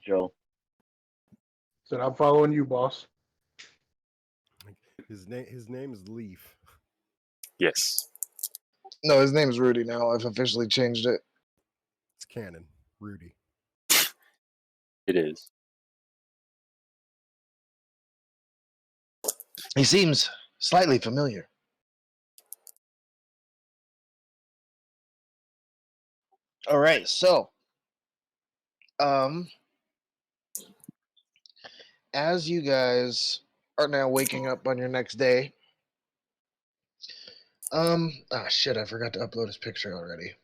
Joe. Said I'm following you, boss. His name is Leaf. Yes. No, his name is Rudy now. I've officially changed it. It's canon. Rudy. It is. He seems slightly familiar. All right, so as you guys are now waking up on your next day, shit, I forgot to upload his picture already.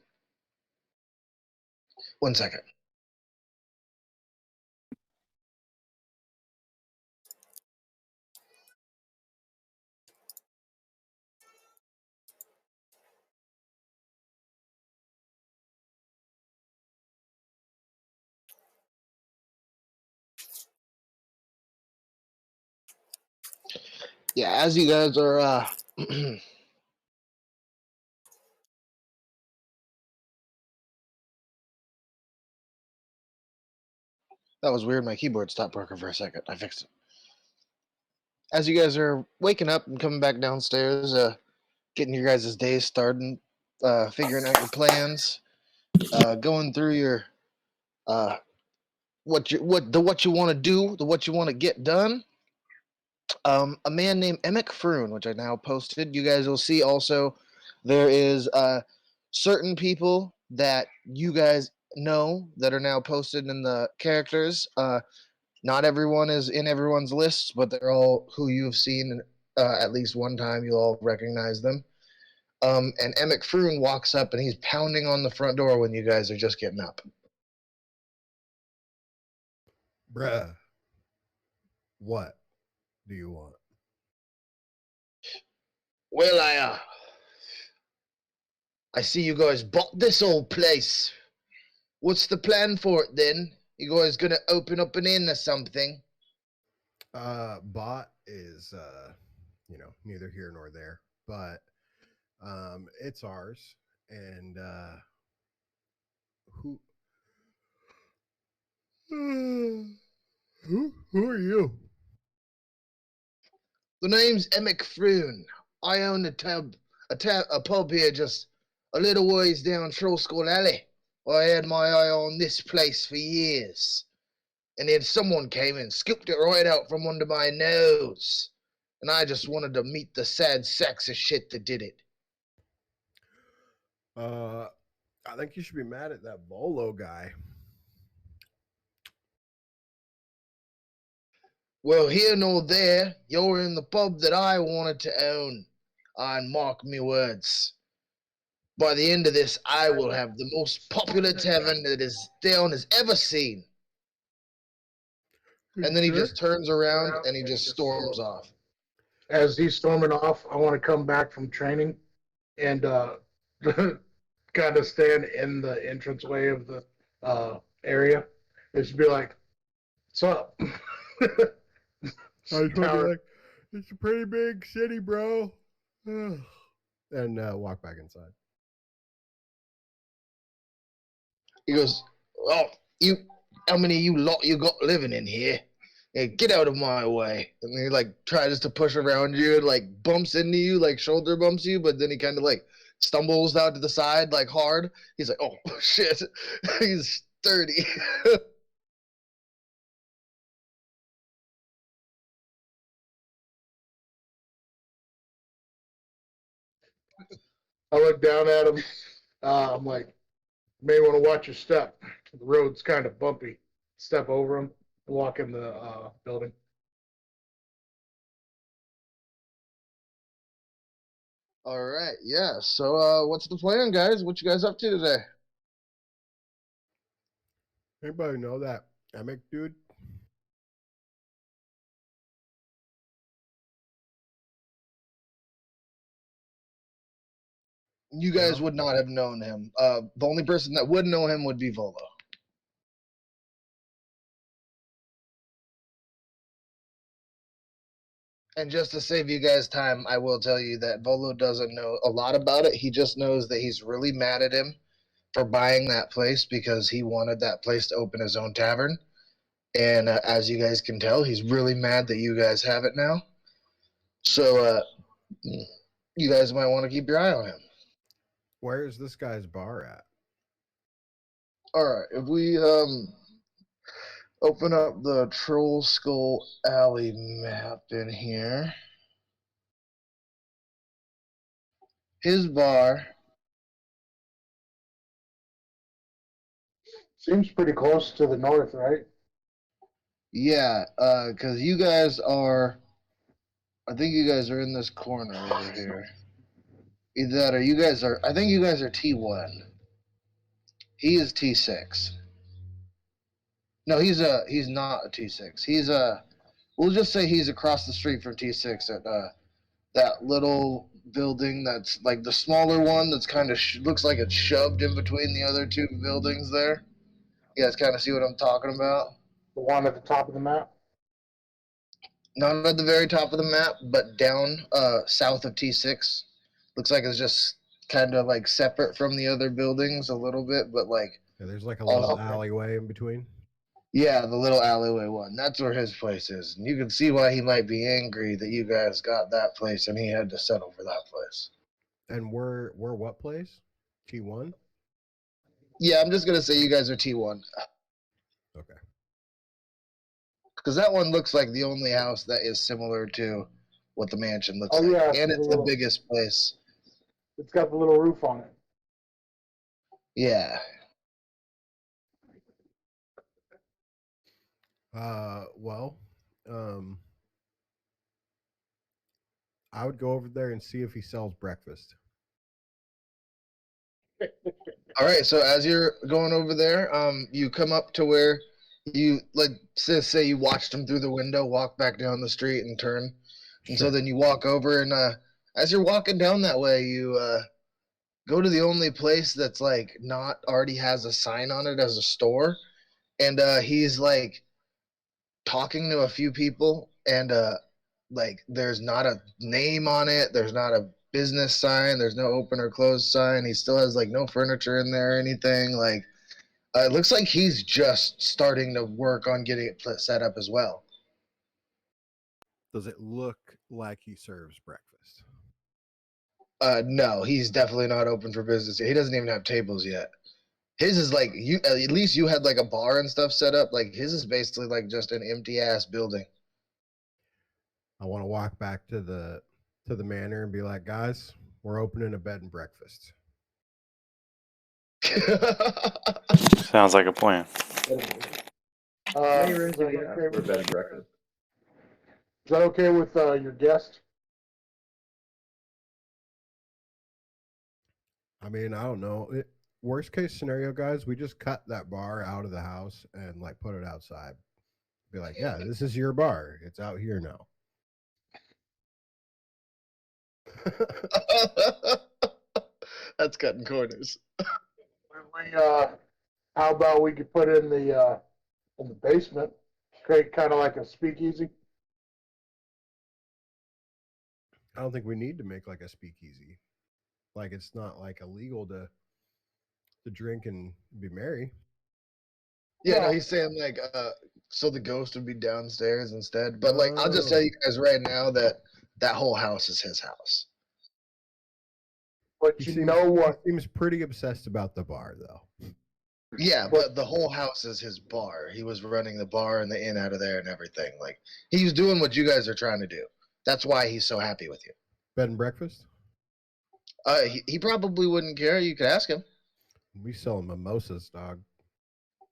1 second. Yeah, as you guys are that was weird. My keyboard stopped working for a second. I fixed it. As you guys are waking up and coming back downstairs, getting your guys' day started, figuring out your plans, going through your what you want to do, what you want to get done. A man named Emic Froon, which I now posted. You guys will see also there is certain people that you guys know that are now posted in the characters. Not everyone is in everyone's lists, but they're all who you've seen at least one time. You'll all recognize them. And Emic Froon walks up and he's pounding on the front door when you guys are just getting up. Bruh. What do you want? Well, I see you guys bought this old place. What's the plan for it then? You guys gonna open up an inn or something? Bot is neither here nor there, but it's ours. And who are you? The name's Emic Froon. I own a pub here just a little ways down Troll Skull Alley. I had my eye on this place for years. And then someone came and scooped it right out from under my nose. And I just wanted to meet the sad sacks of shit that did it. I think you should be mad at that Volo guy. Well, here nor there, you're in the pub that I wanted to own. And mark me words. By the end of this, I will have the most popular tavern that this town has ever seen. And then he just turns around and he just storms off. As he's storming off, I want to come back from training and kind of stand in the entranceway of the area. It should be like, "What's up?" I was like, it's a pretty big city, bro. And walk back inside. He goes, "Oh, how many of you lot you got living in here? Hey, get out of my way." And he like tries to push around you and like bumps into you, like shoulder bumps you, but then he kind of like stumbles out to the side like hard. He's like, "Oh shit." He's sturdy. I look down at him. I'm like, "You may want to watch your step. The road's kind of bumpy." Step over him, walk in the building. All right, yeah. So, what's the plan, guys? What you guys up to today? Anybody know that Emic dude? You guys would not have known him. The only person that would know him would be Volo. And just to save you guys time, I will tell you that Volo doesn't know a lot about it. He just knows that he's really mad at him for buying that place because he wanted that place to open his own tavern. And as you guys can tell, he's really mad that you guys have it now. So you guys might want to keep your eye on him. Where is this guy's bar at? All right, if we open up the Troll Skull Alley map in here, his bar. Seems pretty close to the north, right? Yeah, because you guys are. I think you guys are in this corner over here. Either that or you guys are. I think you guys are T1. He is T6. No, he's not a T6. He's a. We'll just say he's across the street from T6 at that little building that's like the smaller one that's kind of looks like it's shoved in between the other two buildings there. You guys kind of see what I'm talking about? The one at the top of the map. Not at the very top of the map, but down south of T6. Looks like it's just kind of like separate from the other buildings a little bit, but like Yeah, there's like a little also, alleyway in between. yeah, the little alleyway one. That's where his place is. And you can see why he might be angry that you guys got that place and he had to settle for that place. And we're what place? T1? Yeah, I'm just going to say you guys are T1. Okay. Because that one looks like the only house that is similar to what the mansion looks Oh, like. yeah, And it's it's a the little- biggest place. It's got the little roof on it. Yeah. Well, I would go over there and see if he sells breakfast. All right, so as you're going over there, you come up to where you like say you watched him through the window, walk back down the street and turn. And so Sure. then you walk over and as you're walking down that way, you go to the only place that's like not already has a sign on it as a store. And he's like talking to a few people and like there's not a name on it, there's not a business sign, there's no open or closed sign. He still has like no furniture in there or anything. Like it looks like he's just starting to work on getting it set up as well. Does it look like he serves breakfast? No, he's definitely not open for business. He doesn't even have tables yet. His is like you. At least you had like a bar and stuff set up. Like his is basically like just an empty ass building. I want to walk back to the manor and be like, guys, we're opening a bed and breakfast. Sounds like a plan. Is that okay with your guest? I mean, I don't know. Worst case scenario, guys, we just cut that bar out of the house and like put it outside. Be like, yeah, this is your bar. It's out here now. That's cutting corners. How about we could put in the basement, create kind of like a speakeasy? I don't think we need to make like a speakeasy. Like it's not like illegal to drink and be merry. Yeah, no, Yeah. he's saying like so the ghost would be downstairs instead. But like I'll just tell you guys right now that that whole house is his house. But you know what? He seems pretty obsessed about the bar though. Yeah, but the whole house is his bar. He was running the bar and the inn out of there and everything. Like he's doing what you guys are trying to do. That's why he's so happy with you. Bed and breakfast? He probably wouldn't care. You could ask him. We selling mimosas, dog.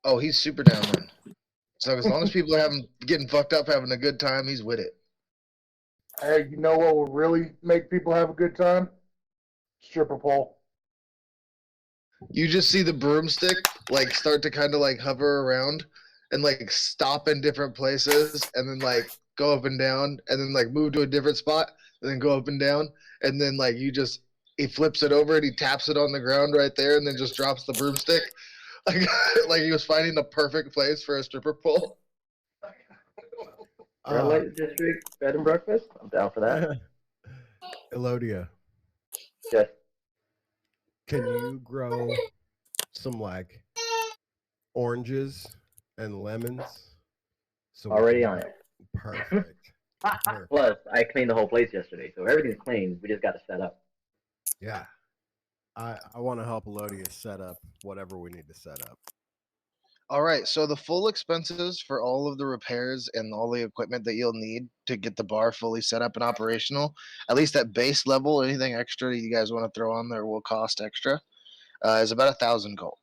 Oh, he's super down then. So as long as people are getting fucked up, having a good time, he's with it. Hey, you know what would really make people have a good time? Stripper pole. You just see the broomstick like start to kind of like hover around and like stop in different places and then like go up and down and then like move to a different spot and then go up and down and then like he flips it over and he taps it on the ground right there and then just drops the broomstick like he was finding the perfect place for a stripper pole. Red light district bed and breakfast. I'm down for that. Elodia, Yes. can you grow some like oranges and lemons So we Already can- on it. Perfect. Perfect. Plus, I cleaned the whole place yesterday, so everything's clean. We just got to set up. Yeah. I want to help Elodius set up whatever we need to set up. All right, so the full expenses for all of the repairs and all the equipment that you'll need to get the bar fully set up and operational, at least at base level, anything extra you guys want to throw on there will cost extra, is about 1,000 gold.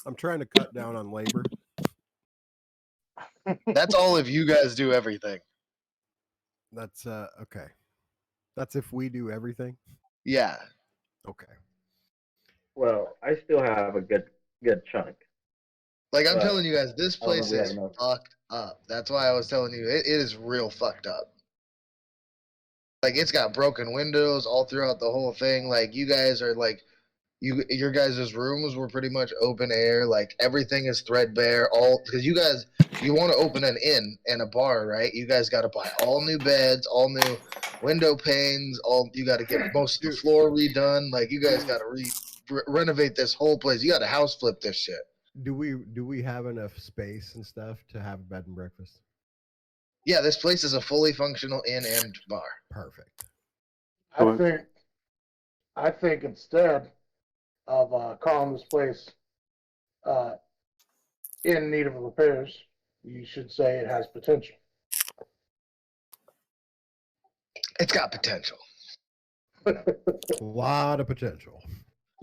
I'm trying to cut down on labor. That's all if you guys do everything. That's okay. That's if we do everything. Yeah. Okay. Well, I still have a good chunk. Like I'm But telling you guys, this I don't know place if we have is enough. fucked up. That's why I was telling you it is real fucked up. Like it's got broken windows all throughout the whole thing. Like you guys are like your guys' rooms were pretty much open air. Like everything is threadbare. All because you guys you want to open an inn and a bar, right? You guys got to buy all new beds, all new window panes. All you got to get most of the floor redone. Like you guys got to renovate this whole place. You got to house flip this shit. Do we have enough space and stuff to have a bed and breakfast? Yeah, this place is a fully functional inn and bar. Perfect. I think instead of calling this place in need of repairs, you should say it has potential. It's got potential. A lot of potential.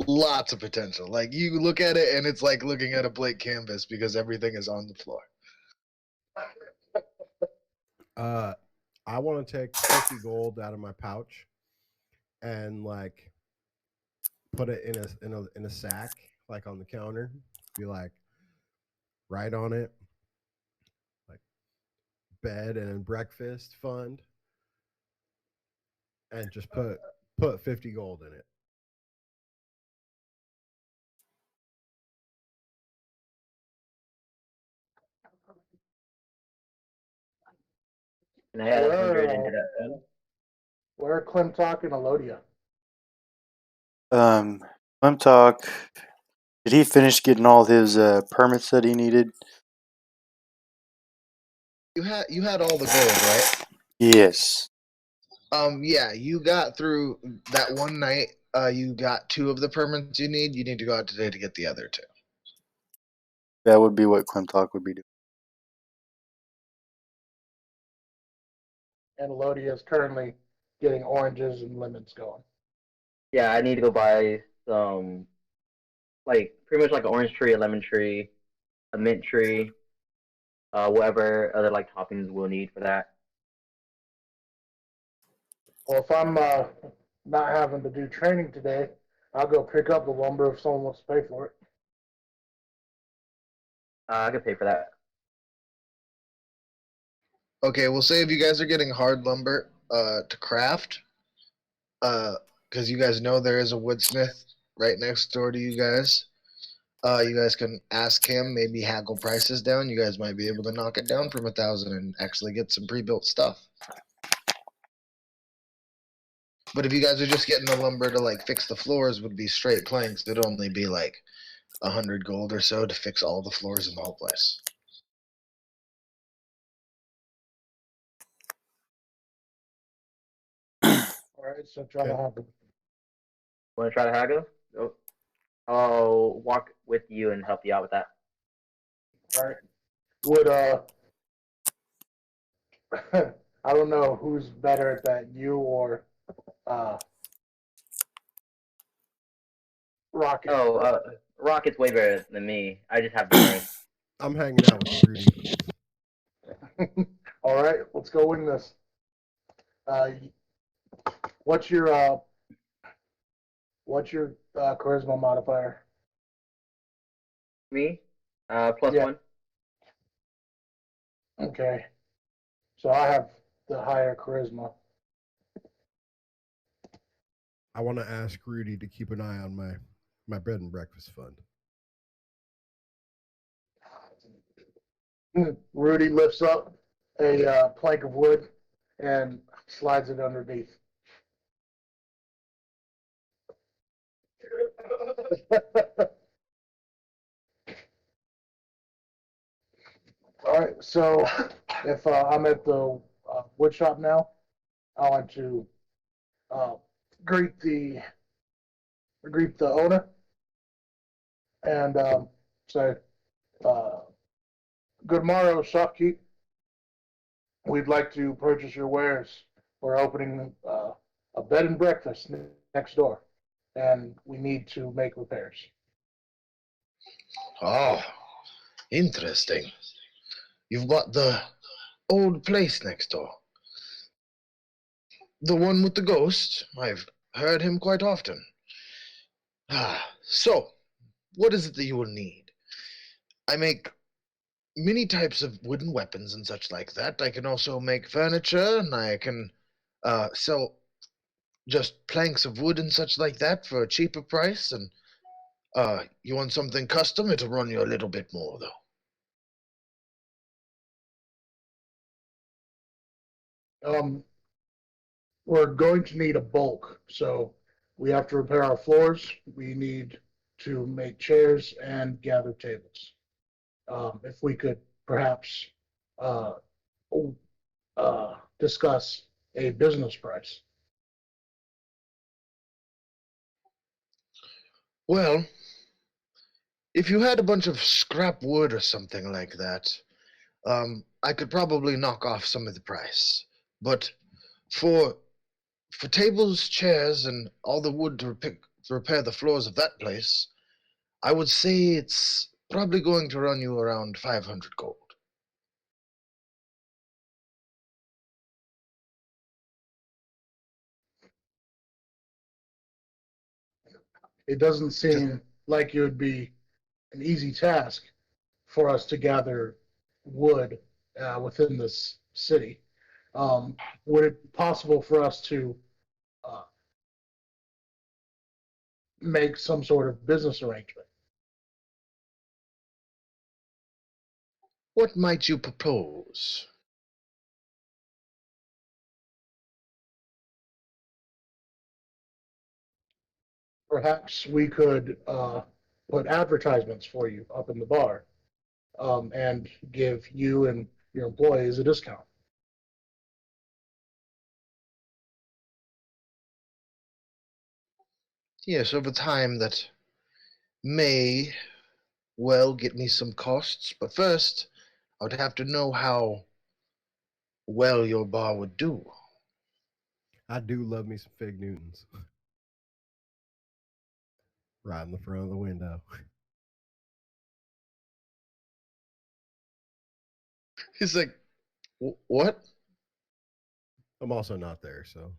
Lots of potential. Like you look at it and it's like looking at a blank canvas because everything is on the floor. I want to take 50 gold out of my pouch and like put it in a sack, like on the counter. Be like, write on it, like bed and breakfast fund, and just put 50 gold in it. And I had 100 into Where, that fund. where are Clintock and Elodia? Clem Talk. Did he finish getting all his permits that he needed? You had all the gold, right? Yes. Yeah, you got through that one night. You got 2 of the permits you need. You need to go out today to get the other 2. That would be what Clem Talk would be doing. And Elodia is currently getting oranges and lemons going. Yeah, I need to go buy some, like, pretty much like an orange tree, a lemon tree, a mint tree, whatever other, like, toppings we'll need for that. Well, if I'm not having to do training today, I'll go pick up the lumber if someone wants to pay for it. I could pay for that. Okay, we'll say if you guys are getting hard lumber to craft, because you guys know there is a woodsmith right next door to you guys. You guys can ask him, maybe haggle prices down. You guys might be able to knock it down from 1,000 and actually get some pre-built stuff. But if you guys are just getting the lumber to like fix the floors, would be straight planks. It'd only be like 100 gold or so to fix all the floors in the whole place. All right, so try to have it. Want to try to haggle? Oh, I'll walk with you and help you out with that. All right. Would I don't know who's better at that, you or Rocket. Oh, Rocket's way better than me. I just have the strength. I'm hanging out with Rudy. All right, let's go win this. What's your charisma modifier? Me? Plus Yeah. 1. Okay, so I have the higher charisma. I want to ask Rudy to keep an eye on my bed and breakfast fund. Rudy lifts up a plank of wood and slides it underneath. All right. So if I'm at the wood shop now, I want to uh, greet the owner and say, uh, "Good morrow, shopkeep. We'd like to purchase your wares. We're opening a bed and breakfast next door, and we need to make repairs." Oh, interesting. You've got the old place next door. The one with the ghost. I've heard him quite often. So, what is it that you will need? I make many types of wooden weapons and such like that. I can also make furniture, and I can sell just planks of wood and such like that for a cheaper price. And you want something custom? It'll run you a little bit more, though. We're going to need a bulk, so we have to repair our floors. We need to make chairs and gather tables. If we could perhaps uh, discuss a business price. Well, if you had a bunch of scrap wood or something like that, I could probably knock off some of the price. But for tables, chairs, and all the wood to repair the floors of that place, I would say it's probably going to run you around 500 gold. It doesn't Just seem like it would be an easy task for us to gather wood within this city. Would it be possible for us to uh, make some sort of business arrangement? what might you propose? Perhaps we could put advertisements for you up in the bar and give you and your employees a discount. Yes, over time that may well get me some costs, but first I would have to know how well your bar would do. I do love me some Fig Newtons. Right in the front of the window. He's like, what? I'm also not there, so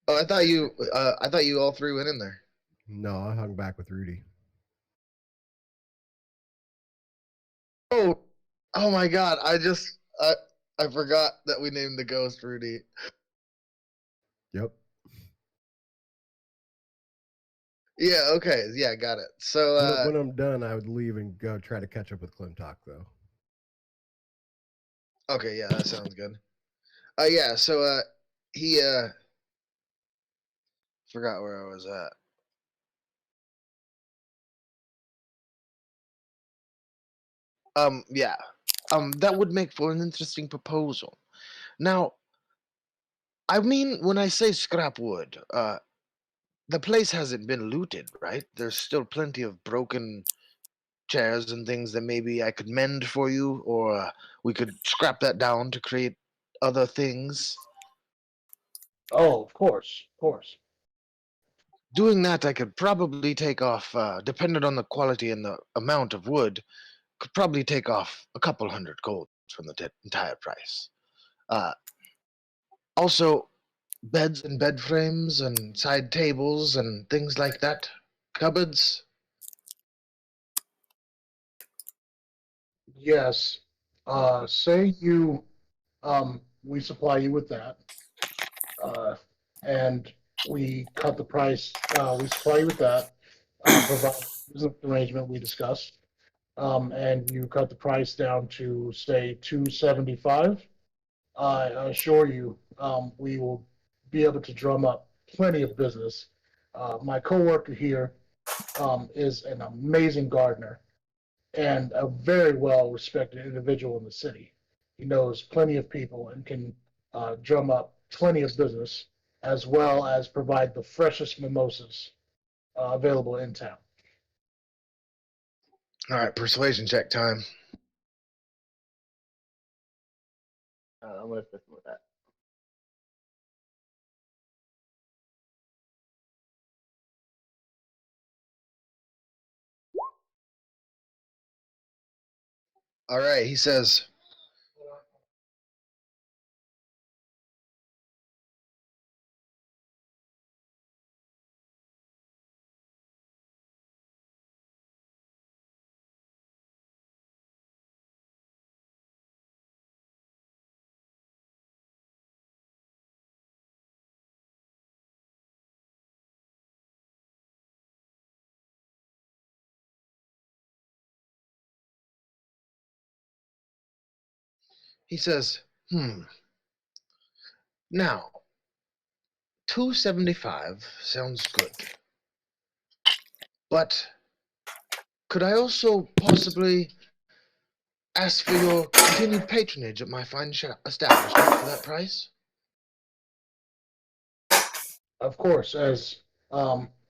Oh, I thought you all three went in there. no, I hung back with Rudy. Oh, oh my God! I forgot that we named the ghost Rudy. Yep. Yeah. Okay. Yeah. Got it. So, When I'm done, I would leave and go try to catch up with Clintock, though. okay. Yeah, that sounds good. Yeah. So, he forgot where I was at. Yeah. That would make for an interesting proposal. Now, I mean, when I say scrap wood, the place hasn't been looted, right? There's still plenty of broken chairs and things that maybe I could mend for you, or we could scrap that down to create other things. Oh, of course, of course. Doing that, I could probably take off, depending on the quality and the amount of wood, could probably take off a couple hundred gold from the entire price. Uh, Also, beds and bed frames and side tables and things like that, cupboards. Yes. Say you, we supply you with that, uh, and we cut the price. We supply you with that, provide the arrangement we discussed, and you cut the price down to say 275. I assure you, we will be able to drum up plenty of business. My coworker here is an amazing gardener, and a very well respected individual in the city. He knows plenty of people and can drum up plenty of business, as well as provide the freshest mimosas available in town. All right, persuasion check time. I'm gonna assist him with that. All right, he says, hmm. Now, 275 sounds good. But could I also possibly ask for your continued patronage at my fine establishment for that price? Of course, as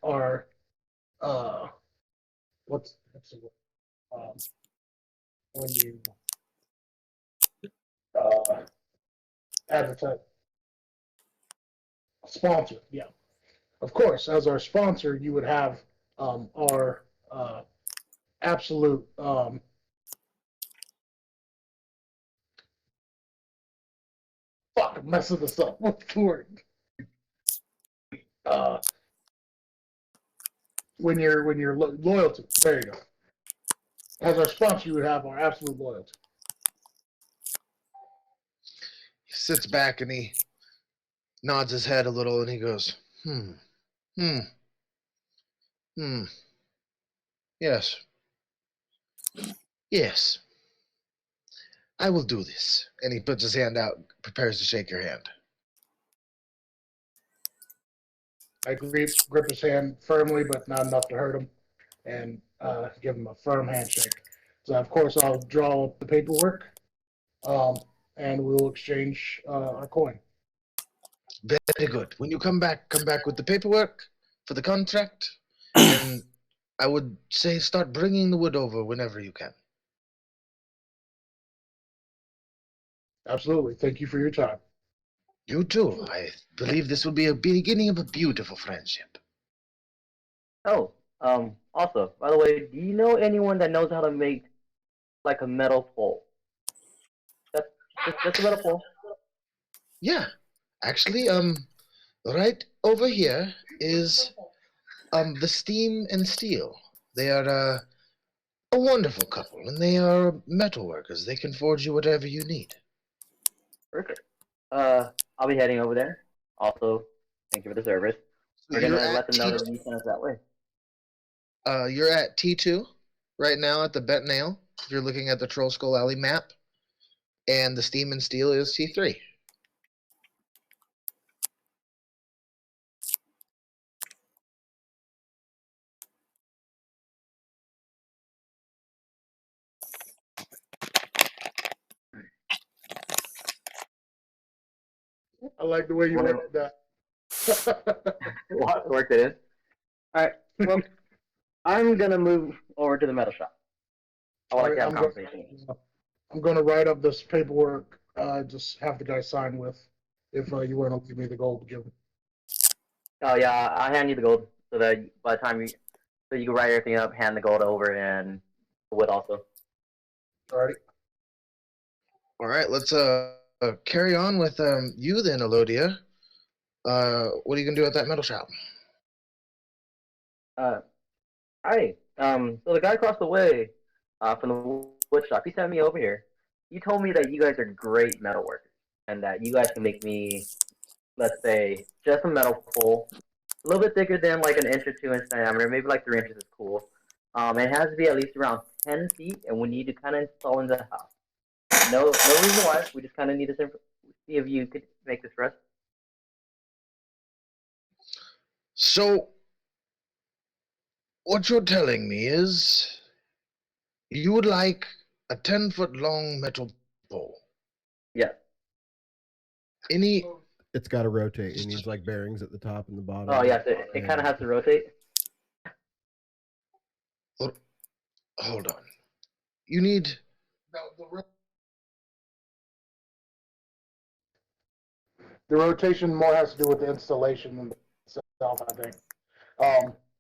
our what's the when you uh, advertise sponsor, yeah. Of course, as our sponsor, you would have our absolute fuck I'm messing this up. What's the word? Uh, when you're loyalty. There you go. As our sponsor, you would have our absolute loyalty. He sits back and he nods his head a little and he goes, hmm, hmm, hmm. Yes, yes, I will do this. And he puts his hand out, prepares to shake your hand. I grip his hand firmly, but not enough to hurt him, and give him a firm handshake. So, of course, I'll draw up the paperwork, and we'll exchange our coin. Very good. When you come back with the paperwork for the contract, and I would say start bringing the wood over whenever you can. Absolutely. Thank you for your time. You too. I believe this will be a beginning of a beautiful friendship. Oh, also, by the way, do you know anyone that knows how to make like a metal pole? Just a metal pole. Yeah, actually, right over here is the Steam and Steel. They are a wonderful couple, and they are metal workers. They can forge you whatever you need. Perfect. I'll be heading over there. Also, thank you for the service. So We're you're gonna let at them know T. that you sent us that way. You're at T2 right now at the Bet Nail. If you're looking at the Troll Skull Alley map, and the Steam and Steel is T3. I like the way you Wonder worked that. what worked it in. All right. Well, I'm gonna move over to the metal shop. I would All like right, to have a conversation. I'm going to write up this paperwork. Just have the guy sign with. If you want to give me the gold to give him. Oh yeah, I'll hand you the gold so that by the time you can write everything up, hand the gold over and the wood also. All right. All right, let's carry on with you then, Elodia. What are you gonna do at that metal shop? Uh, hi. So the guy across the way, from the wood shop, he sent me over here. He told me that you guys are great metal workers and that you guys can make me, let's say, just a metal pole, a little bit thicker than like an inch or 2 inch diameter, maybe like 3 inches is cool. It has to be at least around 10 feet, and we need to kind of install in the house. No reason why. We just kind of need to see if you could make this for us. So, what you're telling me is You would like a 10-foot long metal pole. Yes. Any? It's got to rotate. It needs like bearings at the top and the bottom. Oh yes, it kind of has to rotate. Hold on. You need. The rotation more has to do with the installation than itself, I think.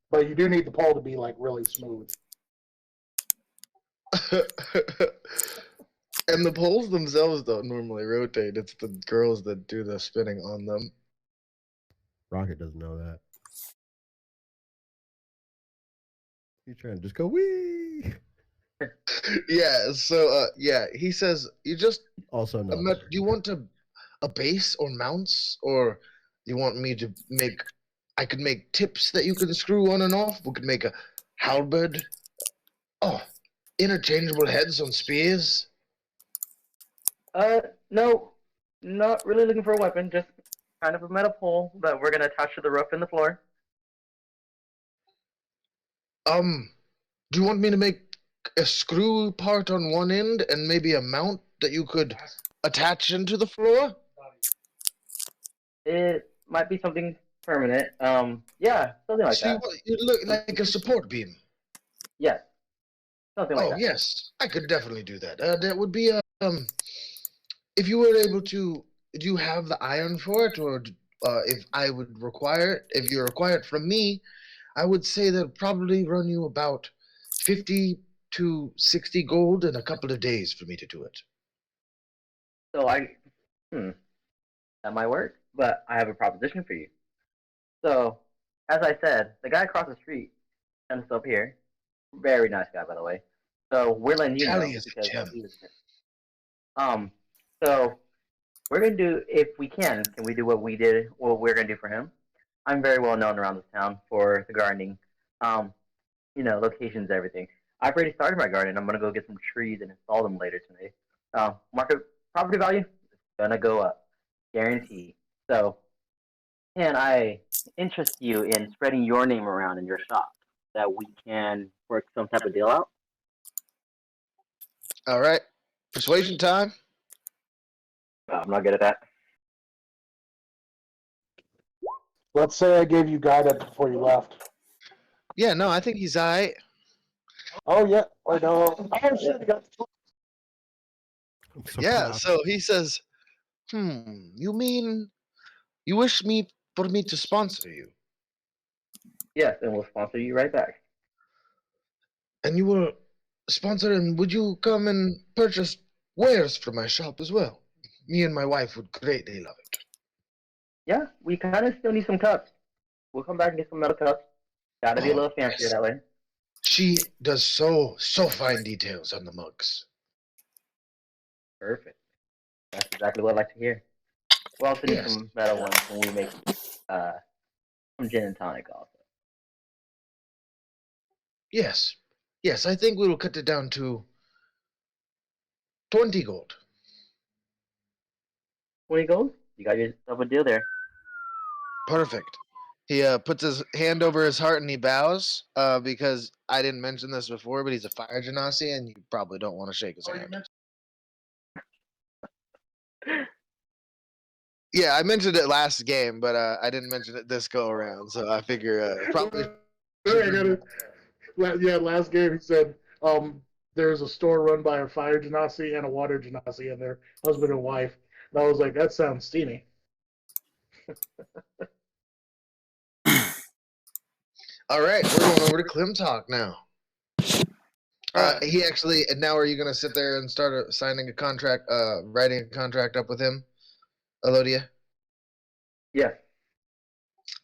But you do need the pole to be like really smooth. And the poles themselves don't normally rotate. It's the girls that do the spinning on them. Rocket doesn't know that. He's trying to just go wee. Yeah. So yeah, he says you just. Also not. Do you want a base or mounts, or you want me to make? I could make tips that you can screw on and off. We could make a halberd. Oh, interchangeable heads on spears. No, not really looking for a weapon. Just kind of a metal pole that we're gonna attach to the roof and the floor. Do you want me to make a screw part on one end and maybe a mount that you could attach into the floor? It might be something permanent. Yeah, something like So that. you look like a support beam. Yes, something like that. Yes, I could definitely do that. That would be if you were able to. Do you have the iron for it, or if I would require it? If you require it from me, I would say that probably run you about 50 to 60 gold in a couple of days for me to do it. So that might work, but I have a proposition for you. So, as I said, the guy across the street sent us up here. Very nice guy, by the way. So we're letting you know Callie is a because gem. he was here. So we're gonna do if we can we do what we did, what we're gonna do for him. I'm very well known around this town for the gardening. Locations, everything. I've already started my garden. I'm gonna go get some trees and install them later today. Market property value is gonna go up, guarantee. So, can I interest you in spreading your name around in your shop that we can work some type of deal out? All right. Persuasion time. I'm not good at that. Let's say I gave you guidance before you left. Yeah, no, I think he's all right. Oh yeah, I know. Oh shit, I got I'm so Yeah, proud. so he says, you mean you wish me for me to sponsor you? Yes, and we'll sponsor you right back. And you will sponsor, and would you come and purchase wares from my shop as well? Me and my wife would greatly love it. Yeah, we kind of still need some cups. We'll come back and get some metal cups. Gotta be a little fancier yes. that way. She does so fine details on the mugs. Perfect. That's exactly what I like to hear. We'll also need Yes. some metal ones when we make some gin and tonic also. Yes. Yes, I think we will cut it down to 20 gold. 20 gold? You got yourself a deal there. Perfect. He puts his hand over his heart and he bows because I didn't mention this before, but he's a fire genasi and you probably don't want to shake his hand. Yeah, I mentioned it last game, but I didn't mention it this go around, so I figure probably. Yeah, last game he said there's a store run by a fire genasi and a water genasi, and their husband and wife. And I was like, that sounds steamy. All right, we're going over to Klim Talk now. He actually, and now are you going to sit there and start signing a contract, writing a contract up with him, Elodia? Yes.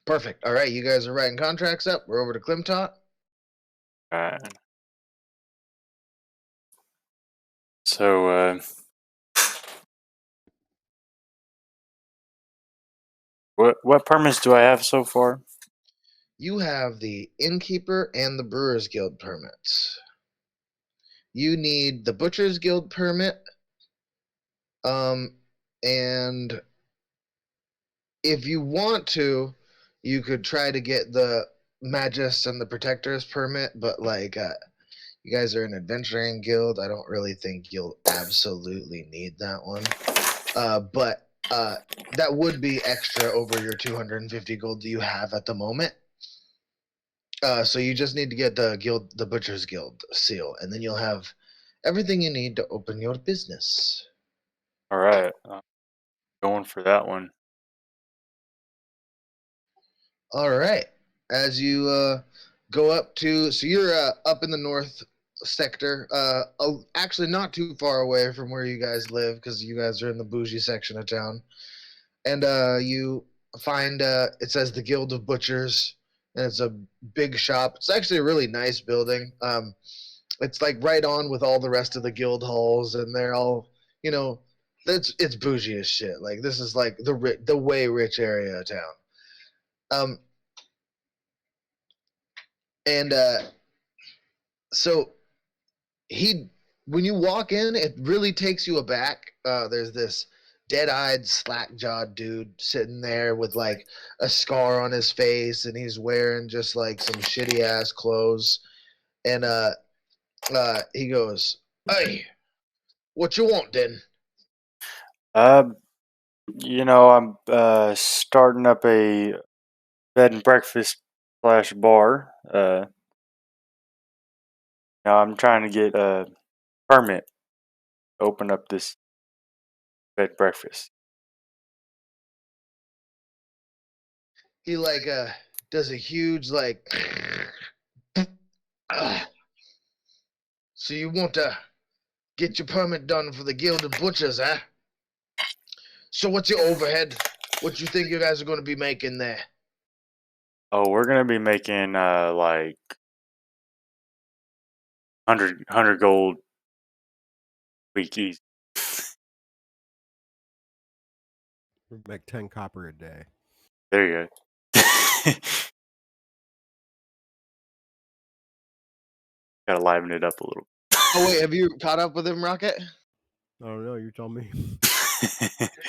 Perfect. All right, you guys are writing contracts up. We're over to Klim Talk. So, what permits do I have so far? You have the Innkeeper and the Brewers Guild permits. You need the Butchers Guild permit. And if you want to, you could try to get the Magus and the Protectors permit, but You guys are an adventuring guild. I don't really think you'll absolutely need that one. But that would be extra over your 250 gold that you have at the moment. So you just need to get the Butcher's Guild seal, and then you'll have everything you need to open your business. All right, going for that one. All right. As you go up to, so you're up in the north sector, actually not too far away from where you guys live, because you guys are in the bougie section of town. And you find it says the Guild of Butchers, and it's a big shop. It's actually a really nice building. It's like right on with all the rest of the guild halls, and they're all, it's bougie as shit. Like this is like the way rich area of town. And so when you walk in, it really takes you aback. There's this dead-eyed, slack-jawed dude sitting there with like a scar on his face, and he's wearing just like some shitty-ass clothes. And he goes, "Hey, what you want, then?" I'm starting up a bed and breakfast / bar. Now I'm trying to get a permit to open up this bed and breakfast. He like does a huge like. So you want to get your permit done for the Guild of Butchers, huh? So what's your overhead? What you think you guys are going to be making there? Oh, we're gonna be making like 100 gold week easy. We make 10 copper a day. There you go. Gotta liven it up a little. Oh wait, have you caught up with him, Rocket? I don't know. You tell me.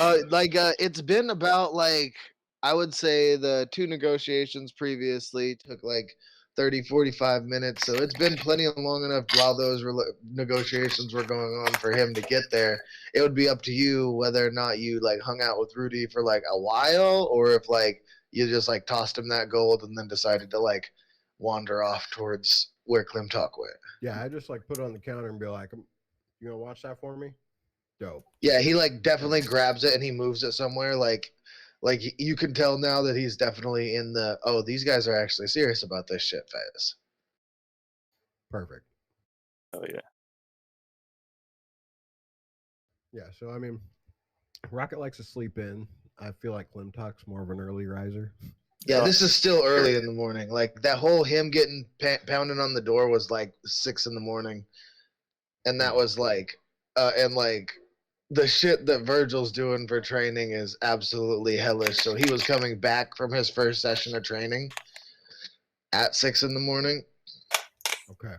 It's been about like, I would say the two negotiations previously took like 30, 45 minutes. So it's been plenty long enough while those negotiations were going on for him to get there. It would be up to you whether or not you like hung out with Rudy for like a while, or if like you just like tossed him that gold and then decided to like wander off towards where Klimtok went. Yeah, I just like put it on the counter and be like, "You gonna watch that for me?" Dope. Yeah, he like definitely grabs it and he moves it somewhere. Like you can tell now that he's definitely in the, oh, these guys are actually serious about this shit phase. Perfect. Oh yeah. Yeah. So I mean, Rocket likes to sleep in. I feel like Klimtok's more of an early riser. Yeah, this is still early in the morning. Like that whole him getting pounded on the door was like 6 in the morning, and that was like, and like the shit that Virgil's doing for training is absolutely hellish. So he was coming back from his first session of training at 6 in the morning. Okay.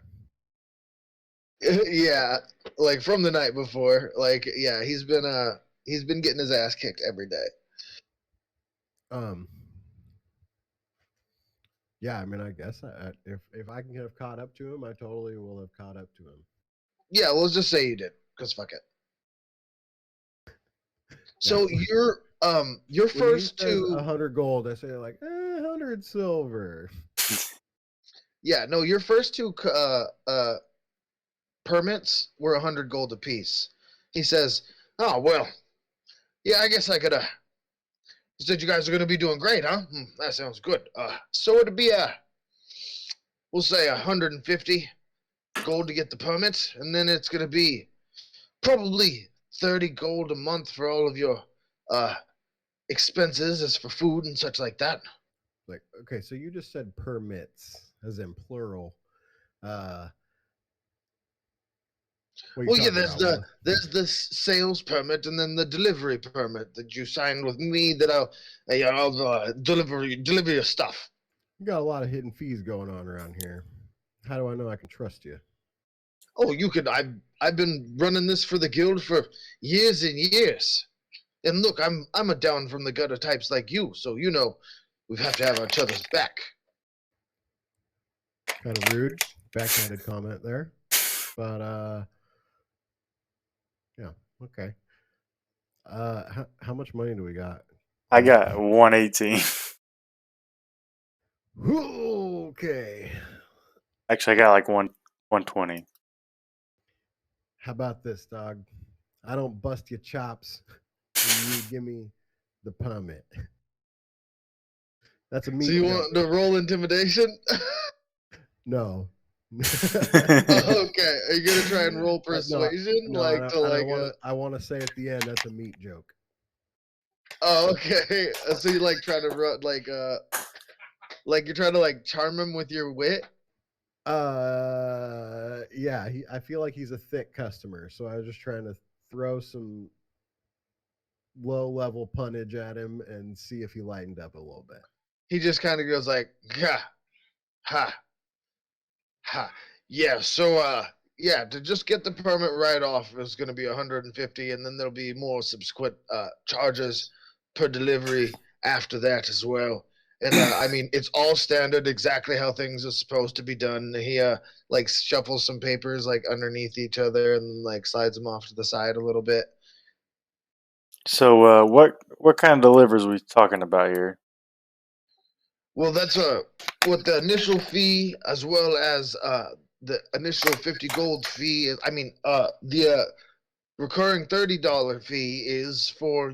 Yeah, like from the night before. Like, yeah, he's been getting his ass kicked every day. Yeah, I mean, I guess if I can have caught up to him, I totally will have caught up to him. Yeah, let's just say you did, because fuck it. So your When first he says two 100 gold, I say like 100 silver. Yeah, no, your first two permits were 100 gold apiece. He says, "Oh well, yeah, I guess I could." He said, "You guys are gonna be doing great, huh? That sounds good. So it'd be we'll say 150 gold to get the permit, and then it's gonna be probably 30 gold a month for all of your expenses, as for food and such like that." Like, okay, so you just said permits, as in plural. Well, yeah, there's the sales permit and then the delivery permit that you signed with me that I'll deliver your stuff. You got a lot of hidden fees going on around here. How do I know I can trust you? Oh, you could. I've been running this for the guild for years and years. And look, I'm a down from the gutter types like you, so we have to have each other's back. Kind of rude, backhanded comment there. But yeah, okay. How much money do we got? I got 118. Okay. Actually, I got like 120. How about this, dog? I don't bust your chops, and you give me the permit. That's a So meat you joke. want to roll intimidation? No. Oh, okay. Are you gonna try and roll No, persuasion, no, like to like? I want to say at the end that's a meat joke. Oh, okay. So you like trying to like you're trying to like charm him with your wit. Yeah, I feel like he's a thick customer, so I was just trying to throw some low level punnage at him and see if he lightened up a little bit. He just kind of goes like, ha, ha, ha. Yeah. So yeah, to just get the permit right off is going to be 150, and then there'll be more subsequent charges per delivery after that as well. And I mean, it's all standard, exactly how things are supposed to be done. He like shuffles some papers like underneath each other and then like slides them off to the side a little bit. So, what kind of deliveries are we talking about here? Well, that's what the initial fee as well as the initial 50 gold fee is. I mean, the recurring $30 fee is for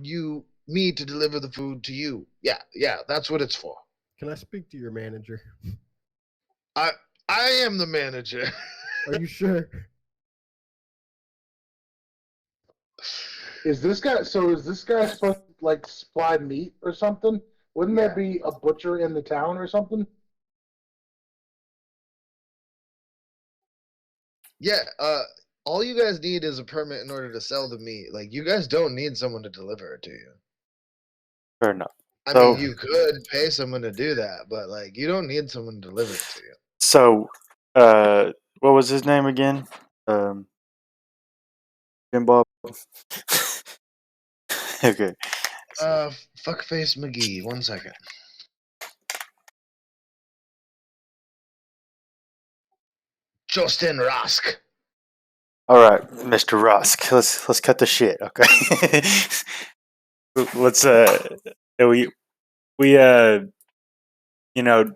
me to deliver the food to you. Yeah, that's what it's for. Can I speak to your manager? I I am the manager. Are you sure? Is this guy supposed to like supply meat or something? Wouldn't there be a butcher in the town or something? Yeah, all you guys need is a permit in order to sell the meat. Like you guys don't need someone to deliver it to you. Fair enough. I So, mean, you could pay someone to do that, but like you don't need someone to deliver it to you. so, what was his name again? Jim Bob. Okay. Fuckface McGee. 1 second. Justin Rask. All right, Mr. Rusk. Let's cut the shit. Okay. Let's we you know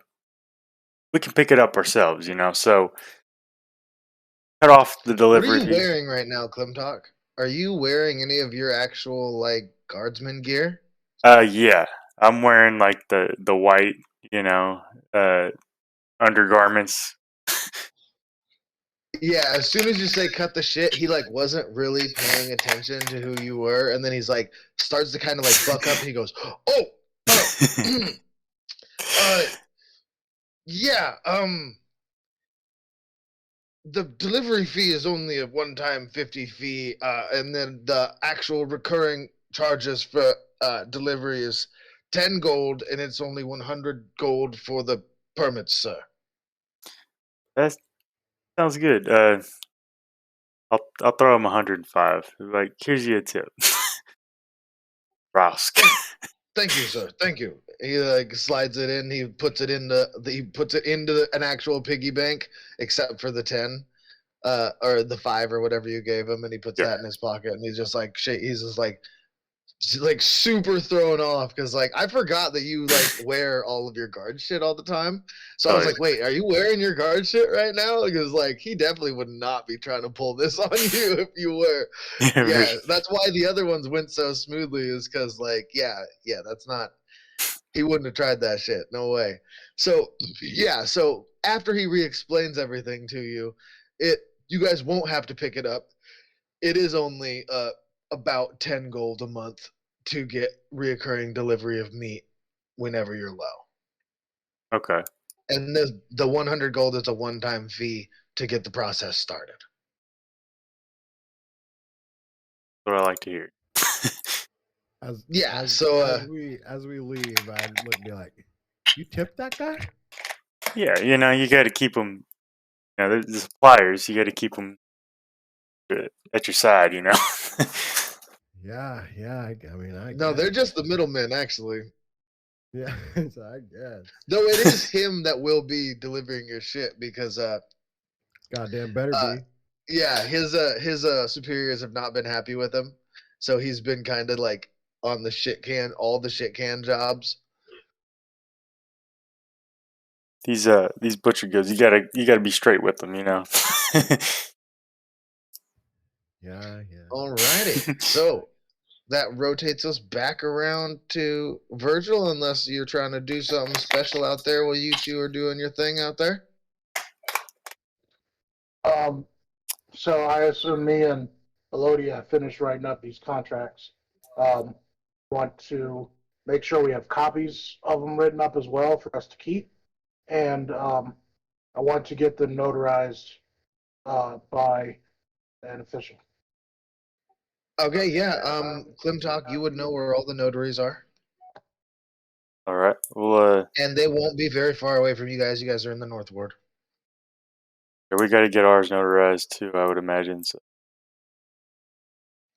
we can pick it up ourselves. So cut off the What are delivery you fee. wearing right now, Klimtok? Are you wearing any of your actual like guardsman gear? Yeah, I'm wearing like the white, uh, undergarments. Yeah, as soon as you say cut the shit, he like wasn't really paying attention to who you were, and then he's like starts to kind of like buck up and he goes, "Oh, uh, yeah, the delivery fee is only a one-time 50 fee, and then the actual recurring charges for delivery is 10 gold, and it's only 100 gold for the permits, sir." That sounds good. I'll throw him 105. Like, here's your tip, Rusk. Thank you, sir. Thank you. He like slides it in. He puts it into an actual piggy bank, except for the 10, or the 5 or whatever you gave him, and he puts Yeah. that in his pocket. And he's just like he's just like super thrown off because like I forgot that you like wear all of your guard shit all the time. So I Oh, was yeah. like, wait, are you wearing your guard shit right now? Because like he definitely would not be trying to pull this on you if you were. Yeah, that's why the other ones went so smoothly is because like yeah, that's not. He wouldn't have tried that shit. No way. So yeah, so after he re-explains everything to you, you guys won't have to pick it up. It is only about 10 gold a month to get reoccurring delivery of meat whenever you're low. Okay. And the 100 gold is a one-time fee to get the process started. What I like to hear. As we leave, I'd be like, "You tipped that guy?" Yeah, you got to keep them. The suppliers, you got to keep them at your side. Yeah, I mean, No, guess. they're just the middlemen, actually. Yeah, so I guess. Though it is him that will be delivering your shit because Goddamn better be. Yeah, his superiors have not been happy with him, so he's been kind of like on the shit can, all the shit can jobs. These butcher goods, you gotta be straight with them, you know. Yeah, yeah. Alrighty, so that rotates us back around to Virgil, unless you're trying to do something special out there while you two are doing your thing out there. So I assume me and Elodia finished writing up these contracts. Um, want to make sure we have copies of them written up as well for us to keep, and I want to get them notarized by an official. Okay, yeah. Klimtok, you would know where all the notaries are, All right. Well, and they won't be very far away from you guys. You guys are in the North Ward. yeah, we got to get ours notarized too, I would imagine. So,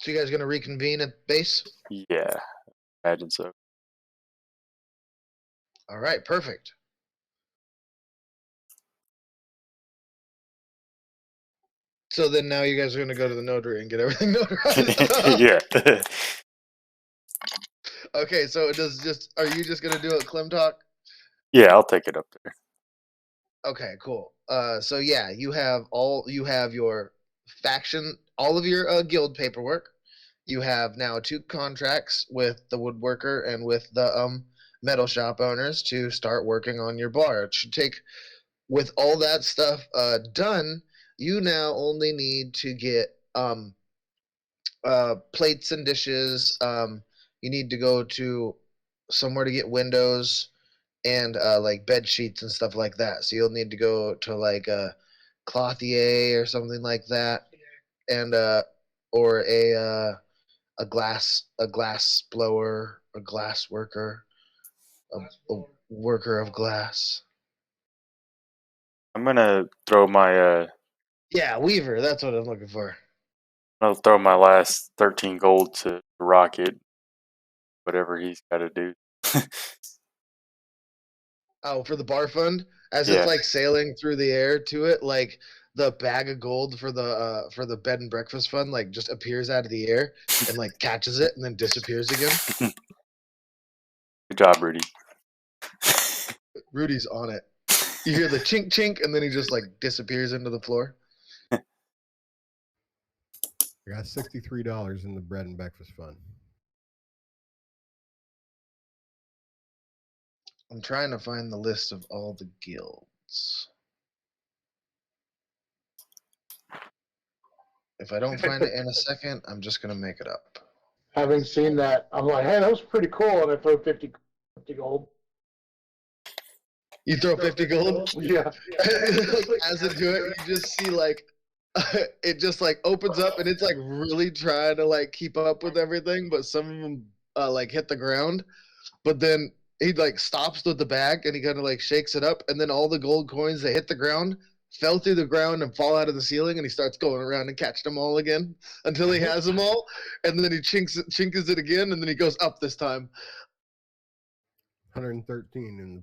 So you guys gonna reconvene at base? yeah, imagine so. All right, perfect. So then now you guys are gonna go to the notary and get everything notarized. Yeah. Okay, so it does just. Are you just gonna do it, Klimtok? Yeah, I'll take it up there. Okay, cool. So yeah, you have your faction, all of your guild paperwork. You have now 2 contracts with the woodworker and with the metal shop owners to start working on your bar. It should take, with all that stuff done, you now only need to get plates and dishes. You need to go to somewhere to get windows and like bed sheets and stuff like that. So you'll need to go to like a clothier or something like that, and or a glass blower, a glass worker, a worker of glass. I'm gonna throw my Yeah, weaver. That's what I'm looking for. I'll throw my last 13 gold to Rocket, whatever he's got to do. Oh, for the bar fund, as it's Yeah. like sailing through the air to it, like the bag of gold for the bed and breakfast fund, like just appears out of the air and like catches it and then disappears again. Good job, Rudy. Rudy's on it. You hear the chink chink, and then he just like disappears into the floor. I got $63 in the bread and breakfast fund. I'm trying to find the list of all the guilds. If I don't find it in a second, I'm just gonna make it up. Having seen that, I'm like, hey, that was pretty cool, and I throw 50 gold. You throw 50 gold? Yeah. As it do it, you just see like it just like opens up and it's like really trying to like keep up with everything, but some of them like hit the ground. But then he like stops with the bag and he kind of like shakes it up, and then all the gold coins that hit the ground fell through the ground and fall out of the ceiling, and he starts going around and catching them all again until he has them all, and then he chinks it again, and then he goes up this time. 113 in the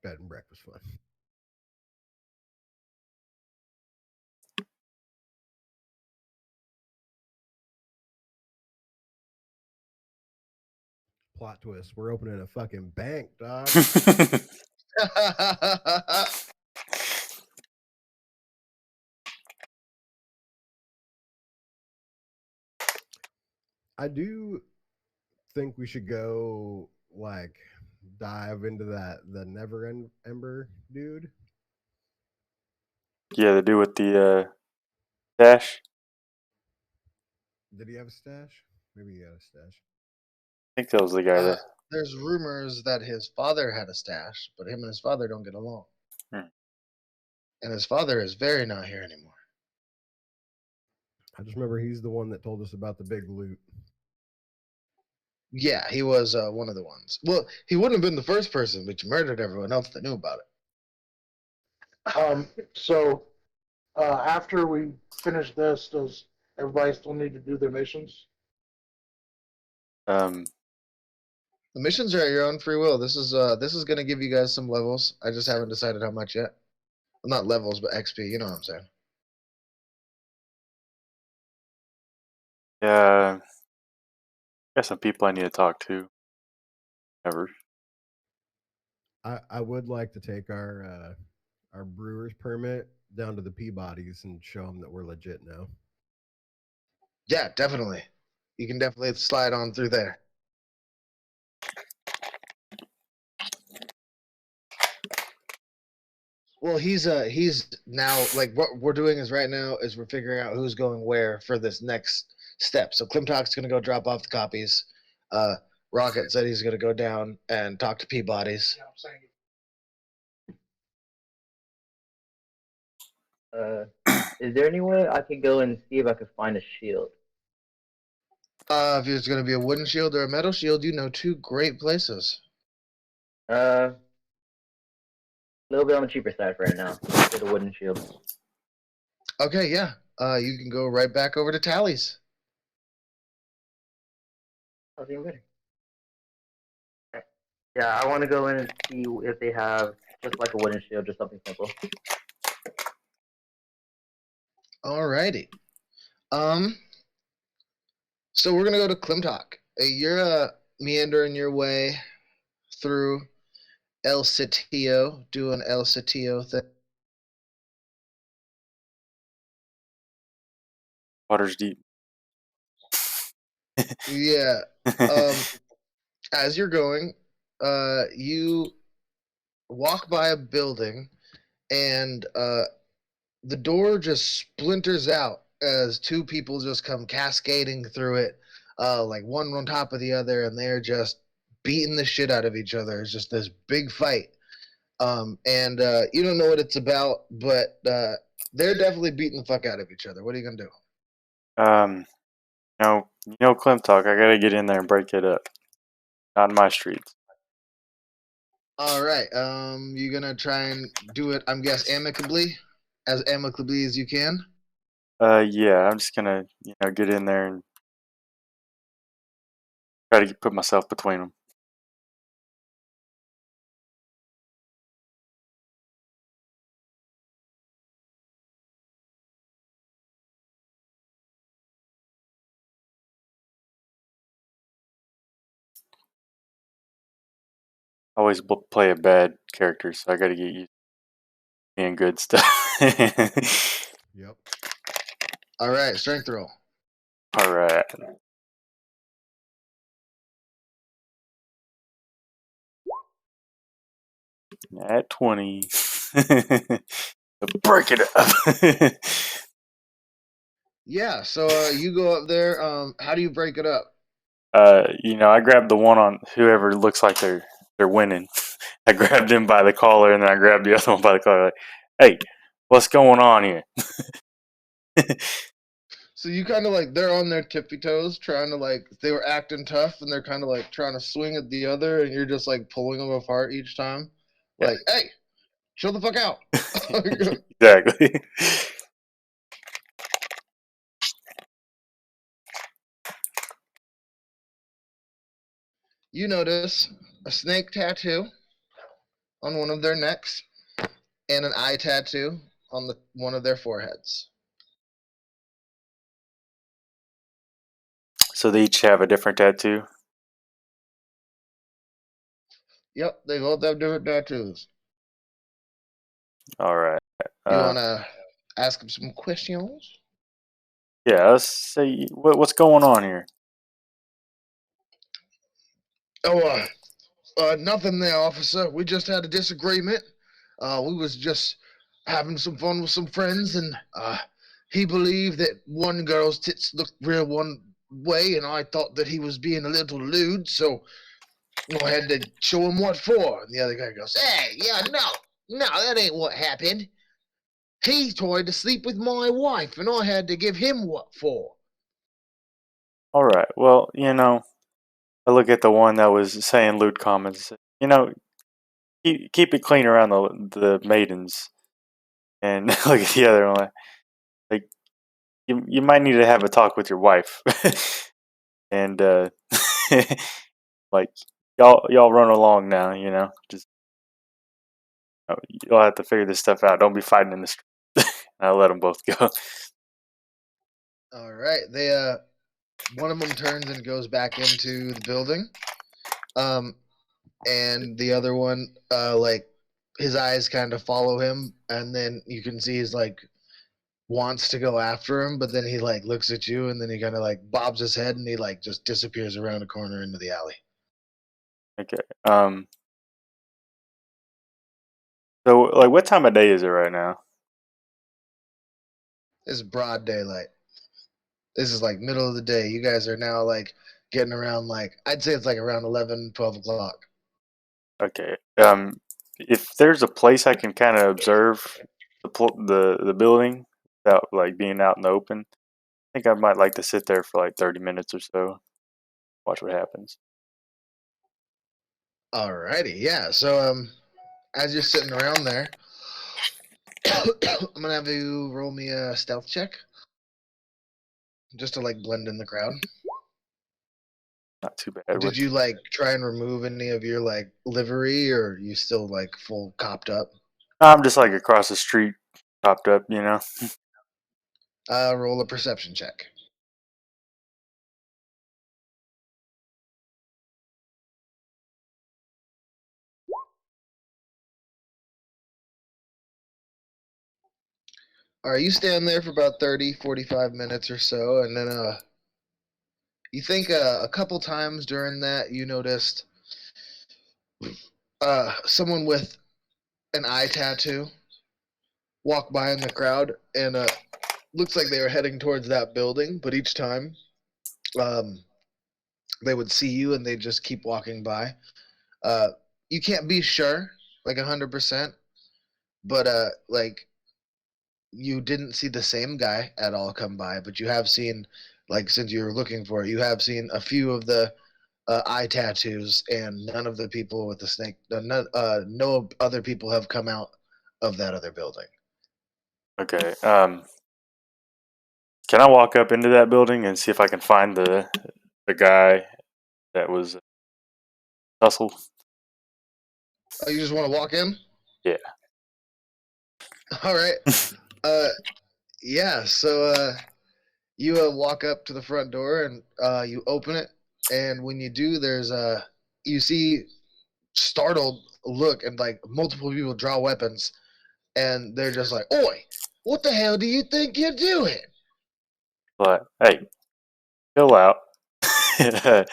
bed and breakfast fund. Plot twist: we're opening a fucking bank, dog. I do think we should go like dive into the Never Ember dude. Yeah, the dude with the dash. Did he have a stash? Maybe he had a stash. I think that was the guy that. There's rumors that his father had a stash, but him and his father don't get along. Hmm. And his father is very not here anymore. I just remember he's the one that told us about the big loot. Yeah, he was one of the ones. Well, he wouldn't have been the first person, but you murdered everyone else that knew about it. So after we finish this, does everybody still need to do their missions? Um, The missions are at your own free will. This is going to give you guys some levels. I just haven't decided how much yet. Well, not levels, but XP. You know what I'm saying? Yeah, got some people I need to talk to. Ever. I would like to take our brewer's permit down to the Peabodys and show them that we're legit now. Yeah, definitely. You can definitely slide on through there. Well, he's now like what we're doing is right now is we're figuring out who's going where for this next step. So Klimtalk's gonna go drop off the copies. Uh, Rocket said he's gonna go down and talk to Peabody's. Is there any way I could go and see if I could find a shield? If it's gonna be a wooden shield or a metal shield, you know two great places. A little bit on the cheaper side for right now. Let's say the wooden shield. Okay, yeah. You can go right back over to Tally's. That's even better. Yeah, I want to go in and see if they have just like a wooden shield, just something simple. Alrighty. So we're gonna go to Klimtalk. You're meandering your way through El Sitio, doing El Sitio thing. Water's deep. Yeah. As you're going, you walk by a building, and the door just splinters out as two people just come cascading through it, like one on top of the other, and they're just beating the shit out of each other. It's just this big fight. And you don't know what it's about, but they're definitely beating the fuck out of each other. What are you gonna do? Clem Talk. I gotta get in there and break it up. Not in my streets. All right. You're gonna try and do it, I'm guess, amicably, as amicably as you can. Yeah, I'm just gonna, get in there and try to put myself between them. I always play a bad character, so I gotta get used to being good stuff. Yep. All right. Strength roll. All right. At 20. Break it up. Yeah. So you go up there. How do you break it up? I grabbed the one on whoever looks like they're winning. I grabbed him by the collar, and then I grabbed the other one by the collar. Like, hey, what's going on here? So you kind of like they're on their tippy toes, trying to like they were acting tough, and they're kind of like trying to swing at the other, and you're just like pulling them apart each time. Yeah. Like, hey, chill the fuck out. Exactly. You notice a snake tattoo on one of their necks and an eye tattoo on the one of their foreheads. So they each have a different tattoo. Yep, they both have different tattoos. All right. You wanna ask them some questions? Yeah. Let's say what's going on here. Oh, nothing there, officer. We just had a disagreement. We was just having some fun with some friends, and he believed that one girl's tits looked real one way, and I thought that he was being a little lewd, so I had to show him what for. And the other guy goes, "Hey, yeah, no, that ain't what happened. He tried to sleep with my wife, and I had to give him what for." All right. Well, I look at the one that was saying lewd comments. Keep it clean around the maidens, and look at the other one. Like you might need to have a talk with your wife, and like y'all run along now. Just you'll have to figure this stuff out. Don't be fighting in the street. I'll let them both go. All right, One of them turns and goes back into the building. And the other one, like his eyes kind of follow him, and then you can see he's like wants to go after him, but then he like looks at you, and then he kind of like bobs his head, and he like just disappears around a corner into the alley. Okay. So, like, what time of day is it right now? It's broad daylight. This is like middle of the day. You guys are now like getting around like I'd say it's like around 11, 12 o'clock. Okay. If there's a place I can kind of observe the building without like being out in the open, I think I might like to sit there for like 30 minutes or so, watch what happens. Alrighty, yeah. So as you're sitting around there, I'm gonna have you roll me a stealth check, just to like blend in the crowd. Not too bad. Did you like try and remove any of your like livery, or are you still like full copped up? I'm just like across the street, popped up, you know. Roll a perception check. All right, you stand there for about 30, 45 minutes or so, and then you think a couple times during that you noticed someone with an eye tattoo walk by in the crowd, and looks like they were heading towards that building, but each time um, they would see you and they just keep walking by. Uh, you can't be sure, like 100%, but like you didn't see the same guy at all come by, but you have seen, like since you were looking for it, you have seen a few of the eye tattoos, and none of the people with the snake, no other people have come out of that other building. Okay. Can I walk up into that building and see if I can find the guy that was hustled? Oh, you just want to walk in? Yeah. All right. Uh, yeah. So you walk up to the front door and you open it, and when you do, there's you see startled look, and like multiple people draw weapons, and they're just like, "Oi, what the hell do you think you're doing?" But hey, chill out. they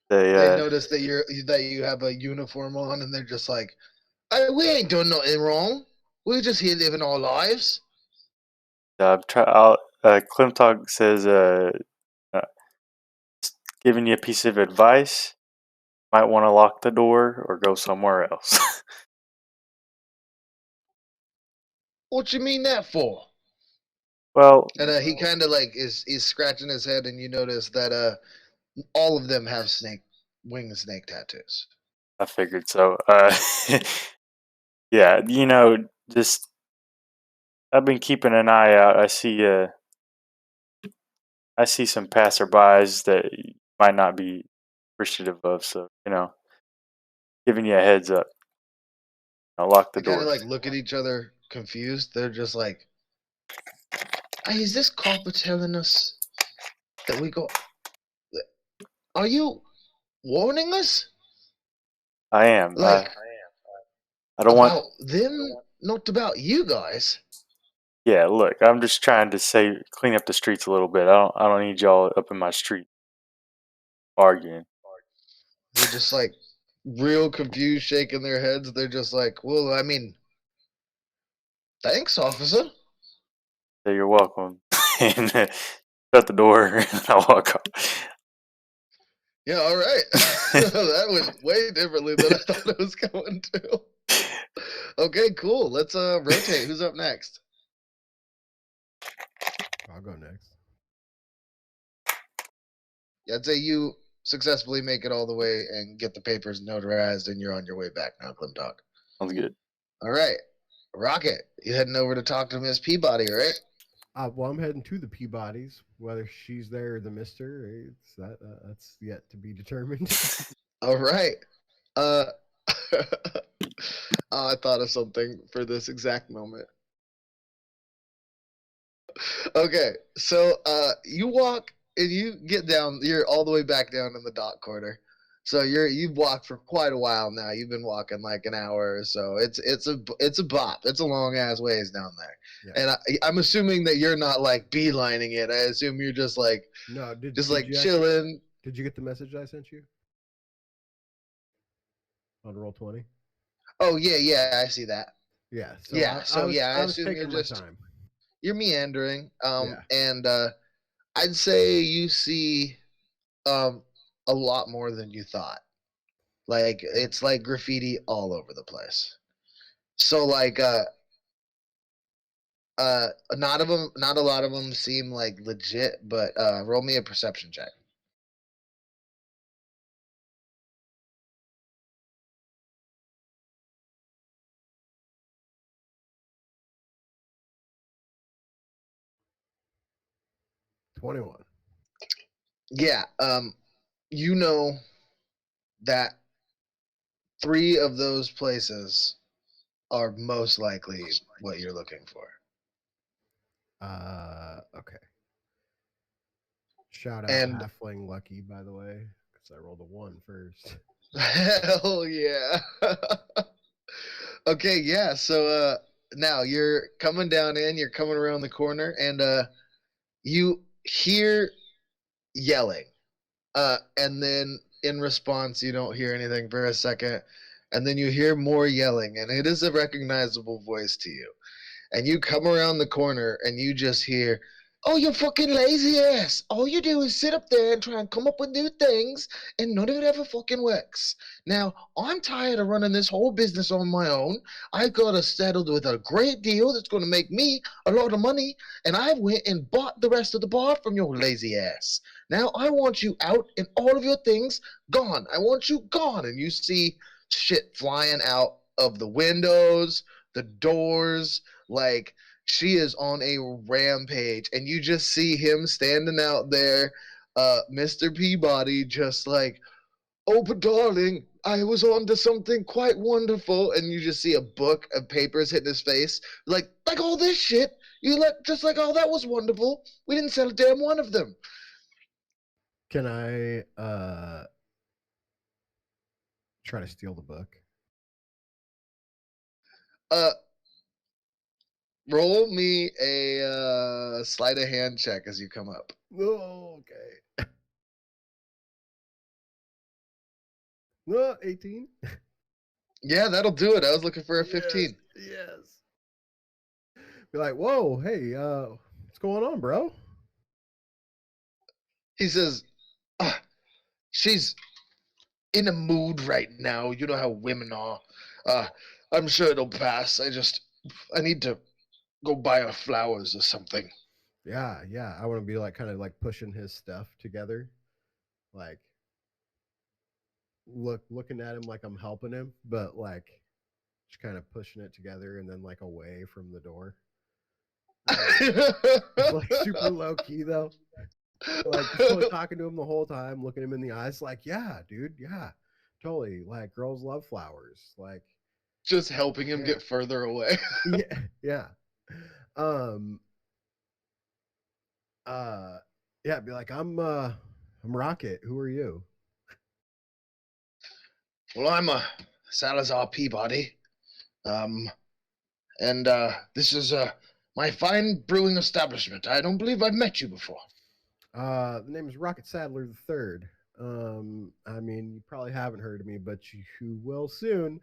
They notice that you have a uniform on, and they're just like, "Hey, we ain't doing nothing wrong. We're just here living our lives." Klimtok says uh, giving you a piece of advice. Might want to lock the door or go somewhere else. What you mean that for? Well, And he kind of like is scratching his head, and you notice that all of them have snake tattoos. I figured so. Yeah, just I've been keeping an eye out. I see some passerbys that you might not be appreciative of, so giving you a heads up. I'll lock the They kind door. of like look at each other confused. They're just like, "Hey, is this copper telling us that we got? Are you warning us? I am. Like I don't want. about them, not about you guys?" Yeah, look, I'm just trying to clean up the streets a little bit. I don't need y'all up in my street arguing. They're just like real confused, shaking their heads. They're just like, "Well, I mean, thanks, officer." So you're welcome. And shut the door, and I'll walk off. Yeah, all right. That went way differently than I thought it was going to. Okay, cool. Let's rotate. Who's up next? I'll go next. Yeah, I'd say you successfully make it all the way and get the papers notarized, and you're on your way back now, Clem Dog. Sounds good. All right, Rocket, you heading over to talk to Miss Peabody, right? Well, I'm heading to the Peabodys. Whether she's there or the Mister, that's yet to be determined. All right. Uh, I thought of something for this exact moment. Okay, so you walk and you get down. You're all the way back down in the dock corner. So you've walked for quite a while now. You've been walking like an hour or so. It's a bop. It's a long ass ways down there. Yeah. And I'm assuming that you're not like beelining it. I assume you're just like No, did like you actually- chilling. did you get the message I sent you on Roll20? Oh yeah, I see that. Yeah. So Yeah, so yeah, I I was assume taking you're my just time. you're meandering. Yeah. And I'd say you see a lot more than you thought. Like it's like graffiti all over the place. So like not a lot of them seem like legit, but roll me a perception check. $21. Yeah, you know that 3 of those places are most likely what you're looking for. Okay. Shout out And Halfling Lucky, by the way, because I rolled a 1 first. hell yeah. Okay, yeah. So now you're coming down in, you're coming around the corner, and you hear yelling. And then in response, you don't hear anything for a second, and then you hear more yelling, and it is a recognizable voice to you. And you come around the corner, and you just hear, "Oh, you fucking lazy ass! All you do is sit up there and try and come up with new things, and none of it ever fucking works. Now, I'm tired of running this whole business on my own. I got us settled with a great deal that's going to make me a lot of money, and I went and bought the rest of the bar from your lazy ass. Now, I want you out and all of your things gone. I want you gone." And you see shit flying out of the windows, the doors, like she is on a rampage, and you just see him standing out there, Mr. Peabody, just like, "Oh, but darling, I was on to something quite wonderful," and you just see a book of papers hitting his face, like all this shit. You let just like, "Oh, that was wonderful. We didn't sell a damn one of them." Can I try to steal the book? Roll me a sleight of hand check as you come up. Oh, okay. No, 18. Yeah, that'll do it. I was looking for a 15. Yes. Be like, whoa, hey, what's going on, bro? He says, "She's in a mood right now. You know how women are. I'm sure it'll pass. I need to go buy her flowers or something." Yeah. I want to be like kind of like pushing his stuff together, like looking at him like I'm helping him, but like just kind of pushing it together and then like away from the door. It's like super low key though. Like just totally talking to him the whole time, looking him in the eyes, like, yeah, dude, yeah, totally. Like girls love flowers. Like Just helping him get further away. yeah. Yeah, be like, I'm Rocket. Who are you? Well, I'm a Salazar Peabody. And this is my fine brewing establishment. I don't believe I've met you before. The name is Rocket Sadler the Third. I mean, you probably haven't heard of me, but you will soon.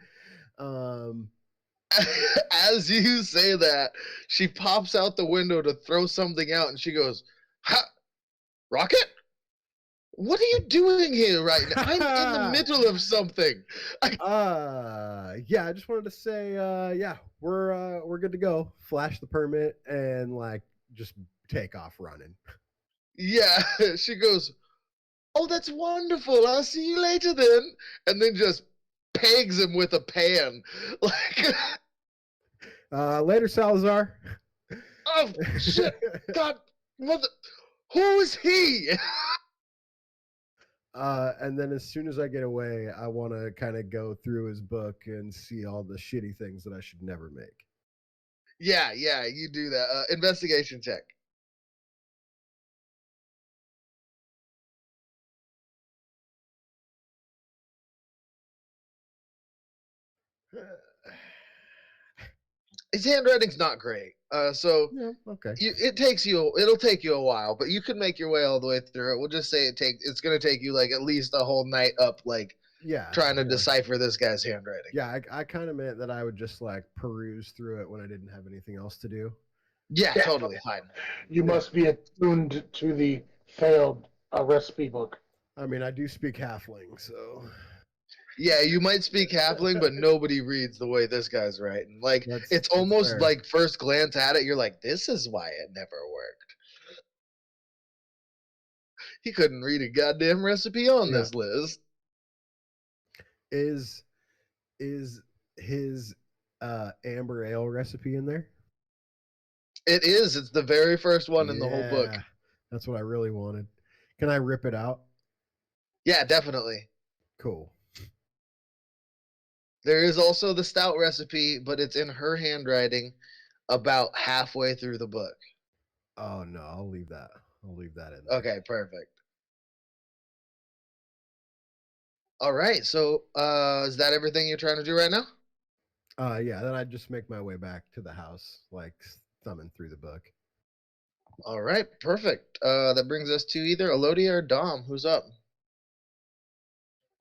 As you say that, she pops out the window to throw something out, and she goes, "Ha, Rocket? What are you doing here right now? I'm in the middle of something." Yeah, I just wanted to say, yeah, we're good to go. Flash the permit and like just take off running. Yeah, she goes, "Oh, that's wonderful. I'll see you later then." And then just pegs him with a pan. Like, Later, Salazar. oh, shit. God, mother. Who is he? And then as soon as I get away, I want to kind of go through his book and see all the shitty things that I should never make. Yeah, you do that. Investigation check. His handwriting's not great. So Yeah, okay. it'll take you a while, but you can make your way all the way through it. We'll just say it's gonna take you like at least a whole night up, like Yeah. trying to yeah. decipher this guy's handwriting. Yeah, I kind of meant that I would just like peruse through it when I didn't have anything else to do. Yeah, Yeah. totally fine. You must be attuned to the failed recipe book. I mean, I do speak halfling, so Yeah, you might speak halfling, but nobody reads the way this guy's writing. Like it's that's almost fair. like first glance at it, you're like, this is why it never worked. He couldn't read a goddamn recipe on Yeah. this list. Is his amber ale recipe in there? It is. It's the very first one in the whole book. Yeah, that's what I really wanted. Can I rip it out? Yeah, definitely. Cool. There is also the stout recipe, but it's in her handwriting about halfway through the book. Oh no, I'll leave that. I'll leave that in there. Okay, perfect. All right. So, is that everything you're trying to do right now? Yeah, then I'd just make my way back to the house, like thumbing through the book. All right, perfect. That brings us to either Elodia or Dom. Who's up?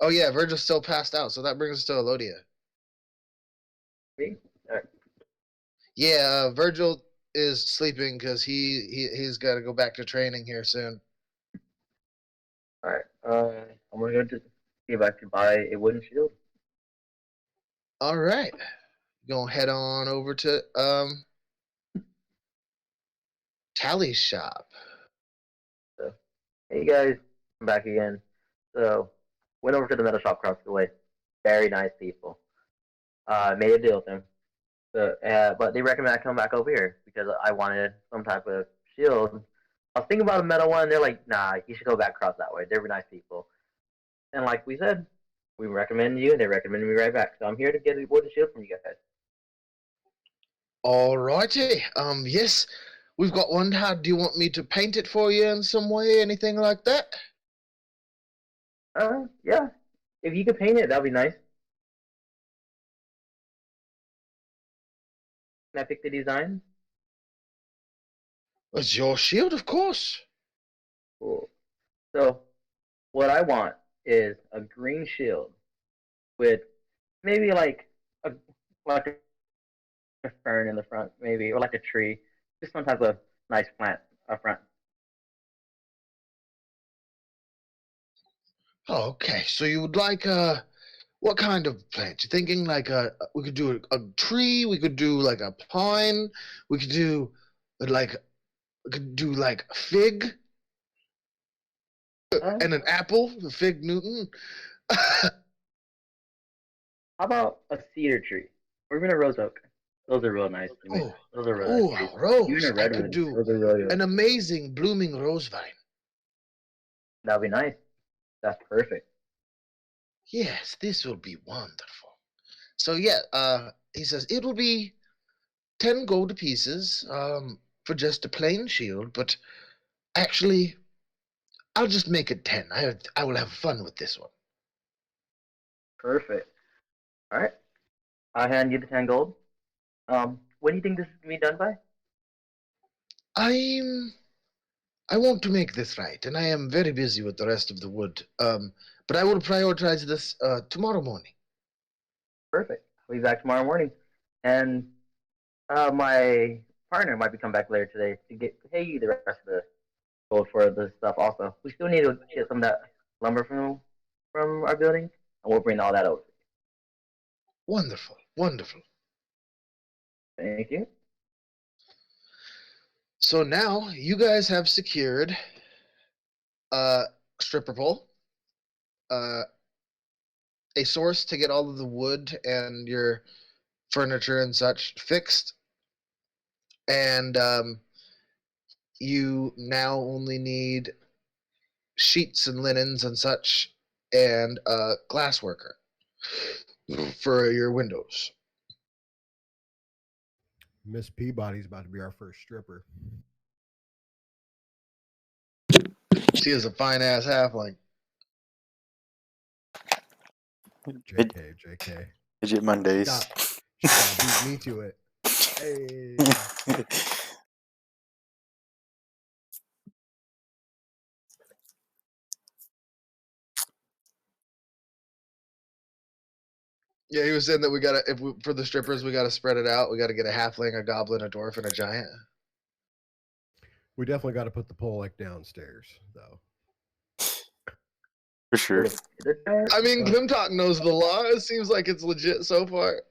Oh yeah, Virgil's still passed out, so that brings us to Elodia. Me? Alright. Yeah, Virgil is sleeping because he's got to go back to training here soon. Alright. I'm gonna go to see if I can buy a wooden shield. All right, gonna head on over to Tally's shop. So, hey guys, I'm back again. So, went over to the metal shop across the way. Very nice people. Made a deal with them. So, but they recommend I come back over here because I wanted some type of shield. I was thinking about a metal one. They're like, nah, you should go back across that way. They're nice people. And like we said, we recommend you, and they recommended me right back. So I'm here to get a wooden shield from you guys. All righty. Yes, we've got one. How do you want me to paint it for you in some way? Anything like that? Yeah. If you could paint it, that'd be nice. Can I pick the design? It's your shield, of course. Cool. So what I want is a green shield with maybe like a fern in the front, maybe, or like a tree, just some type of nice plant up front. Oh, okay, so you would like what kind of plant? You thinking like we could do a tree, we could do like a pine, we could do like a fig and an apple, the fig Newton. How about a cedar tree or even a rose oak? Those are real nice. Oh, Those are real nice. Even rose. a I red could one. do Those are really an amazing blooming rose vine. That'd be nice. That's perfect. Yes, this will be wonderful. So yeah, he says it'll be 10 gold pieces for just a plain shield, but actually I'll just make it 10. I will have fun with this one. Perfect. All right. I'll hand you the 10 gold. When do you think this is gonna be done by? I'm I want to make this right, and I am very busy with the rest of the wood. But I will prioritize this tomorrow morning. Perfect. I'll be back tomorrow morning, and my partner might be coming back later today to pay you the rest of the gold for the stuff. Also, we still need to get some of that lumber from our building, and we'll bring all that over. Wonderful, wonderful. Thank you. So now you guys have secured a stripper pole, uh, a source to get all of the wood and your furniture and such fixed, and you now only need sheets and linens and such, and a glass worker for your windows. Miss Peabody's about to be our first stripper. She is a fine ass halfling. JK, JK. Midget Mondays. She got beat me to it. Hey. Yeah, he was saying that we gotta for the strippers we gotta spread it out. We gotta get a halfling, a goblin, a dwarf, and a giant. We definitely got to put the pole like downstairs, though. For sure. I mean, Glimtalk knows the law. It seems like it's legit so far.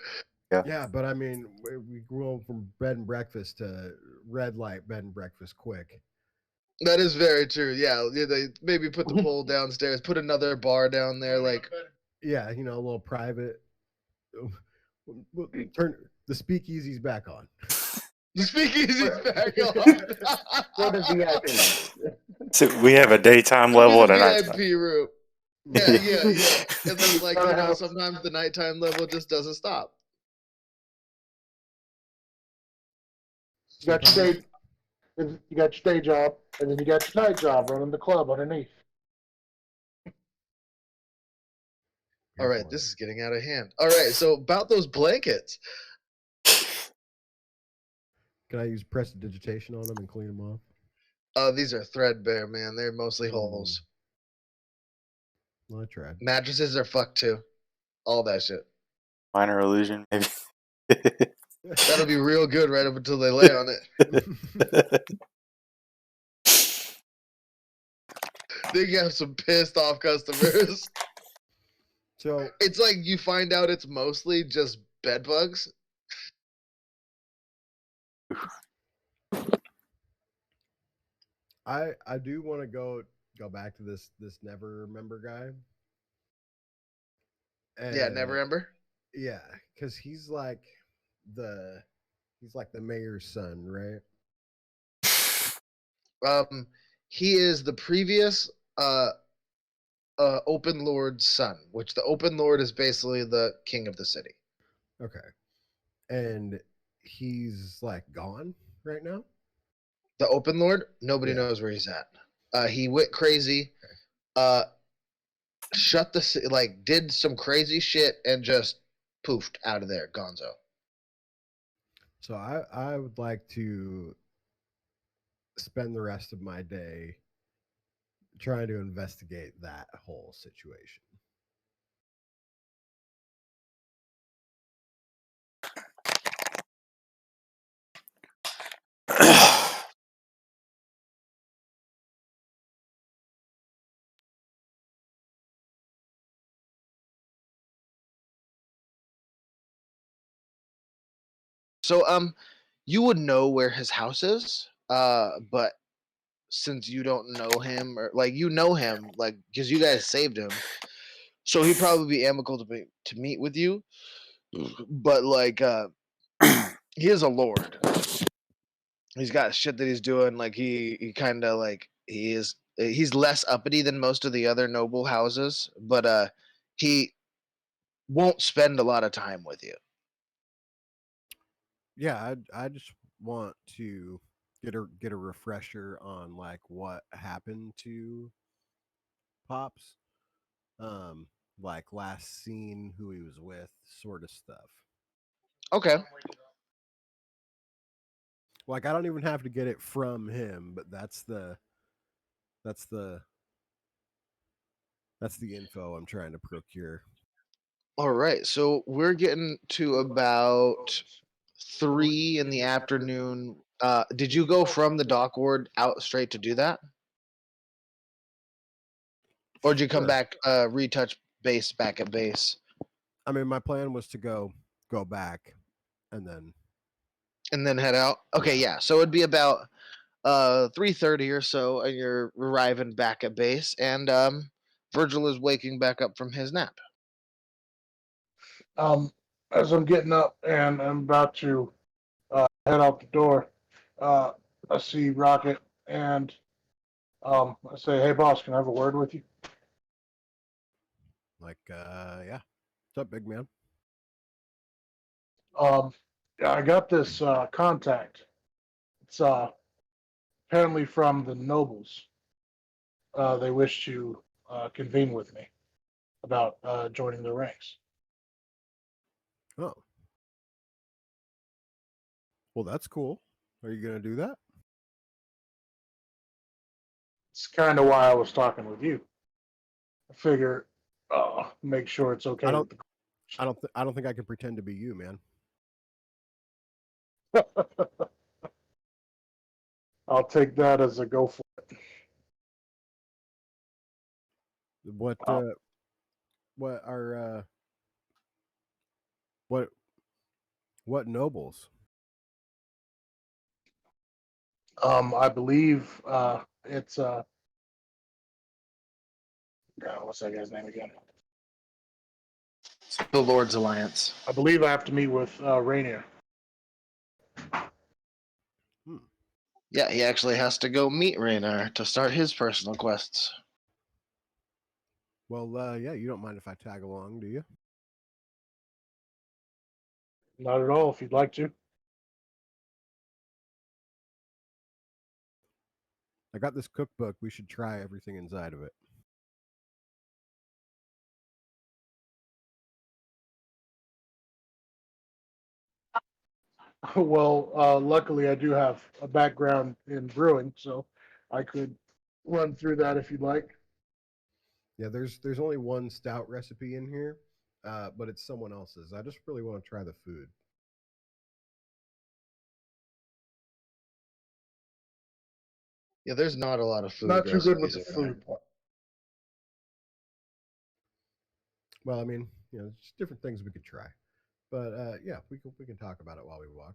Yeah, but I mean, we grew from bed and breakfast to red light bed and breakfast quick. That is very true. Yeah, they maybe put the pole downstairs, put another bar down there, like. Yeah, you know, a little private. Turn the speakeasy's back on. The speakeasy's back For the on. VIP. So we have a daytime level and a nighttime. VIP room. Yeah. And then, like, you know, sometimes the nighttime level just doesn't stop. You got your day job, and then you got your night job running the club underneath. All right, this is getting out of hand. All right, so about those blankets. Can I use prestidigitation on them and clean them off? These are threadbare, man. They're mostly holes. Well, I tried. Mattresses are fucked too. All that shit. Minor illusion, maybe. That'll be real good right up until they lay on it. They have some pissed off customers. So it's like you find out it's mostly just bed bugs. I do want to go back to this Never Remember guy. Yeah, Never Remember. Yeah, because he's like the mayor's son, right? He is the previous Open Lord's son, which the Open Lord is basically the king of the city. Okay. And he's like gone right now? The Open Lord? Nobody knows where he's at. He went crazy, shut the, like, did some crazy shit and just poofed out of there, gonzo. So I would like to spend the rest of my day trying to investigate that whole situation. So you would know where his house is, but since you don't know him, or like you know him, like because you guys saved him, so he'd probably be amicable to meet with you. But like he is a lord. He's got shit that he's doing. Like he kind of like he's less uppity than most of the other noble houses, but he won't spend a lot of time with you. Yeah, I just want to get a refresher on like what happened to Pops. Like last seen, who he was with, sort of stuff. Okay. Like I don't even have to get it from him, but that's the info I'm trying to procure. All right. So we're getting to about 3 in the afternoon. Did you go from the dock ward out straight to do that? Or did you come back, retouch base back at base? I mean, my plan was to go back and then head out. Okay, yeah. So it'd be about 3:30 or so, and you're arriving back at base, and Virgil is waking back up from his nap. As I'm getting up and I'm about to head out the door, I see Rocket and I say, "Hey, boss, can I have a word with you?" like, yeah, what's up, big man? Yeah, I got this contact. It's apparently from the nobles. They wish to convene with me about joining the ranks. Oh. Well, that's cool. Are you gonna do that? It's kind of why I was talking with you. I figure, make sure it's okay. I don't think I can pretend to be you, man. I'll take that as a go for it. What what are what nobles? I believe it's what's that guy's name again? The Lord's Alliance. I believe I have to meet with Rainier. Yeah, he actually has to go meet Raynar to start his personal quests. Well, yeah, you don't mind if I tag along, do you? Not at all. If you'd like to. I got this cookbook. We should try everything inside of it. Well, luckily I do have a background in brewing, so I could run through that if you'd like. Yeah, there's only one stout recipe in here, but it's someone else's. I just really want to try the food. Yeah, there's not a lot of food Not too good with recipes the in there. food. Well, I mean, there's just different things we could try. But yeah, we can talk about it while we walk.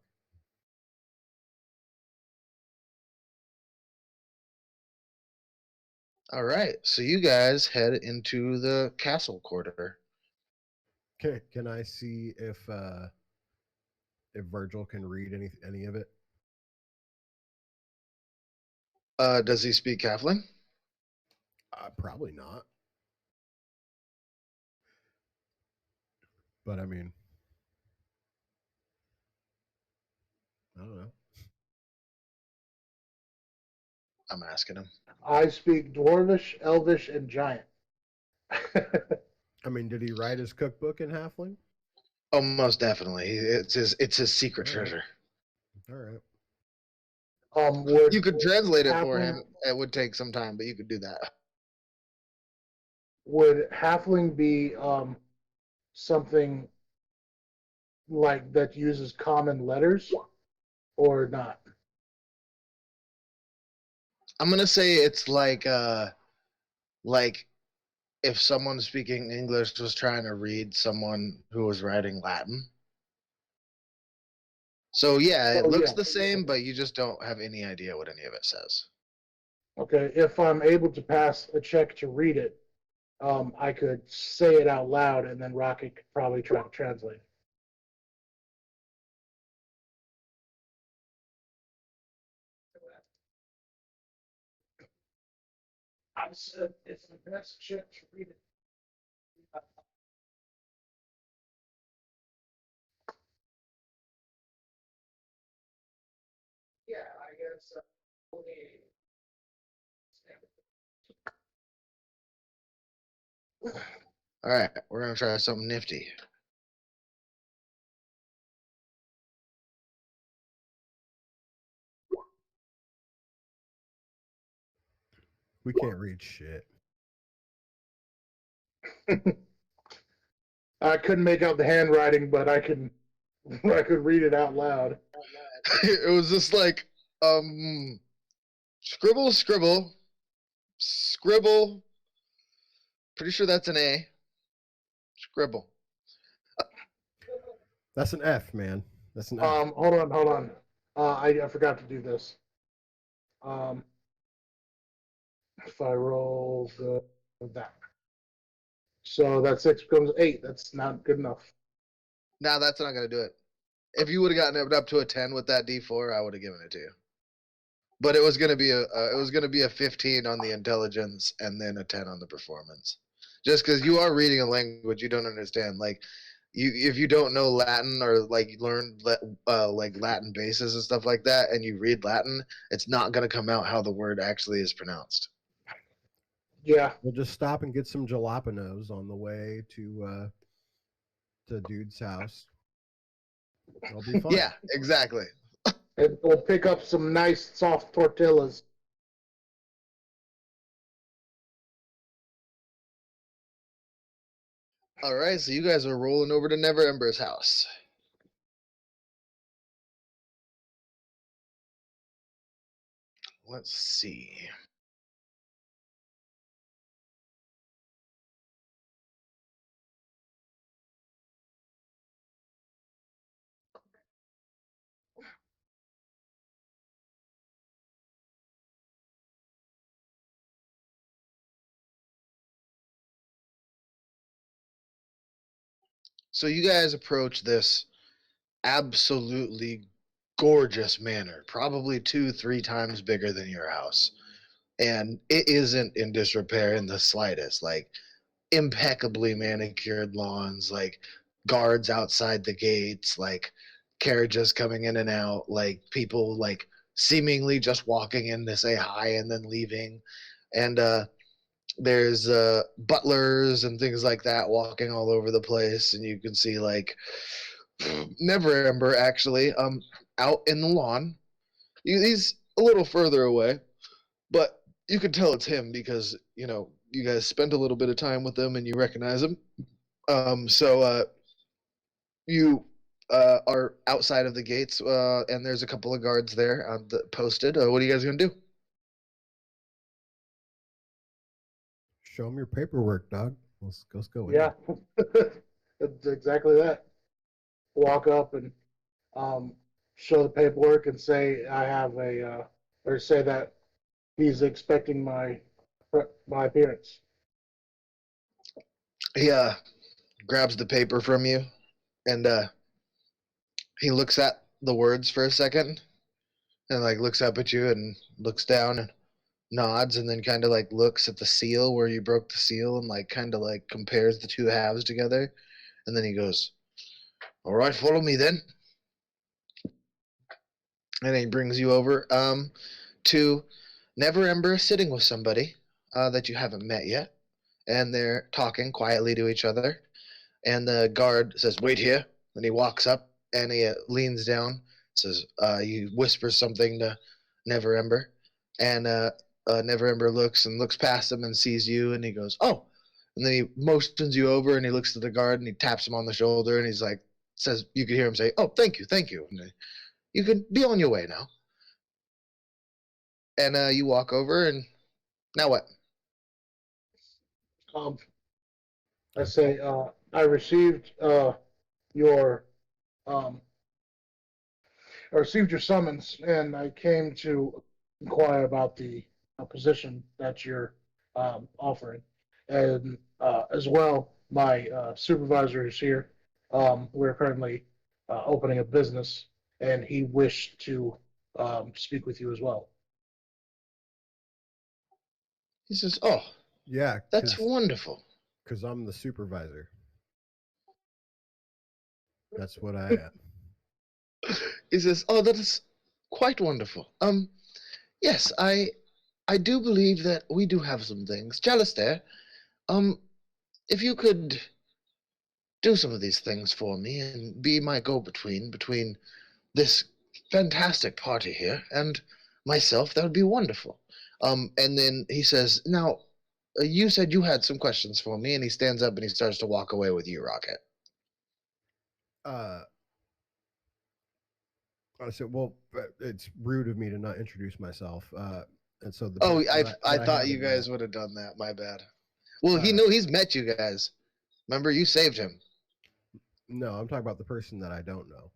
All right, so you guys head into the castle quarter. Can I see if Virgil can read any of it? Does he speak Halfling? Probably not. But I mean, I don't know. I'm asking him. I speak Dwarvish, Elvish, and Giant. I mean, did he write his cookbook in Halfling? Oh, most definitely. It's his secret All right. treasure. All right. Would You could translate it for Halfling- him. It would take some time, but you could do that. Would Halfling be something like that uses common letters or not? I'm gonna say it's like if someone speaking English was trying to read someone who was writing Latin. So yeah, it looks the same, but you just don't have any idea what any of it says. Okay, if I'm able to pass a check to read it, I could say it out loud, and then Rocket could probably try to translate it. I said it's the best check to read it. Yeah, I guess. All right, we're gonna try something nifty. We can't read shit. I couldn't make out the handwriting, but I could read it out loud. It was just like scribble, scribble, scribble. Pretty sure that's an A. Scribble. That's an F, man. That's an F. Hold on. I forgot to do this. If I roll that, so that 6 becomes 8. That's not good enough. Now that's not gonna do it. If you would have gotten it up to a 10 with that D4, I would have given it to you. But it was gonna be a 15 on the intelligence and then a 10 on the performance. Just because you are reading a language you don't understand, like if you don't know Latin or like learn like Latin bases and stuff like that, and you read Latin, it's not gonna come out how the word actually is pronounced. Yeah. We'll just stop and get some jalapenos on the way to Dude's house. I'll be fine. Yeah, exactly. And we'll pick up some nice soft tortillas. All right, so you guys are rolling over to Never Ember's house. Let's see. So you guys approach this absolutely gorgeous manor, probably 2-3 times bigger than your house. And it isn't in disrepair in the slightest. Like impeccably manicured lawns, like guards outside the gates, like carriages coming in and out, like people like seemingly just walking in to say hi and then leaving. And there's butlers and things like that walking all over the place, and you can see like Never Ember actually out in the lawn. He's a little further away, but you can tell it's him because you guys spent a little bit of time with him and you recognize him. So you are outside of the gates, and there's a couple of guards there posted. What are you guys gonna do? Show them your paperwork, dog. Let's go. in. Yeah, it's exactly that. Walk up and show the paperwork and say I have or say that he's expecting my appearance. He grabs the paper from you, and he looks at the words for a second, and like looks up at you and looks down and nods, and then kind of like looks at the seal where you broke the seal and like kind of like compares the two halves together, and then he goes, "All right, follow me then." And he brings you over to Never Ember sitting with somebody that you haven't met yet, and they're talking quietly to each other. And the guard says, "Wait here." And he walks up and he leans down, says, he whispers something to Never Ember. And Never Ember looks past him and sees you, and he goes, "Oh." And then he motions you over, and he looks at the guard and he taps him on the shoulder, and he's like, says, you can hear him say, "Oh, thank you, thank you. And you can be on your way now." And you walk over, and now what? Um, I say I received your um, I received your summons, and I came to inquire about the position that you're offering, and as well, my supervisor is here. We're currently opening a business, and he wished to speak with you as well. He says, "Oh, Yeah, that's wonderful." because I'm the supervisor. That's what I am. He says, "Oh, that is quite wonderful. Yes, I do believe that we do have some things. Jalistair, um, if you could do some of these things for me and be my go-between between this fantastic party here and myself, that would be wonderful." And then he says, "Now, you said you had some questions for me," and he stands up and he starts to walk away with you, Rocket. Uh, I said, well, it's rude of me to not introduce myself. And so the Oh, person I that thought haven't you guys met, would have done that. My bad. Well, he uh, knew he's met you guys. Remember, you saved him. No, I'm talking about the person that I don't know.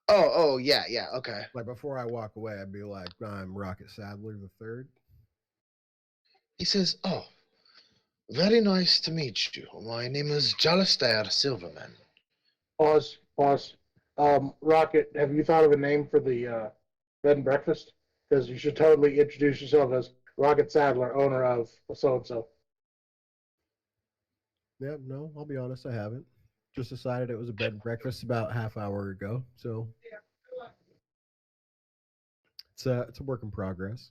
Oh, yeah, okay. Like before I walk away, I'd be like, I'm Rocket Sadler the third. He says, "Oh, very nice to meet you. My name is Jalistair Silverman." Pause. Pause. Rocket, have you thought of a name for the bed and breakfast? Because you should totally introduce yourself as Rocket Sadler, owner of so and so. Yeah, no, I'll be honest, I haven't. Just decided it was a bed and breakfast about half hour ago. So it's a work in progress.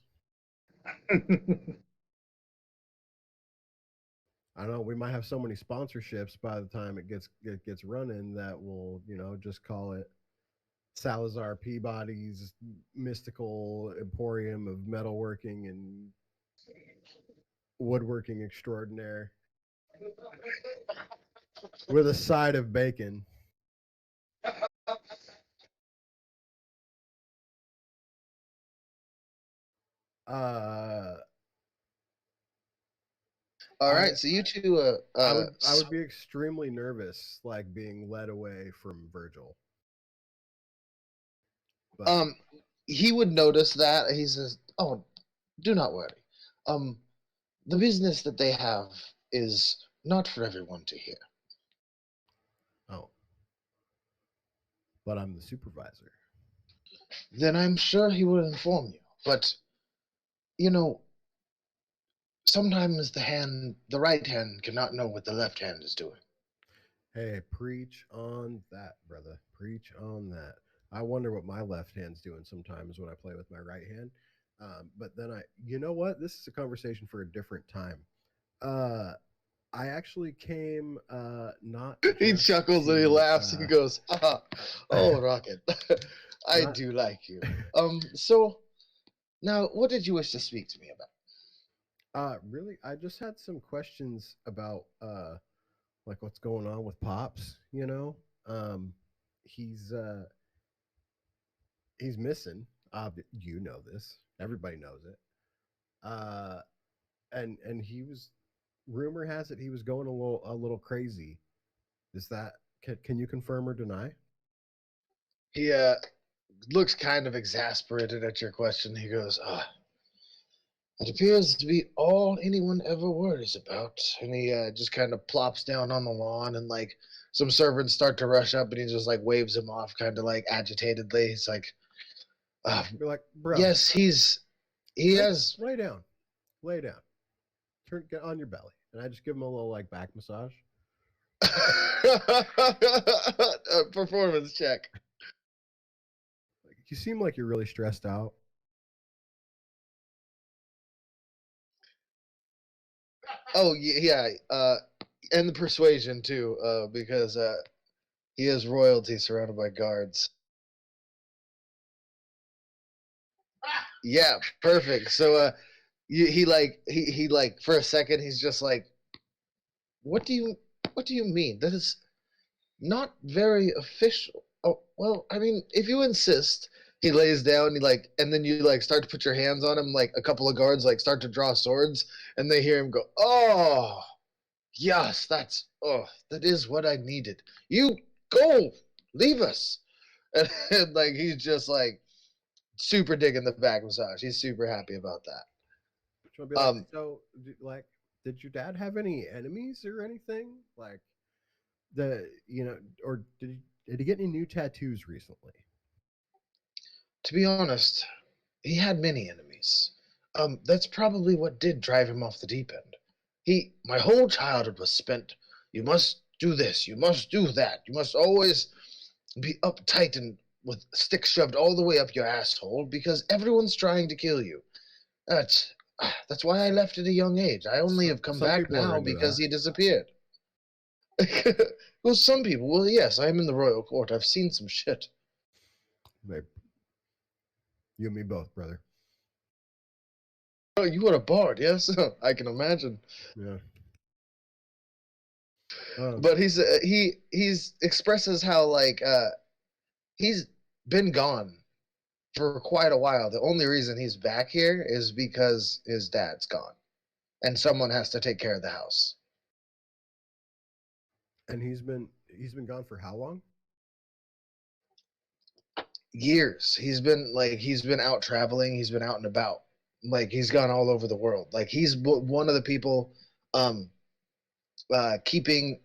I don't know. We might have so many sponsorships by the time it gets running that we'll just call it Salazar Peabody's mystical emporium of metalworking and woodworking extraordinaire with a side of bacon. Uh, All I- right, so you two, I would be extremely nervous, like being led away from Virgil. But he would notice that. He says, "Oh, do not worry. Um, the business that they have is not for everyone to hear." oh, but I'm the supervisor. Then I'm sure he will inform you. But you know, sometimes the right hand cannot know what the left hand is doing. Hey, preach on that, brother. Preach on that. I wonder what my left hand's doing sometimes when I play with my right hand. But then you know what? This is a conversation for a different time. Uh, I actually came not. He just chuckles and he to, laughs and he goes, "Oh, Rocket, I Not- do like you." So now, what did you wish to speak to me about? Really, I just had some questions about like what's going on with Pops. Um, he's uh, he's missing. You know this. Everybody knows it. Uh, and he was. Rumor has it he was going a little crazy. Is that can you confirm or deny? He looks kind of exasperated at your question. He goes, "It appears to be all anyone ever worries about." And he just kind of plops down on the lawn, and like some servants start to rush up, and he just like waves him off, kind of like agitatedly. He's like, You're like, bro. "Yes, he has." Lay down, lay down. Get on your belly, and I just give him a little like back massage. A performance check. Like, you seem like you're really stressed out. Oh yeah, and the persuasion too, because he is royalty surrounded by guards. Yeah, perfect. So he like for a second he's just like, what do you mean? That is not very official. Oh well, I mean, if you insist. He lays down. He like, and then you like start to put your hands on him. Like a couple of guards like start to draw swords, and they hear him go, "Oh, yes, that is what I needed. You go, leave us." And like he's just like super digging the back massage. He's super happy about that. Which would be like, Um, so, like, did your dad have any enemies or anything? Like or did he get any new tattoos recently? to be honest, he had many enemies. That's probably what did drive him off the deep end. My whole childhood was spent. You must do this. You must do that. You must always be uptight and with sticks shoved all the way up your asshole because everyone's trying to kill you. That's that's why I left at a young age. I only have come Some back people are now into because that. he disappeared. Well, some people. Well, yes, I'm in the royal court. I've seen some shit. Like, you and me both, brother. Oh, you were a bard, yes? I can imagine. Yeah. But he's expresses how like he's been gone for quite a while. The only reason he's back here is because his dad's gone, and someone has to take care of the house. And he's been gone for how long? Years. He's been out traveling. He's been out and about. Like he's gone all over the world. Like he's one of the people um keeping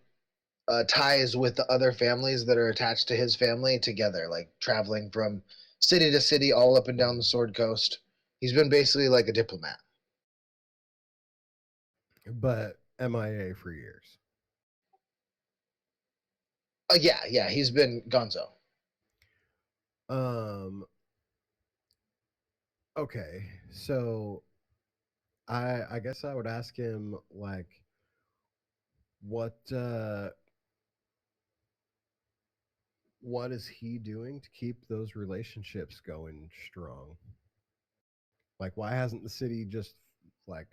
ties with the other families that are attached to his family together, like traveling from city to city all up and down the Sword Coast. He's been basically like a diplomat. But MIA for years. Yeah, he's been gonzo. Okay, so I guess I would ask him like what what is he doing to keep those relationships going strong? Like, why hasn't the city just like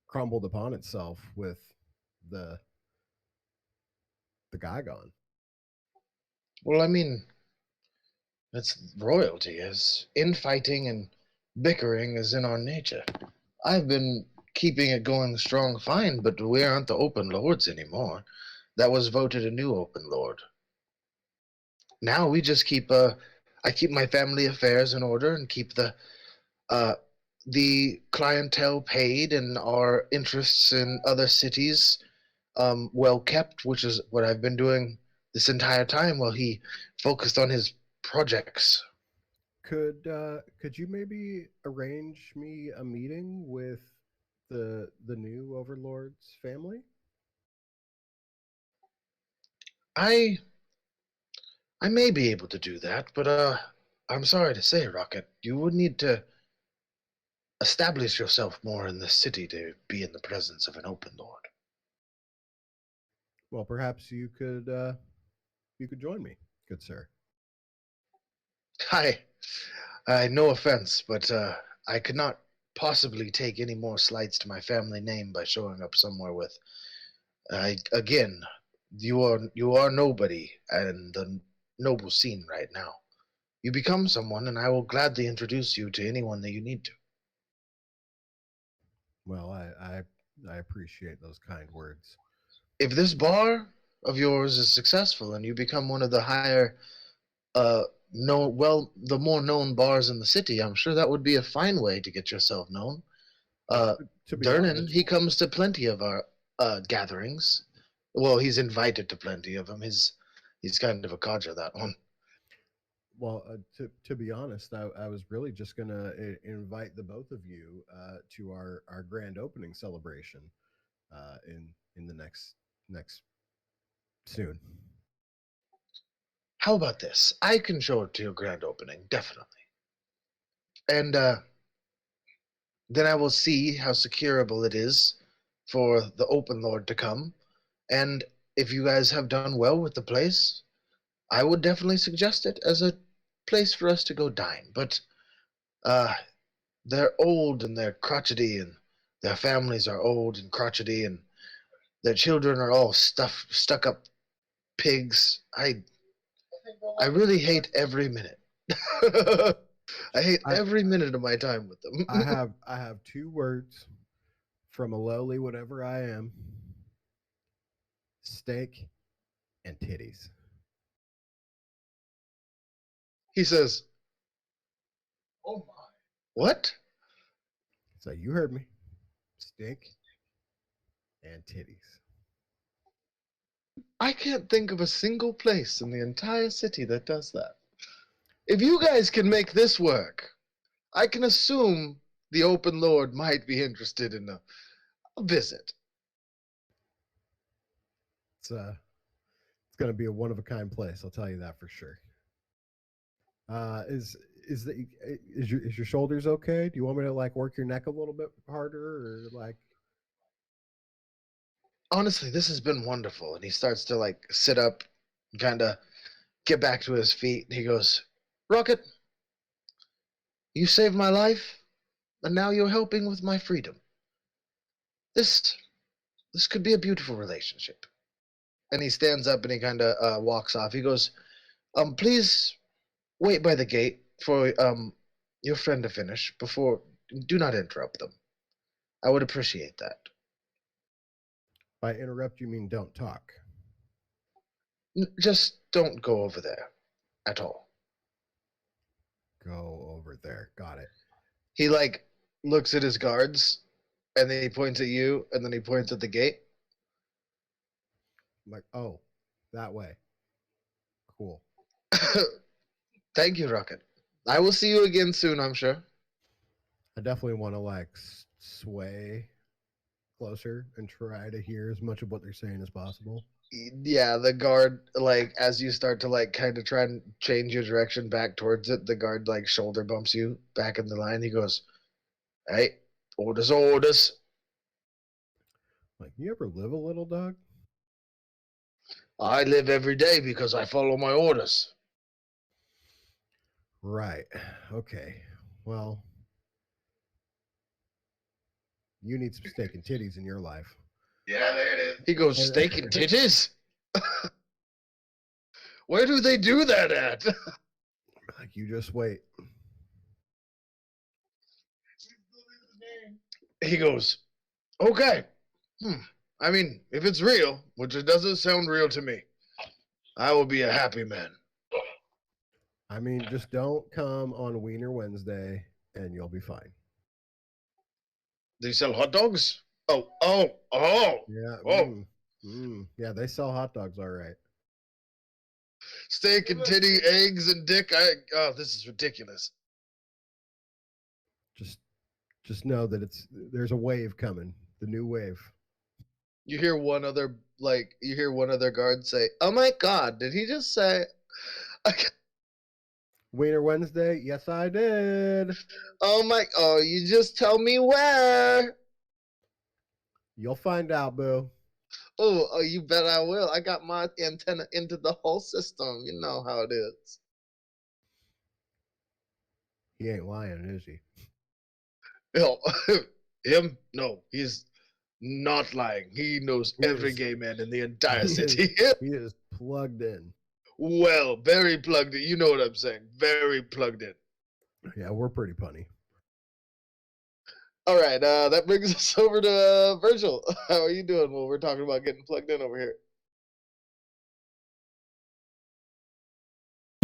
crumbled upon itself with the the guy gone? Well, I mean, it's royalty, as infighting and bickering is in our nature. I've been keeping it going strong fine, but we aren't the open lords anymore. That was voted a new open lord. Now we just keep I keep my family affairs in order and keep uh the clientele paid and our interests in other cities well kept, which is what I've been doing this entire time while he focused on his projects. Could you maybe arrange me a meeting with the new overlord's family? I I may be able to do that, but I'm sorry to say, Rocket, you would need to establish yourself more in this city to be in the presence of an open lord. Well, perhaps you could join me, good sir. I no offense, but I could not possibly take any more slights to my family name by showing up somewhere with. Again, you are nobody in the noble scene right now. You become someone, and I will gladly introduce you to anyone that you need to. Well, I appreciate those kind words. If this bar of yours is successful and you become one of the higher, uh, the more known bars in the city, I'm sure that would be a fine way to get yourself known. Well, Uh, to be Durnan, honest, he comes to plenty of our gatherings. Well, he's invited to plenty of them. He's kind of a codger, that one. well, to be honest, I was really just gonna invite the both of you to our grand opening celebration in the next soon. How about this? I can show it to your grand opening, definitely. And then I will see how securable it is for the open lord to come. And if you guys have done well with the place, I would definitely suggest it as a place for us to go dine. But uh, they're old and they're crotchety, and their families are old and crotchety, and their children are all stuck up pigs. I really hate every minute. I hate I every minute of my time with them. I have two words from a lowly whatever I am: steak and titties. He says, "Oh my, what?" So you heard me: steak and titties. I can't think of a single place in the entire city that does that. If you guys can make this work, I can assume the open lord might be interested in a visit. It's gonna be a one of a kind place. I'll tell you that for sure. Uh, is is the is your shoulders okay? Do you want me to like work your neck a little bit harder or like? Honestly, this has been wonderful. And he starts to like sit up, kind of get back to his feet. And he goes, "Rocket, you saved my life, and now you're helping with my freedom. This this could be a beautiful relationship." And he stands up and he kind of walks off. He goes, please wait by the gate for your friend to finish before. Do not interrupt them. I would appreciate that. By interrupt, you mean don't talk. Just don't go over there at all. Go over there. Got it. He like looks at his guards, and then he points at you, and then he points at the gate. I'm like, oh, that way. Cool. Thank you, Rocket. I will see you again soon, I'm sure. I definitely want to like sway closer and try to hear as much of what they're saying as possible. Yeah, the guard, like, as you start to like kind of try and change your direction back towards it, the guard like shoulder bumps you back in the line. He goes, "Hey, orders are orders." Like, you ever live a little, dog? I live every day because I follow my orders. Right. Okay. Well, you need some steak and titties in your life. Yeah, there it is. He goes, steak and titties? Where do they do that at? Like, you just wait. He goes, okay. I mean, if it's real, which it doesn't sound real to me, I will be a happy man. I mean, just don't come on Wiener Wednesday and you'll be fine. Do you sell hot dogs? Oh. Yeah. Oh. Yeah, they sell hot dogs all right. Steak and titty, eggs and dick. This is ridiculous. Just know that there's a wave coming. The new wave. You hear one other guard say, "Oh my God, did he just say?" Wiener Wednesday? Yes, I did. Oh, you just tell me where. You'll find out, boo. Oh, you bet I will. I got my antenna into the whole system. You know how it is. He ain't lying, is he? No, him? No, he's not lying. He knows every gay man in the entire city. He is plugged in. Well, very plugged in. You know what I'm saying. Very plugged in. Yeah, we're pretty punny. All right, that brings us over to Virgil. How are you doing? Well, we're talking about getting plugged in over here.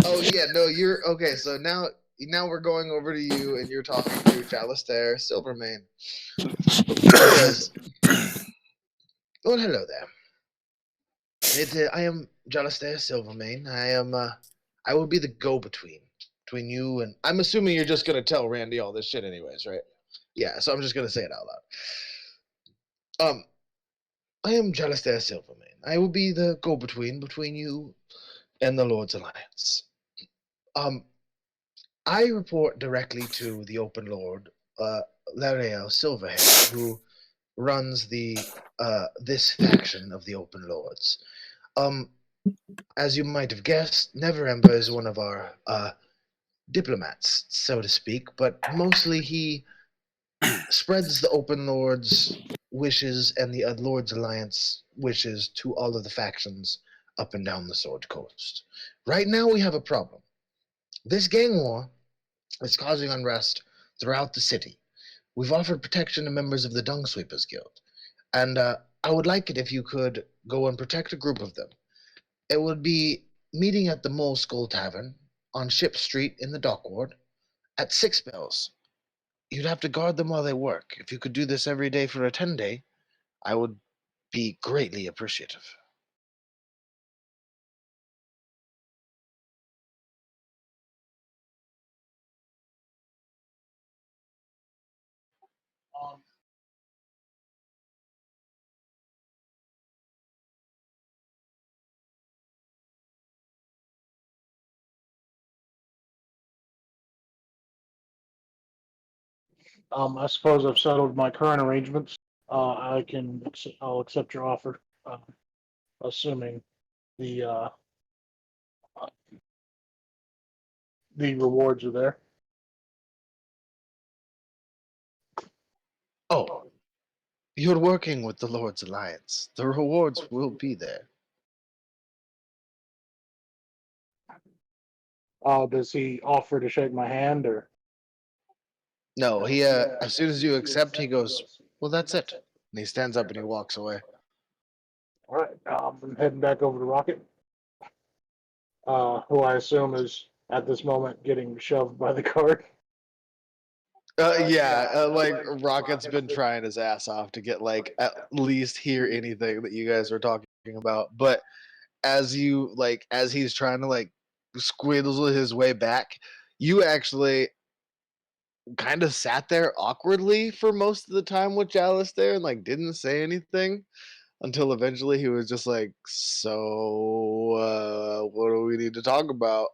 Oh yeah, no, you're okay. So now we're going over to you, and you're talking to Jalistair Silvermane. Well, hello there. I am Jalistair Silvermane. I will be the go-between between you and. I'm assuming you're just gonna tell Randy all this shit, anyways, right? Yeah. So I'm just gonna say it out loud. I am Jalistair Silvermane. I will be the go-between between you and the Lord's Alliance. I report directly to the Open Lord, Lariel Silverhair, who runs this faction of the Open Lords. As you might have guessed, Neverember is one of our diplomats, so to speak, but mostly he spreads the Open Lord's wishes and the Lord's Alliance wishes to all of the factions up and down the Sword Coast. Right now we have a problem. This gang war is causing unrest throughout the city. We've offered protection to members of the Dung Sweepers Guild, and I would like it if you could go and protect a group of them. It would be meeting at the Mole Skull Tavern on Ship Street in the Dock Ward at 6 bells. You'd have to guard them while they work. If you could do this every day for a 10-day, I would be greatly appreciative. I suppose I've settled my current arrangements. I'll accept your offer, assuming the uh, the rewards are there. Oh, you're working with the Lord's Alliance. The rewards will be there. Does he offer to shake my hand, or? No, he as soon as you accept, he goes, "Well, that's it." And he stands up and he walks away. All right, I'm heading back over to Rocket, who I assume is at this moment getting shoved by the cart. Like Rocket's been trying his ass off to get like at least hear anything that you guys are talking about, but as he's trying to like squiddle his way back, you actually kind of sat there awkwardly for most of the time with Chalice there and like didn't say anything until eventually he was just like, "So, what do we need to talk about?"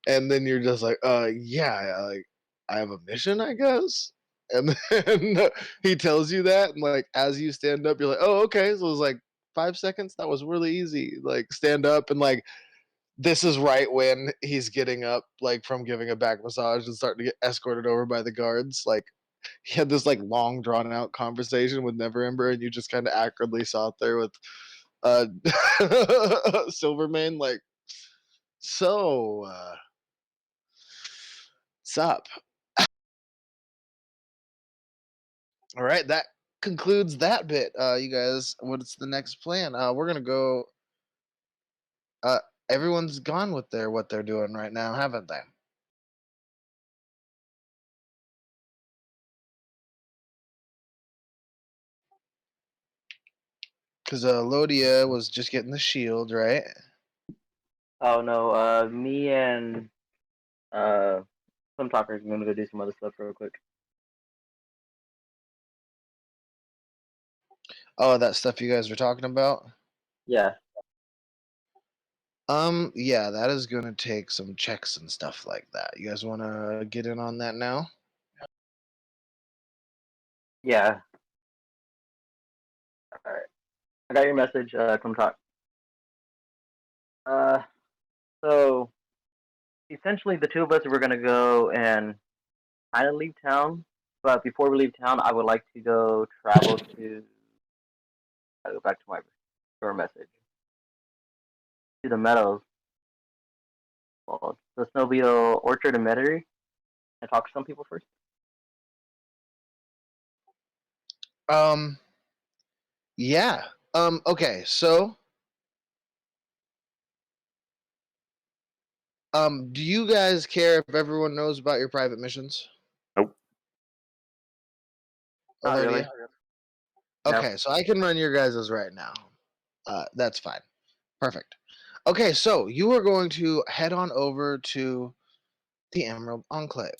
And then you're just like, yeah, like I have a mission, I guess." And then he tells you that, and like as you stand up, you're like, "Oh, okay." So it was like 5 seconds. That was really easy. Like stand up and like This is right when he's getting up, like from giving a back massage and starting to get escorted over by the guards. Like he had this like long drawn out conversation with Neverember, and you just kind of awkwardly sat there with uh Silvermane, like, so sup. All right, that concludes that bit. You guys, what's the next plan? We're gonna go. Uh, everyone's gone with their what they're doing right now, haven't they? Because Lodia was just getting the shield, right? Oh no, me and some talkers are gonna go do some other stuff real quick. Oh, that stuff you guys were talking about. Yeah. Yeah, that is gonna take some checks and stuff like that. You guys want to get in on that now? Yeah. All right. I got your message. Come talk. Uh, so essentially, the two of us were gonna go and kind of leave town. But before we leave town, I would like to go travel to. I go back to my store message to the meadows. Well, the Snow Beetle Orchard and Metairie. And talk to some people first. Yeah. Okay, so do you guys care if everyone knows about your private missions? Nope. Not really. No. Okay, so I can run your guys's right now. That's fine. Perfect. Okay, so you are going to head on over to the Emerald Enclave,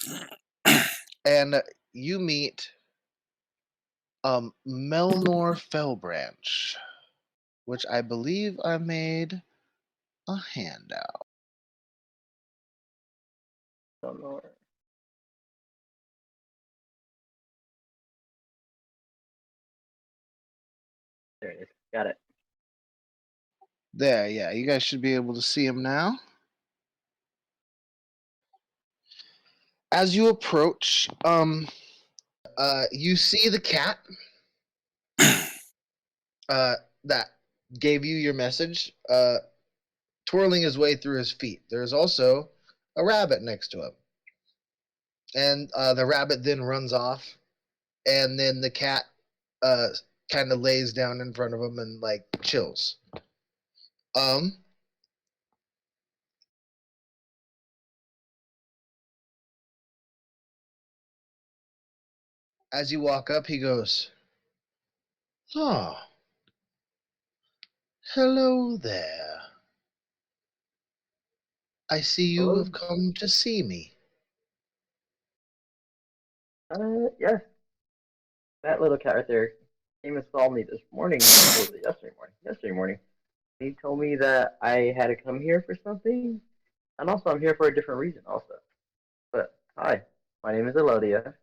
and you meet Melnor Fellbranch, which I believe I made a handout. Don't know. There it is. Got it. There, yeah, you guys should be able to see him now. As you approach, you see the cat that gave you your message, twirling his way through his feet. There's also a rabbit next to him. And the rabbit then runs off, and then the cat kind of lays down in front of him and like chills. As you walk up, he goes, "Oh, hello there. I see you Hello. have come to see me." Yes. That little cat right there came and saw me this morning. Or was it yesterday morning? Yesterday morning. He told me that I had to come here for something, and also I'm here for a different reason also. But hi, my name is Elodia.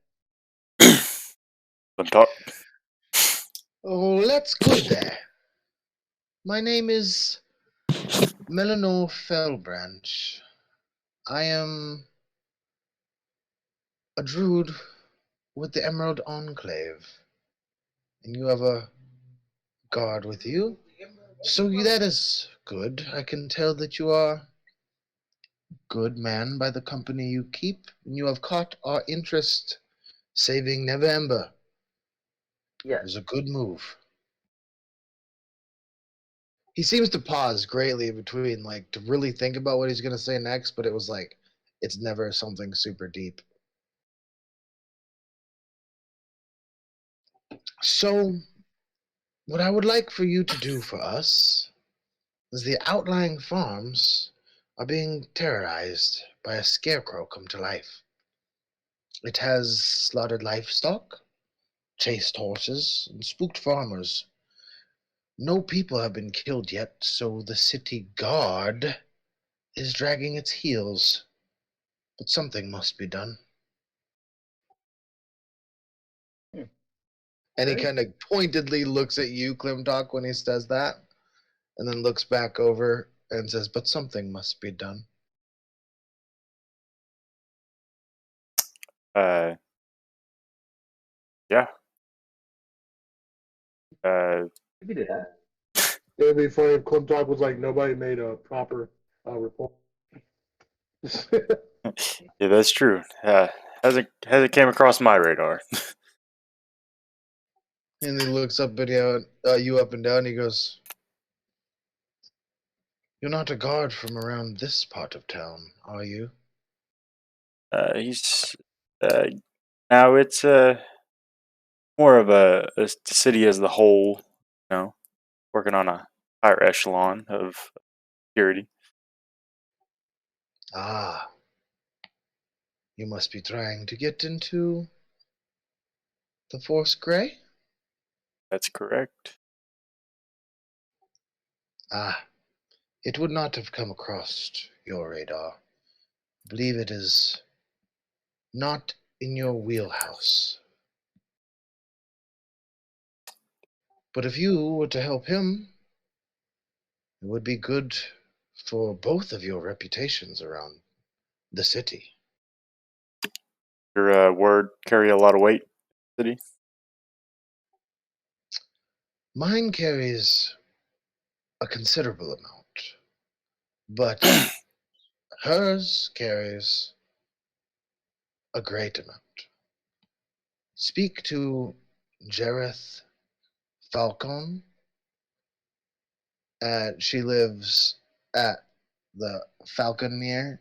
Don't talk. Oh, that's good there. My name is Melanor Fellbranch. I am a druid with the Emerald Enclave, and you have a guard with you. So that is good. I can tell that you are a good man by the company you keep, and you have caught our interest, saving Neverember. It Yes. was a good move. He seems to pause greatly between, like, to really think about what he's going to say next, but it was like, it's never something super deep. So, what I would like for you to do for us is the outlying farms are being terrorized by a scarecrow come to life. It has slaughtered livestock, chased horses, and spooked farmers. No people have been killed yet, so the city guard is dragging its heels. But something must be done. Hmm. And he Right. kind of pointedly looks at you, Klimtok, when he says that, and then looks back over and says, "But something must be done." Yeah. Uh, You can do that. It'd be funny if Clint Talk was like nobody made a proper report. yeah, that's true. Hasn't came across my radar. And he looks up at you up and down. He goes, "You're not a guard from around this part of town, are you?" He's now it's more of a city as the whole. You know, working on a higher echelon of security. Ah, you must be trying to get into the Force Grey? That's correct. Ah, it would not have come across your radar. I believe it is not in your wheelhouse. But if you were to help him, it would be good for both of your reputations around the city. Your word carry a lot of weight, city. Mine carries a considerable amount, but hers carries a great amount. Speak to Jareth Falcon. She lives at the Falconmere.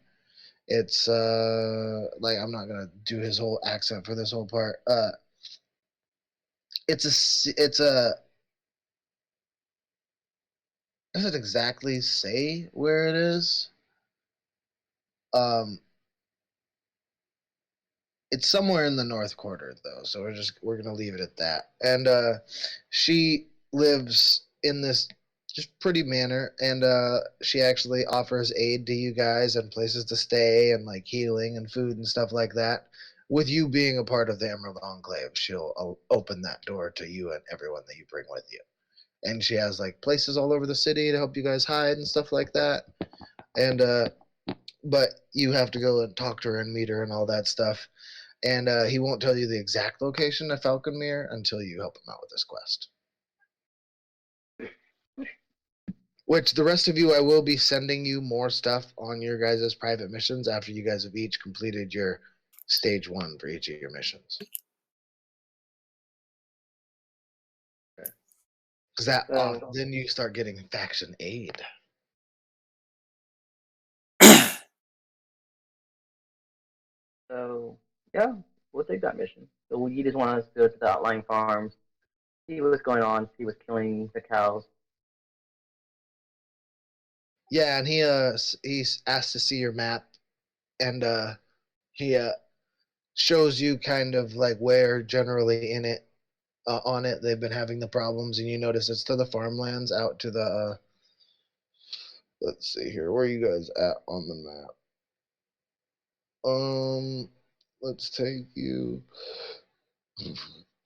It's like I'm not gonna do his whole accent for this whole part. It's a doesn't exactly say where it is. Um, it's somewhere in the North Quarter though, so we're gonna leave it at that. And she lives in this just pretty manor, and she actually offers aid to you guys and places to stay and like healing and food and stuff like that. With you being a part of the Emerald Enclave, she'll open that door to you and everyone that you bring with you. And she has like places all over the city to help you guys hide and stuff like that. And but you have to go and talk to her and meet her and all that stuff. And he won't tell you the exact location of Falconmere until you help him out with this quest. Which the rest of you, I will be sending you more stuff on your guys' private missions after you guys have each completed your stage 1 for each of your missions. Because then you start getting faction aid. So yeah, we'll take that mission. So you just want us to go to the outlying farms, see what's going on, see what's killing the cows. Yeah, and he's asked to see your map, and he shows you kind of like where generally in it on it they've been having the problems, and you notice it's to the farmlands out to the let's see here, where are you guys at on the map? Let's take you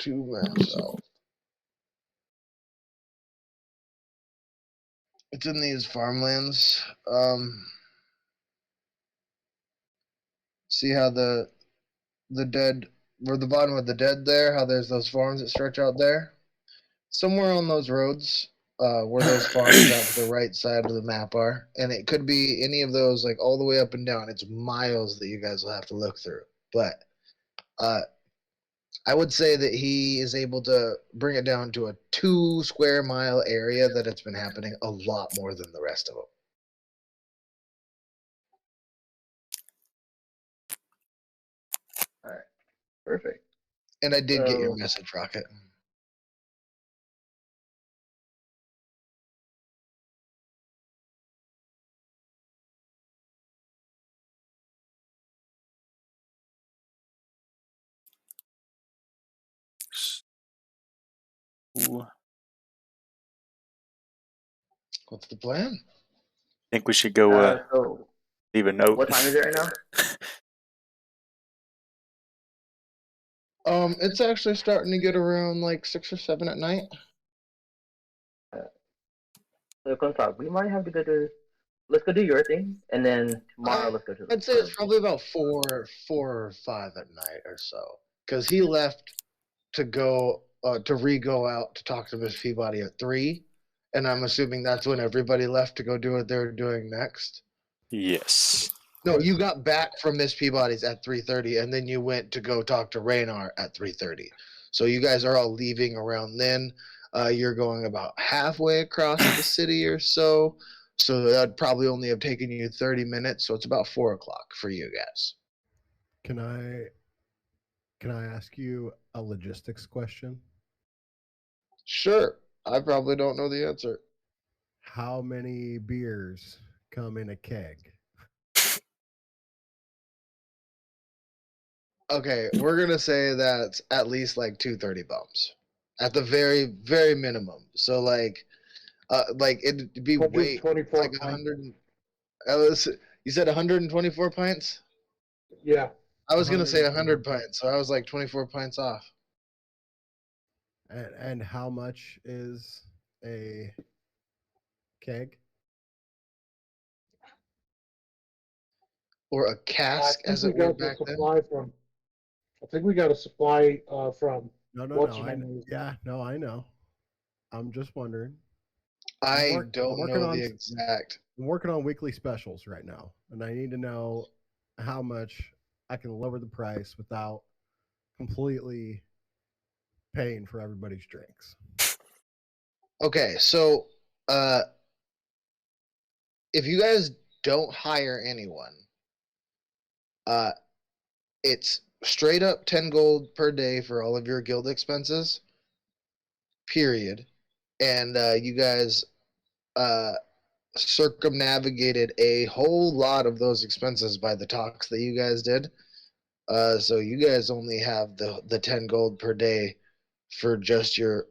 2 maps out. It's in these farmlands. See how the dead, or the bottom of the dead there, how there's those farms that stretch out there? Somewhere on those roads, where those farms out to the right side of the map are. And it could be any of those, like all the way up and down. It's miles that you guys will have to look through. But I would say that he is able to bring it down to a 2 square mile area that it's been happening a lot more than the rest of them. All right, perfect. And I did get your So message, Rocket. Ooh. What's the plan? Think we should go so leave a note. what time is it right now? It's actually starting to get around like 6 or 7 at night. So Kuntak, we might have to go to let's go do your thing, and then tomorrow let's go to the. I'd say it's probably about 4 or 5 at night or so, because he left to go to re-go out to talk to Miss Peabody at 3, and I'm assuming that's when everybody left to go do what they're doing next. Yes. No, you got back from Miss Peabody's at 3:30, and then you went to go talk to Raynar at 3:30. So you guys are all leaving around then. You're going about halfway across the city or so. So that'd probably only have taken you 30 minutes. So it's about 4 o'clock for you guys. Can I ask you a logistics question? Sure. I probably don't know the answer. How many beers come in a keg? Okay, we're gonna say that's at least like 230 bumps, at the very very minimum. So like it'd be way 124 like pints. 100. You said 124 pints. Yeah. I was gonna say 100 100 pints, so I was like 24 pints off. And how much is a keg? Or a I cask, think as we it were got the back then. supply from. I think we got a supply from. No. What's your name? Yeah, no, I know. I'm just wondering. I I'm don't working know on the exact. I'm working on weekly specials right now, and I need to know how much I can lower the price without completely paying for everybody's drinks. Okay, so uh, if you guys don't hire anyone, uh, it's straight up 10 gold per day for all of your guild expenses. Period. And you guys uh, circumnavigated a whole lot of those expenses by the talks that you guys did. So you guys only have the 10 gold per day for just your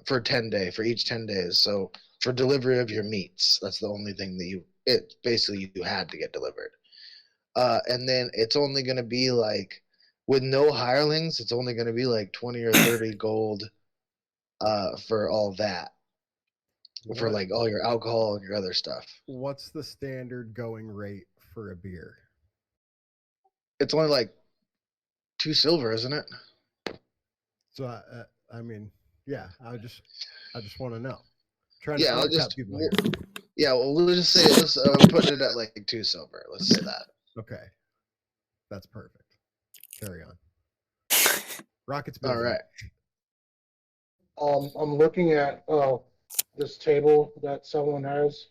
for 10 day for each 10 days. So for delivery of your meats, that's the only thing that it basically you had to get delivered. And then it's only going to be like, with no hirelings, it's only going to be like 20 or 30 gold for all that, for What like all your alcohol and your other stuff. what's the standard going rate for a beer? It's only like 2 silver, isn't it? So I mean, yeah, I just want to know. Trying to Yeah, undercut people here. yeah, well, we'll just say let's put it at like 2 silver. Let's say that. Okay, that's perfect. Carry on. Rocket's All busy. right. I'm looking at this table that someone has.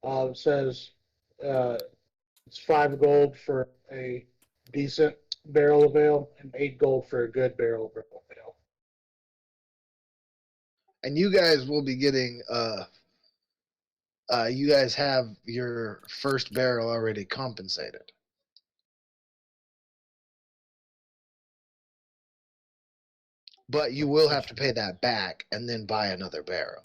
It says it's 5 gold for a decent barrel of ale and 8 gold for a good barrel of ale. And you guys will be getting you guys have your first barrel already compensated. But you will have to pay that back and then buy another barrel.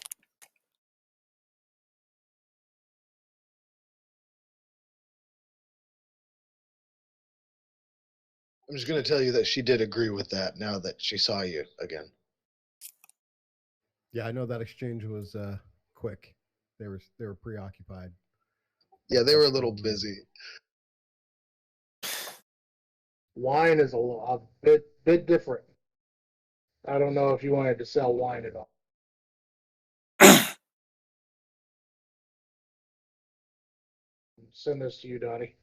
I'm just going to tell you that she did agree with that now that she saw you again. Yeah, I know that exchange was quick. They were preoccupied. Yeah, they were a little busy. Wine is a bit different. I don't know if you wanted to sell wine at all. Send this to you, Donnie.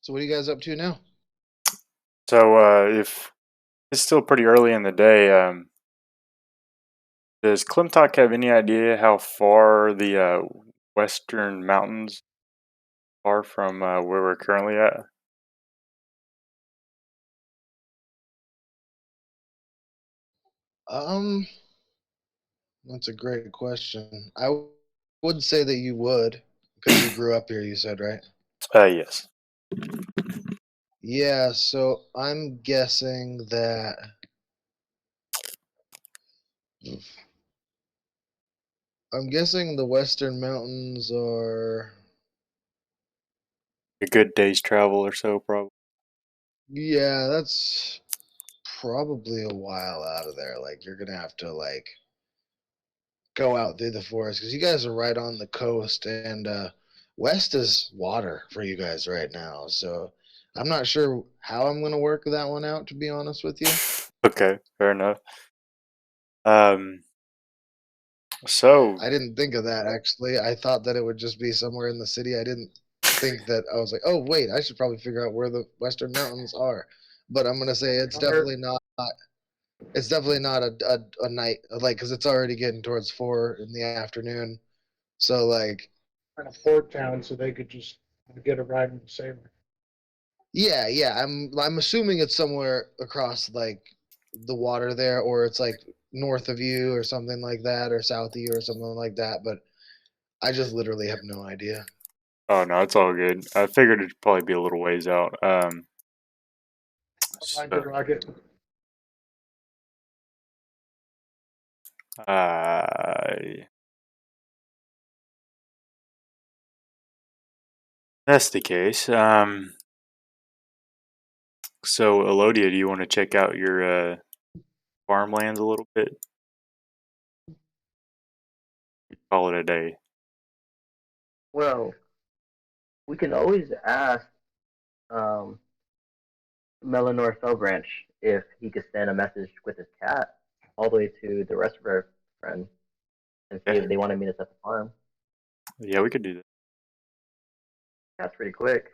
So what are you guys up to now? So if it's still pretty early in the day, does Klimtok have any idea how far the western mountains are from where we're currently at? Um, that's a great question. I would say that you would, because you grew up here, you said, right? Yes. Yeah, so I'm guessing that. I'm guessing the Western Mountains are. A good day's travel or so, probably. Yeah, that's probably a while out of there. Like, you're gonna have to, like, go out through the forest, because you guys are right on the coast, and west is water for you guys right now. So I'm not sure how I'm gonna work that one out, to be honest with you. Okay, fair enough. So I didn't think of that, actually. I thought that it would just be somewhere in the city. I didn't think that. I was like, oh wait, I should probably figure out where the Western Mountains are. But I'm gonna say it's definitely not. It's definitely not a night, like, because it's already getting towards 4 in the afternoon. So like, In a port town, so they could just get a ride in the sailor. yeah. I'm assuming it's somewhere across, like, the water there, or it's like north of you or something like that, or south of you or something like that. But I just literally have no idea. oh no, it's all good. I figured it'd probably be a little ways out. Ride the So, rocket. uh, that's the case. So Elodia, do you want to check out your farmlands a little bit? Call it a day. Well, we can always ask um, Melanor Fellbranch if he could send a message with his cat all the way to the rest of our friends and see Yeah, if they want to meet us at the farm. yeah, we could do that. That's pretty quick.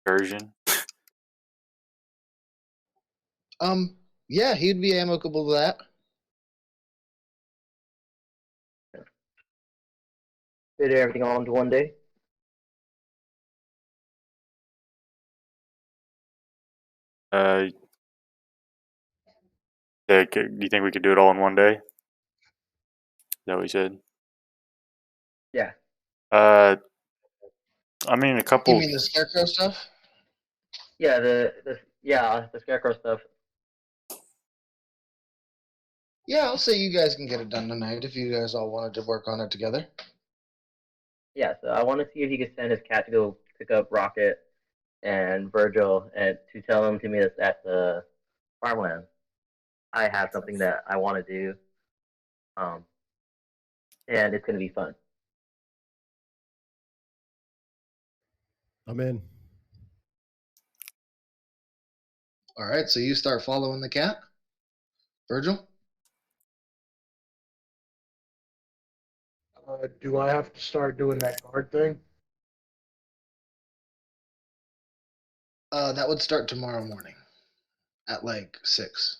Version. Yeah, he'd be amicable to that. Fit everything all into one day. Uh, do you think we could do it all in one day? Is that what you said? Yeah. Uh, I mean, a You couple. mean the scarecrow stuff? Yeah, the scarecrow stuff. Yeah, I'll say you guys can get it done tonight if you guys all wanted to work on it together. Yeah, so I want to see if he could send his cat to go pick up Rocket and Virgil and to tell them to meet us at the farmland. I have something that I want to do, um, and it's going to be fun. I'm in. All right, so you start following the cat, Virgil. Do I have to start doing that guard thing? That would start tomorrow morning at like 6.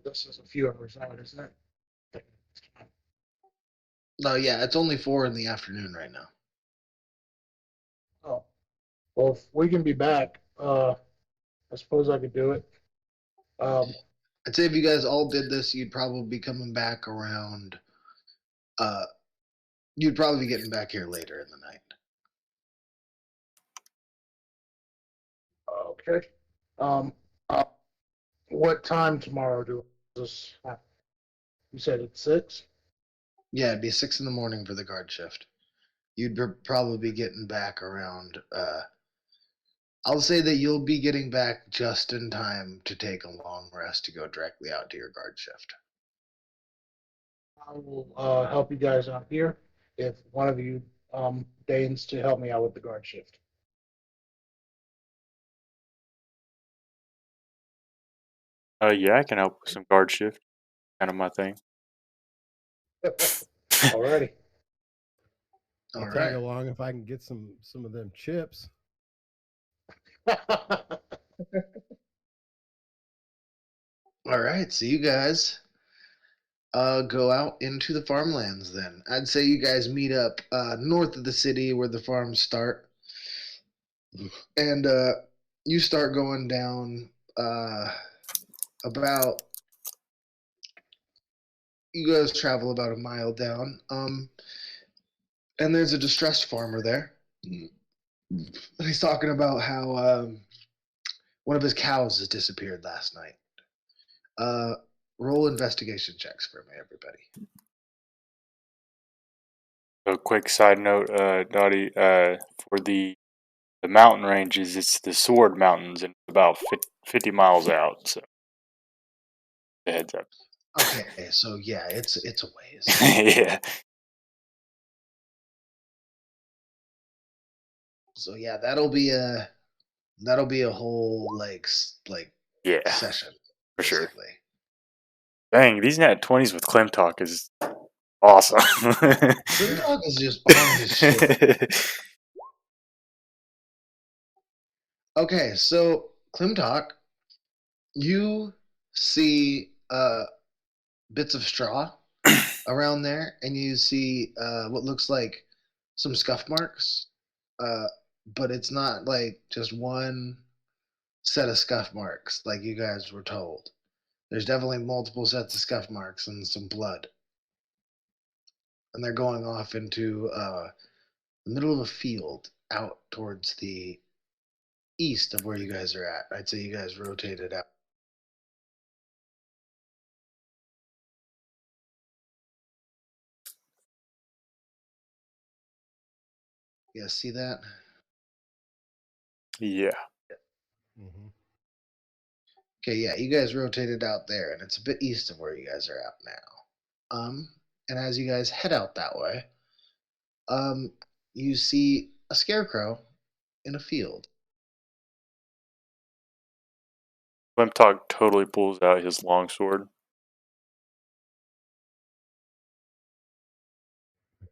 This is a few hours out, isn't it? No, yeah, it's only 4 in the afternoon right now. Oh, well, if we can be back, I suppose I could do it. I'd say if you guys all did this, you'd probably be coming back around. Uh, you'd probably be getting back here later in the night. Okay. Um, what time tomorrow do this happen? You said it's 6? Yeah, it'd be 6 in the morning for the guard shift. You'd probably be getting back around. I'll say that you'll be getting back just in time to take a long rest to go directly out to your guard shift. I will help you guys out here if one of you deigns to help me out with the guard shift. Yeah, I can help with some guard shift. Kind of my thing. Alrighty. I'll All tag right. along if I can get some of them chips. All right. So you guys go out into the farmlands then. I'd say you guys meet up north of the city where the farms start. And you start going down about You guys travel about a mile down, and there's a distressed farmer there. And he's talking about how one of his cows has disappeared last night. Roll investigation checks for me, everybody. A quick side note, Dottie, for the mountain ranges, it's the Sword Mountains and about 50 miles out. So, a heads up. Okay, so yeah, it's a ways. Yeah. So yeah, that'll be a whole Yeah, session for sure. basically. Dang, these nat 20s with Clem Talk is awesome. Grim Talk is just on his shit. Okay, so Klimtok, you see bits of straw around there, and you see what looks like some scuff marks, but it's not like just one set of scuff marks like you guys were told. There's definitely multiple sets of scuff marks and some blood, and they're going off into the middle of a field out towards the east of where you guys are at. I'd say you guys rotated out. You guys see that? Yeah. Mm-hmm. Okay, yeah, you guys rotated out there, and it's a bit east of where you guys are at now. And as you guys head out that way, you see a scarecrow in a field. Clem Talk totally pulls out his longsword.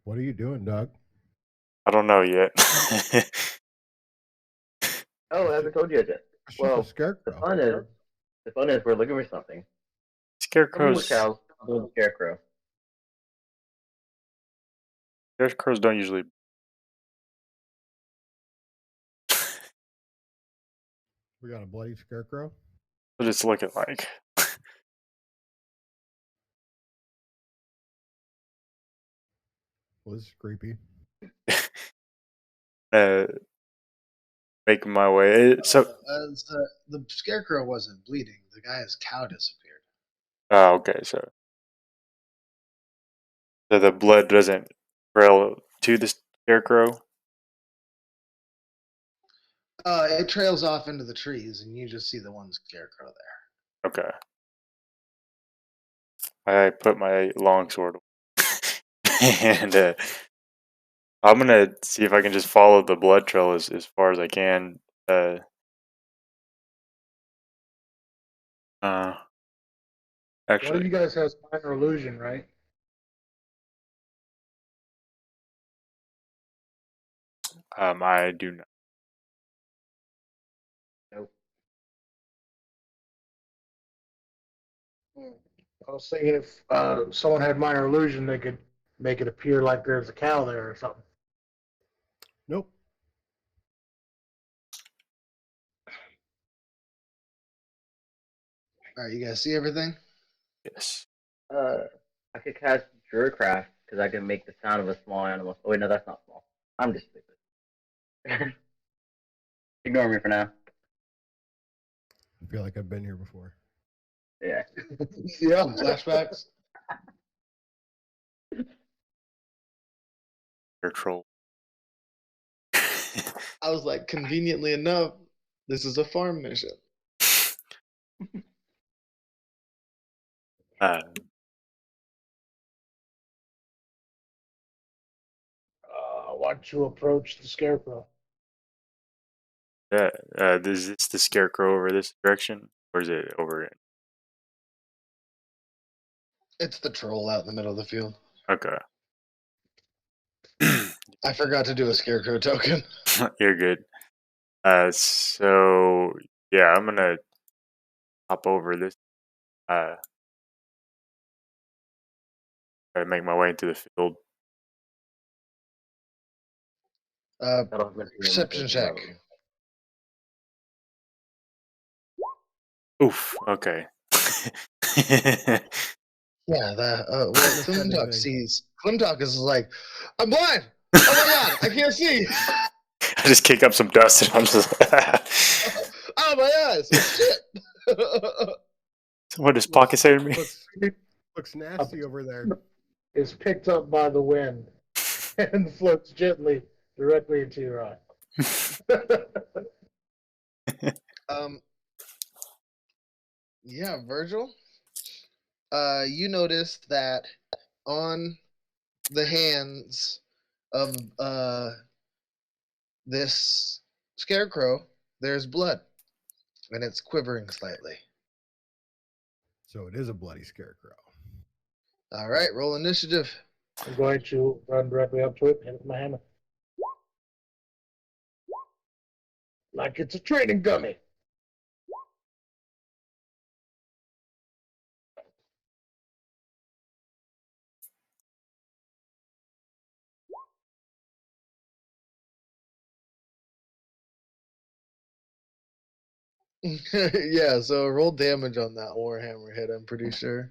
What are you doing, Doug? I don't know yet. Oh, I haven't told you yet. Shoot the Well, the scarecrow. fun is we're looking for something. Something with Scarecrows cows. Something with scarecrow. don't usually. We got a bloody scarecrow. What it's looking like. Well, this is creepy. Making my way. So, The scarecrow wasn't bleeding. The guy's cow disappeared. oh, okay. So the blood doesn't trail to the scarecrow. It trails off into the trees, and you just see the one scarecrow there. Okay. I put my longsword and I'm gonna see if I can just follow the blood trail as far as I can. One Actually, of you guys has minor illusion, right? I do not. Nope. I was thinking if someone had minor illusion, they could make it appear like there's a cow there or something. Nope. All right, you guys see everything? Yes. I could cast Druidcraft because I can make the sound of a small animal. Oh wait, no, that's not small. I'm just stupid. Ignore me for now. I feel like I've been here before. Yeah. Yeah. Flashbacks. Your troll. I was like, conveniently enough, this is a farm mission. Why don't you approach the scarecrow? Is this the scarecrow over this direction, or is it over? It's the troll out in the middle of the field. Okay. I forgot to do a scarecrow token. You're good. So yeah, I'm gonna hop over this. Try to make my way into the field. Perception check. Oof. Okay. Yeah, well, Witnessed Klimtok anything. sees. Klimtok is like, I'm blind. Oh my god, I can't see. I just kick up some dust and I'm just. Oh my eyes! Oh, shit. What does Pocket say to me? Looks nasty over there. Is picked up by the wind and floats gently directly into your eye. um. Yeah, Virgil. You noticed that on the hands of this scarecrow, there's blood, and it's quivering slightly. So it is a bloody scarecrow. All right, roll initiative. I'm going to run directly up to it and hit my hammer. Like it's a training dummy. Yeah, so roll damage on that warhammer hit. I'm pretty sure.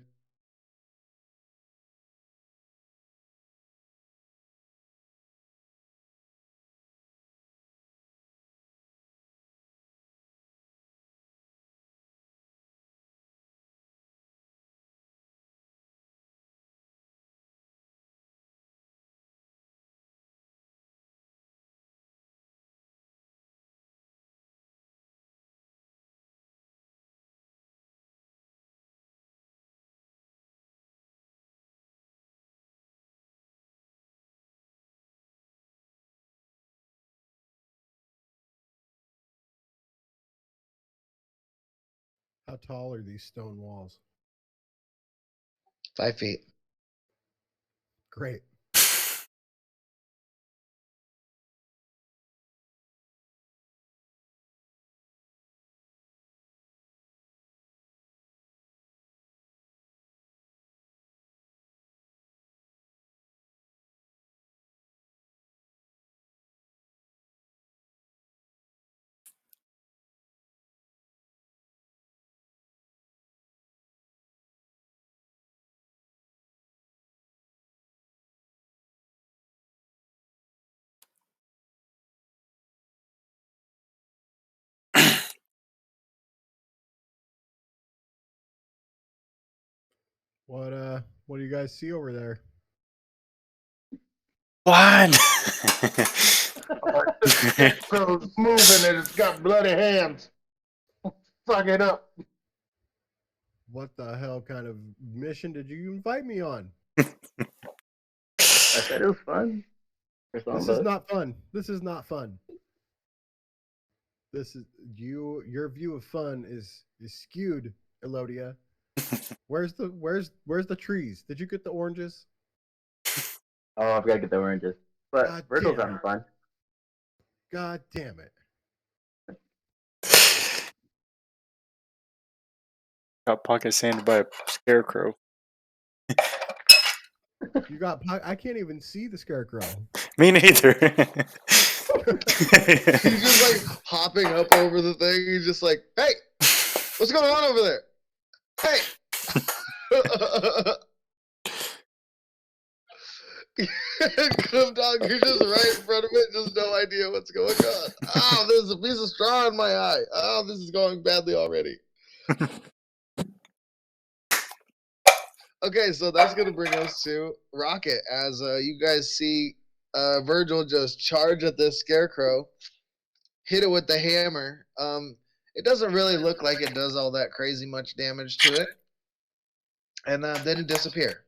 How tall are these stone walls? 5 feet. Great. What do you guys see over there? What? Scarecrow's moving and it's got bloody hands. Fuck it up. What the hell kind of mission did you invite me on? I said it was fun. This is not fun. This is not fun. This is your view of fun is skewed, Elodia. Where's the trees? Did you get the oranges? Oh, I've got to get the oranges. But God Virgil's damn having fun. God damn it. Got pocket sanded by a scarecrow. I can't even see the scarecrow. Me neither. He's just like hopping up over the thing. He's just like, hey, what's going on over there? Hey. Dog, you're just right in front of it, just no idea what's going on. Oh, there's a piece of straw in my eye. Oh, this is going badly already. Okay, so that's gonna bring us to Rocket. As you guys see, Virgil just charge at this scarecrow, hit it with the hammer. It doesn't really look like it does all that crazy much damage to it, and then disappear.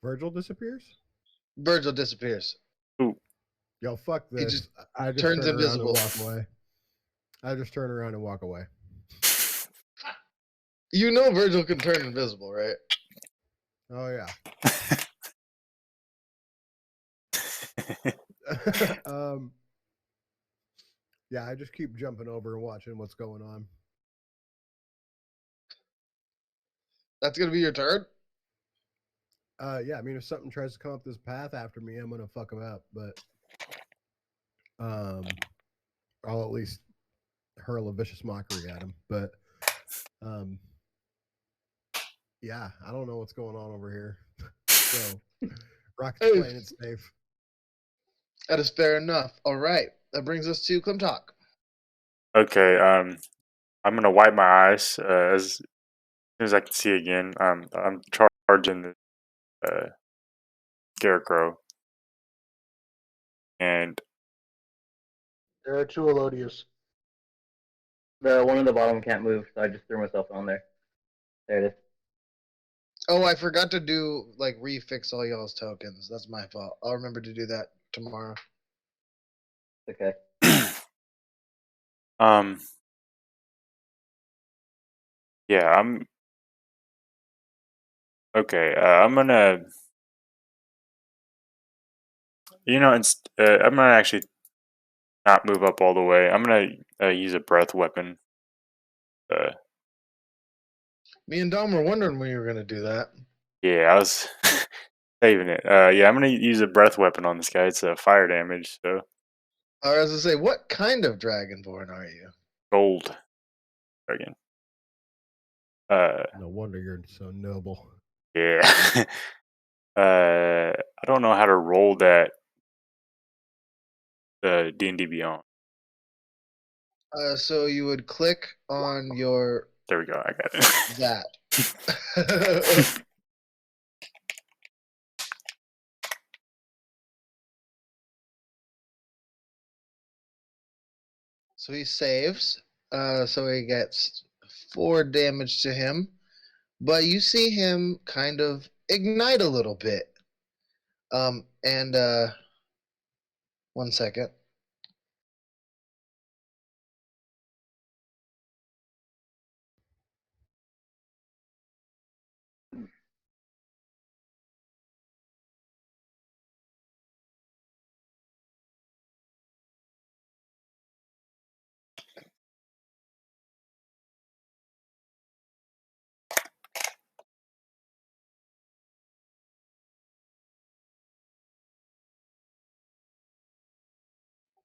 Virgil disappears? Virgil disappears. Ooh. Yo, fuck He this. just I just turns turn around and invisible. walk away. I just turn around and walk away. You know Virgil can turn invisible, right? Oh yeah. Yeah, I just keep jumping over and watching what's going on. That's gonna be your turn. Yeah, I mean, if something tries to come up this path after me, I'm gonna fuck them up. But I'll at least hurl a vicious mockery at him. But Yeah, I don't know what's going on over here. So, Rocket's Hey. playing it safe. That is fair enough. All right, that brings us to Clem Talk. Okay, I'm gonna wipe my eyes as soon as I can see again. I'm charging the scarecrow, and There are two Elodius. The one on the bottom can't move, so I just threw myself on there. There it is. Oh, I forgot to do like refix all y'all's tokens. That's my fault. I'll remember to do that tomorrow. Okay. um, yeah, I'm okay. I'm gonna, I'm gonna actually not move up all the way. I'm gonna use a breath weapon. Me and Dom were wondering when you were gonna do that. Yeah, I was saving it. Yeah, I'm gonna use a breath weapon on this guy. It's fire damage, so I was gonna say, what kind of dragonborn are you? gold again. No wonder you're so noble. Yeah. I don't know how to roll that D&D Beyond. So you would click on your There we go. I got it. that. So he saves. So he gets 4 damage to him. But you see him kind of ignite a little bit. And 1 second.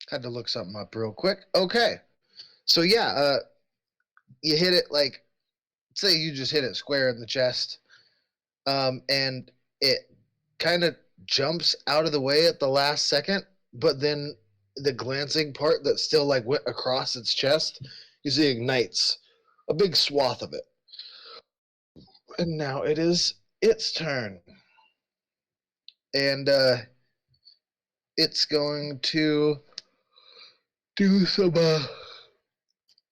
Had to look something up real quick. Okay. So yeah, you hit it like, say you just hit it square in the chest. And it kind of jumps out of the way at the last second, but then the glancing part that still like went across its chest, you see ignites a big swath of it. And now it is its turn. And it's going to do some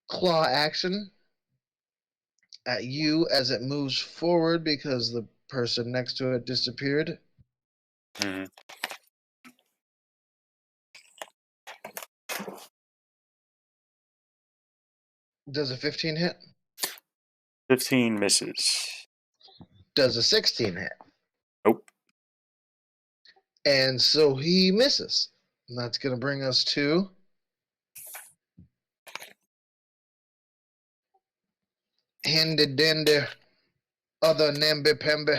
claw action at you as it moves forward because the person next to it disappeared. Mhm. Does a 15 hit? 15 misses. Does a 16 hit? Nope. And so he misses. And that's going to bring us to Handy Dandy, other Namby Pamby.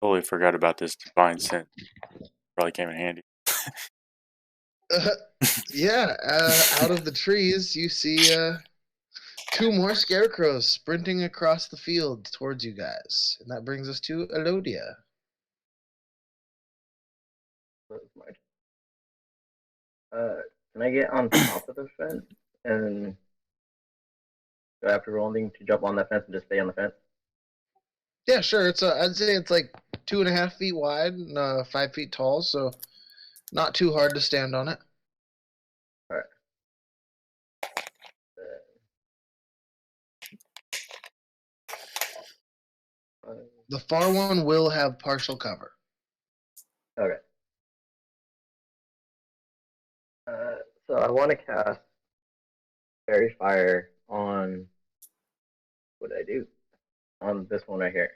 Totally forgot about this divine scent. Probably came in handy. Yeah, out of the trees, you see 2 more scarecrows sprinting across the field towards you guys. And that brings us to Elodia. Can I get on top of the fence? And do I have to roll anything to jump on that fence and just stay on the fence? Yeah, sure. I'd say it's like 2.5 feet wide and 5 feet tall, so not too hard to stand on it. All right. The far one will have partial cover. Okay. So I want to cast Fairy Fire on. What did I do? On this one right here.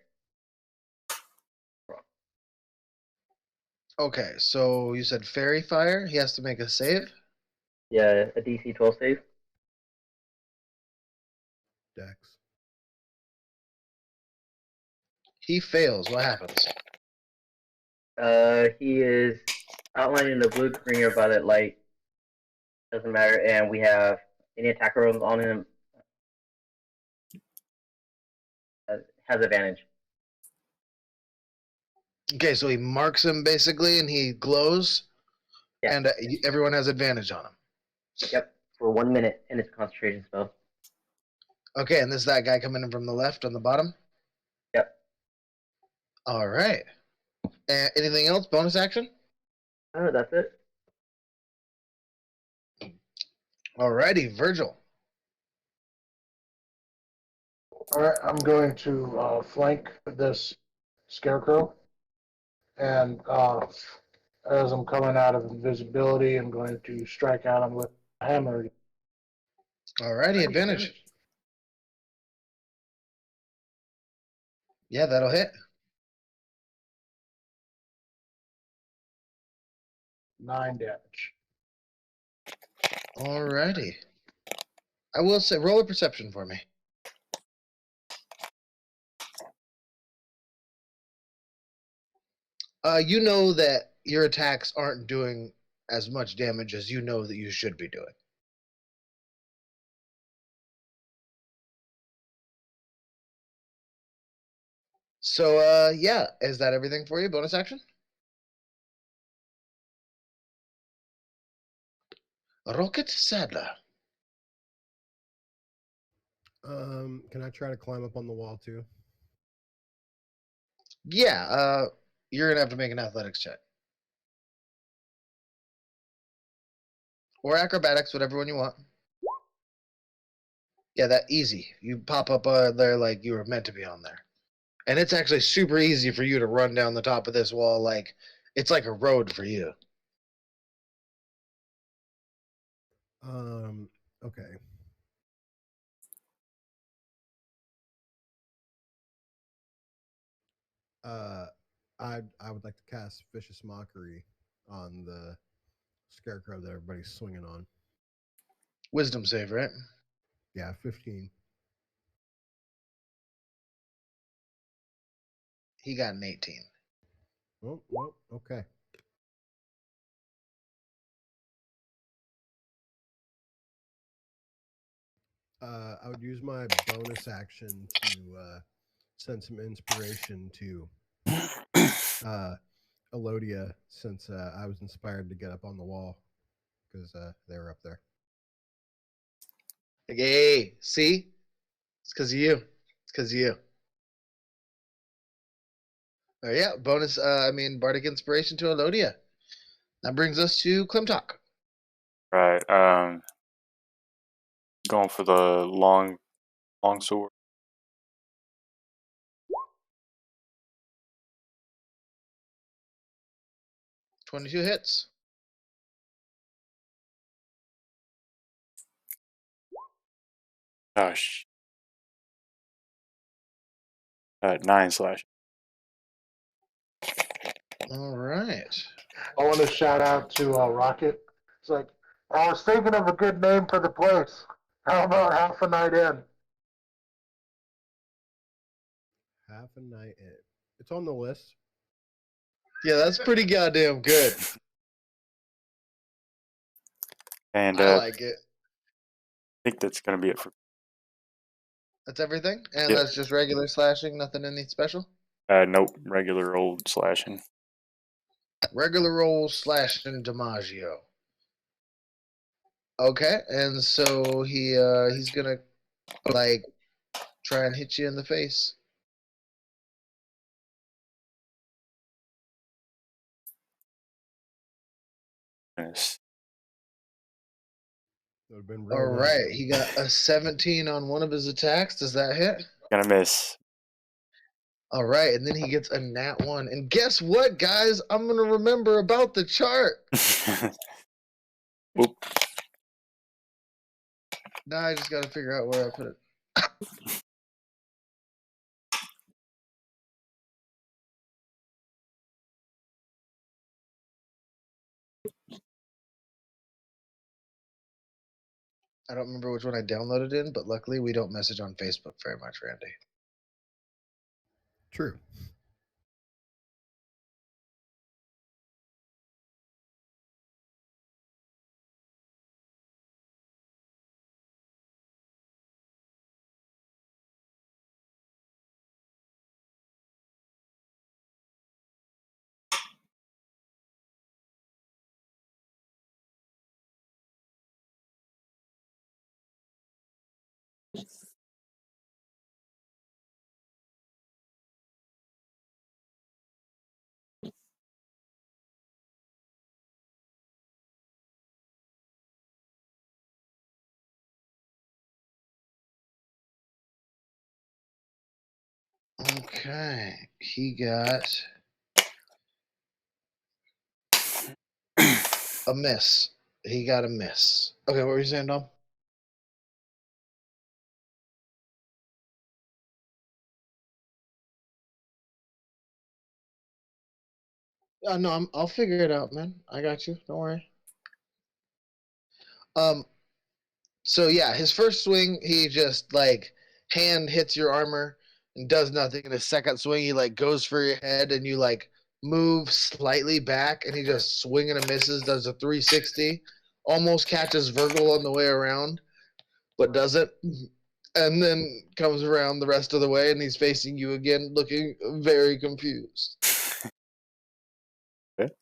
Okay, so you said fairy fire. He has to make a save. Yeah, a DC 12 save. Dex. He fails. What happens? He is outlining the blue, green, or violet light. Doesn't matter, and we have any attack rolls on him has advantage. Okay, so he marks him basically, and he glows, Yeah. and everyone has advantage on him. Yep, for 1 minute, and it's a concentration spell. Okay, and this is that guy coming in from the left on the bottom? Yep. All right. Anything else? Bonus action? That's it. All righty, Virgil. All right, I'm going to flank this scarecrow, and as I'm coming out of invisibility, I'm going to strike at him with a hammer. All righty, advantage. Yeah, that'll hit. 9 damage. All righty. I will say, roll a perception for me. You know that your attacks aren't doing as much damage as you know that you should be doing. So, yeah, is that everything for you? Bonus action? Rocket Sadler. Can I try to climb up on the wall too? Yeah, you're gonna have to make an athletics check. Or acrobatics, whatever one you want. Yeah, that easy. You pop up there like you were meant to be on there. And it's actually super easy for you to run down the top of this wall like it's like a road for you. Okay. I would like to cast Vicious Mockery on the scarecrow that everybody's swinging on. Wisdom save, right? Yeah, 15. He got an 18. Oh, well, okay. I would use my bonus action to send some inspiration to Elodia, since I was inspired to get up on the wall because they were up there. Like, hey, see? It's because of you. It's because of you. Yeah, bonus, Bardic Inspiration to Elodia. That brings us to Klimtok. Right. Going for the long sword. $22 hits. Gosh. 9 slash. All right. I want to shout out to Rocket. It's like, I was thinking of a good name for the place. How about Half a Night In? Half a night in. It's on the list. Yeah, that's pretty goddamn good. And I like it. I think that's going to be it for. That's everything? And Yeah. that's just regular slashing, nothing anything special? Nope. Regular old slashing. Regular roll slashing DiMaggio. Okay, and so he's gonna like try and hit you in the face. Yes. It would have been real All nice. right, he got a 17 on one of his attacks. Does that hit? Gonna miss. All right, and then he gets a nat 1. And guess what, guys? I'm gonna remember about the chart. Oop. Now I just gotta figure out where I put it. I don't remember which one I downloaded in, but luckily we don't message on Facebook very much, Randy. True. Okay, he got a miss. He got a miss. Okay, what were you saying, Dom? No, I'll figure it out, man. I got you. Don't worry. Um, so yeah, his first swing, he just like hand hits your armor and does nothing. And his second swing, he like goes for your head and you like move slightly back and he just swing and a misses, does a 360, almost catches Virgil on the way around, but doesn't. And then comes around the rest of the way and he's facing you again, looking very confused. Okay.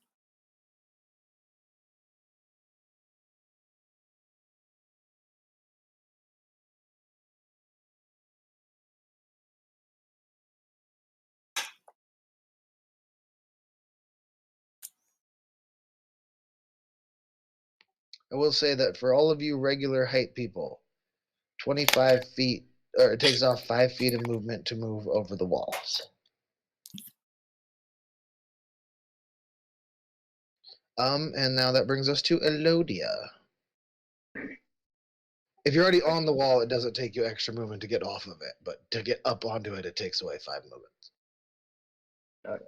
I will say that for all of you regular height people, 25 feet, or it takes off 5 feet of movement to move over the walls. And now that brings us to Elodia. If you're already on the wall, it doesn't take you extra movement to get off of it, but to get up onto it, it takes away 5 movements. Okay.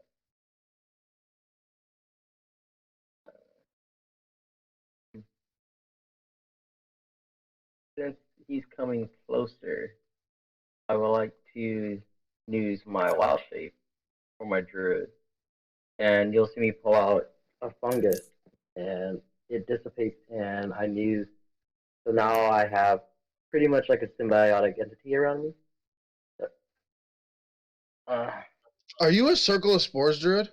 Since he's coming closer, I would like to use my wild shape for my druid. And you'll see me pull out a fungus and it dissipates and I muse. So now I have pretty much like a symbiotic entity around me. Uh, Are you a Circle of Spores druid?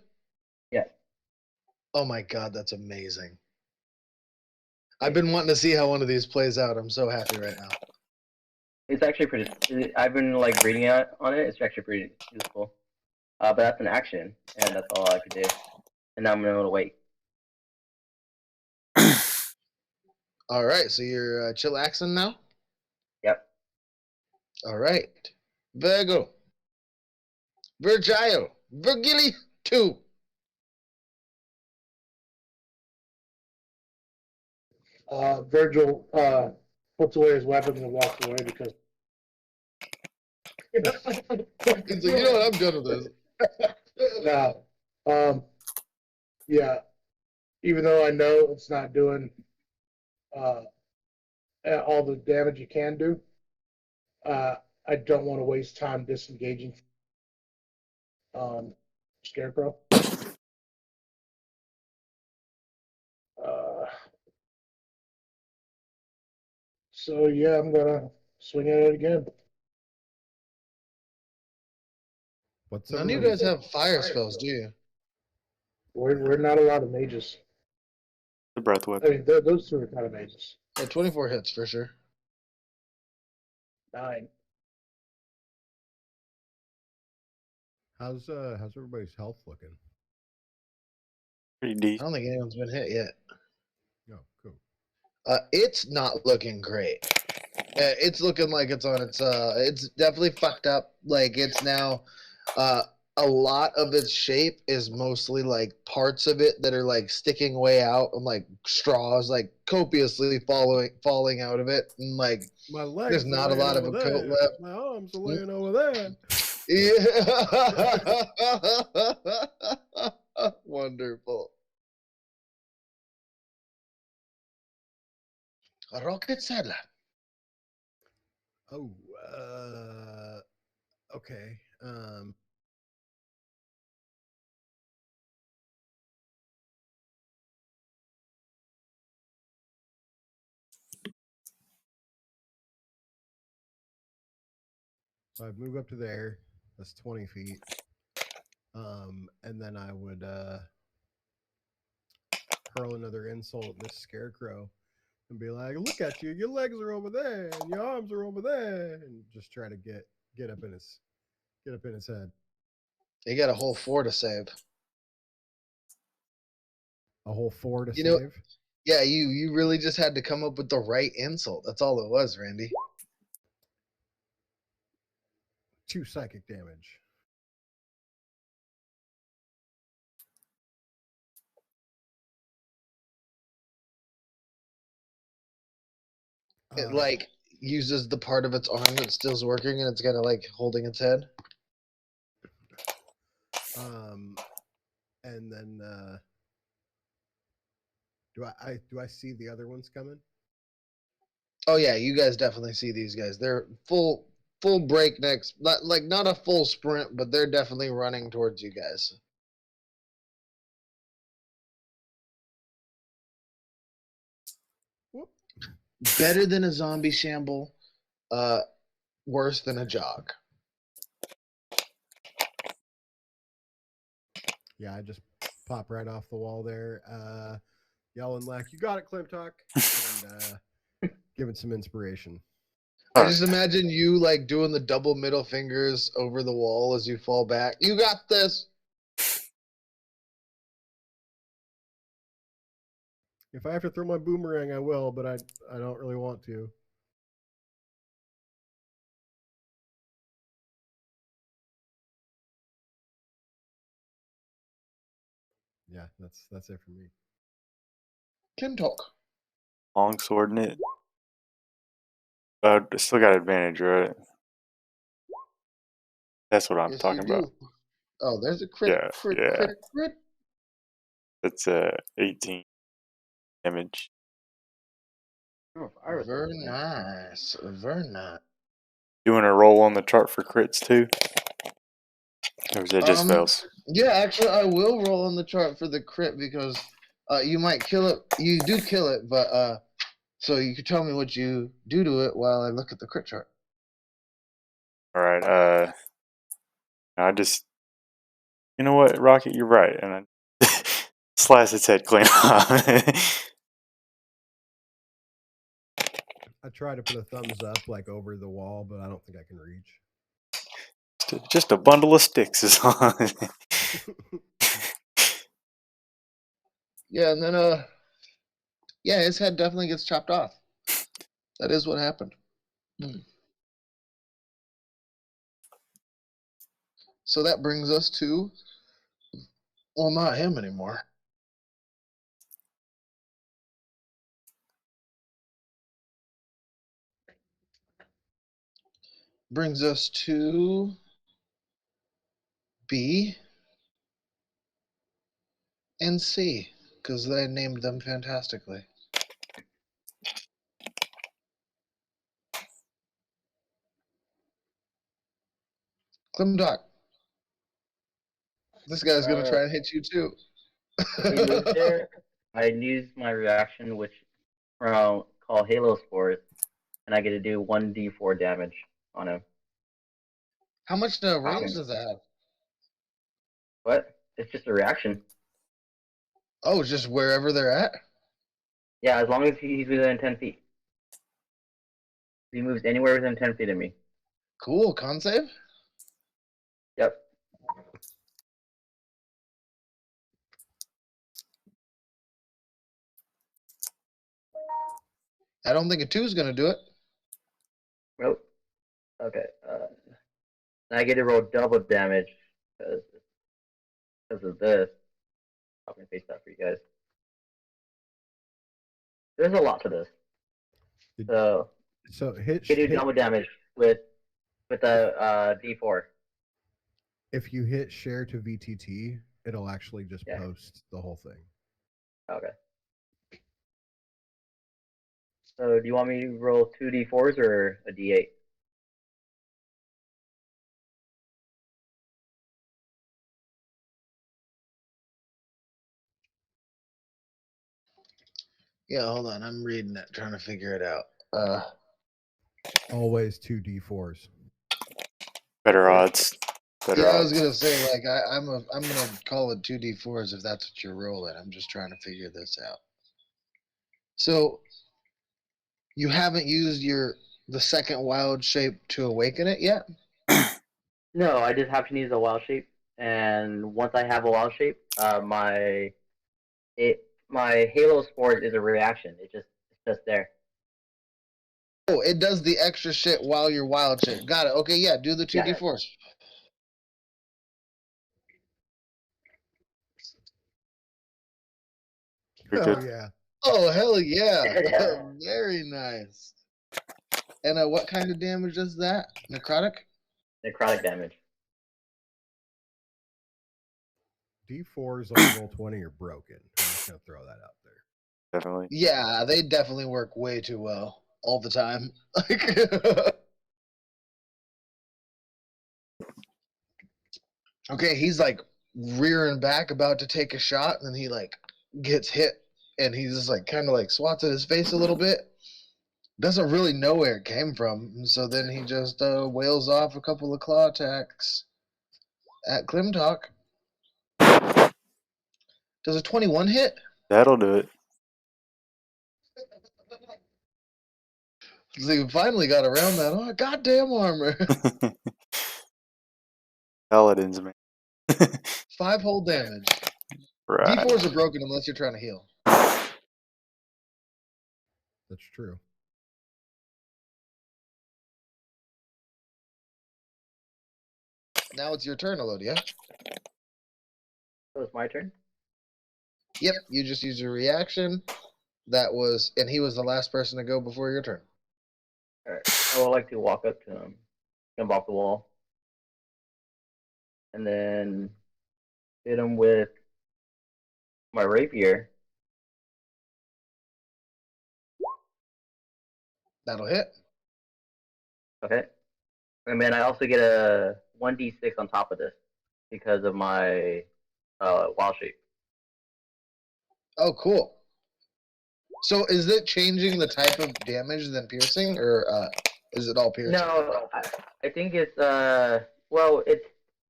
yes. Oh my god, that's amazing. I've been wanting to see how one of these plays out. I'm so happy right now. It's actually pretty. I've been like reading on it. It's actually pretty useful. But that's an action, and that's all I could do. And now I'm gonna wait. All right, so you're chillaxing now? Yep. All right. Virgo. Virgile. Virgili 2. Virgil puts away his weapons and walks away because. He's like, you know what? I'm done with this. No. Yeah. Even though I know it's not doing uh, all the damage it can do, I don't want to waste time disengaging Scarecrow. Uh, so yeah, I'm gonna swing at it again. What's None of you everybody's guys have fire spells, do you? We're not a lot of mages. The breath I weapon. mean, those two are kind of mages. Yeah, 24 hits for sure. 9. how's everybody's health looking? Pretty I decent. don't think anyone's been hit yet. Oh, cool. It's not looking great. It's looking like it's definitely fucked up. Like it's now, a lot of its shape is mostly like parts of it that are like sticking way out and like straws like copiously falling out of it, and like My legs there's are not a laying lot of over a coat there. left. My arms are laying over there. Yeah. Wonderful. A rocket saddler. Oh, okay. So I'd move up to there. That's 20 feet. And then I would hurl another insult at this scarecrow and be like, "Look at you! Your legs are over there, and your arms are over there," and just try to get up in his head. You got a whole 4 to save. A whole 4 to You know, save. yeah, you really just had to come up with the right insult. That's all it was, Randy. 2 psychic damage. It like uses the part of its arm that still's working, and it's kind of like holding its head. And then do I see the other ones coming? Oh yeah, you guys definitely see these guys. They're full breaknecks, not a full sprint, but they're definitely running towards you guys. Whoop. Better than a zombie shamble, worse than a jog. Yeah, I just pop right off the wall there, yelling like, "You got it, Clintock," and giving some inspiration. I just imagine you like doing the double middle fingers over the wall as you fall back. You got this. If I have to throw my boomerang, I will, but I don't really want to. Yeah, that's it for me. Can talk. Long swording it. Still got advantage, right? That's what I'm Yes, talking you do. about. Oh, there's a crit. Yeah, yeah. Crit. That's 18 damage. Oh, Iris. Very nice. Very nice. Doing a roll on the chart for crits too, or is it just fails? Yeah, actually, I will roll on the chart for the crit because you might kill it. You do kill it, but so you could tell me what you do to it while I look at the crit chart. All right. I just, you know what, Rocket, you're right, and I slice its head clean off. I try to put a thumbs up like over the wall, but I don't think I can reach. Just a bundle of sticks is on. Yeah, and then yeah, his head definitely gets chopped off. That is what happened. So that brings us to, well, not him anymore. Brings us to B and C, because they named them fantastically. Clemdoc, this guy's going to try and hit you too. If he moves there, I use my reaction, which call Halo Spores, and I get to do 1d4 damage on him. How much range does that have? What? It's just a reaction. Oh, just wherever they're at? Yeah, as long as he's within 10 feet. If he moves anywhere within 10 feet of me. Cool. Con save? Yep. I don't think a 2 is going to do it. Nope. Okay. And I get to roll double damage because of this. I'm going to face that for you guys. There's a lot to this. So hit. You can do double damage with a D4. If you hit share to VTT, it'll actually just post the whole thing. Okay. So do you want me to roll 2d4s or a d8? Yeah, hold on. I'm reading it, trying to figure it out. Always 2 D4s. Better odds. Better Yeah, I odds. was gonna say like I'm gonna call it 2d4s if that's what you're rolling. I'm just trying to figure this out. So you haven't used the second wild shape to awaken it yet? No, I just have to use a wild shape, and once I have a wild shape, my Halo Sport is a reaction. It's just there. Oh, it does the extra shit while you're wild shape. Got it. Okay, yeah, do the 2d4s. We Oh could. yeah. Oh hell yeah. Yeah. Very nice. And what kind of damage is that? Necrotic? Necrotic damage. D4s on roll 20 are broken. I'm just gonna throw that out there. Definitely. Yeah, they definitely work way too well all the time. Like okay, he's like rearing back about to take a shot, and then he like gets hit, and he's just like kind of like swats at his face a little bit. Doesn't really know where it came from, and so then he just wails off a couple of claw attacks at Klimtok. Does a 21 hit? That'll do it. So you finally got around that. Oh, goddamn armor. Paladins, man. 5 whole damage. Right. D4s are broken unless you're trying to heal. That's true. Now it's your turn, Elodia. So it's my turn. Yep, you just used your reaction. And he was the last person to go before your turn. All right. I would like to walk up to him, jump off the wall, and then hit him with my rapier. That'll hit. Okay. And then I also get a 1d6 on top of this because of my wild shape. Oh, cool. So is it changing the type of damage than piercing, or is it all piercing? No, I think it's well, it's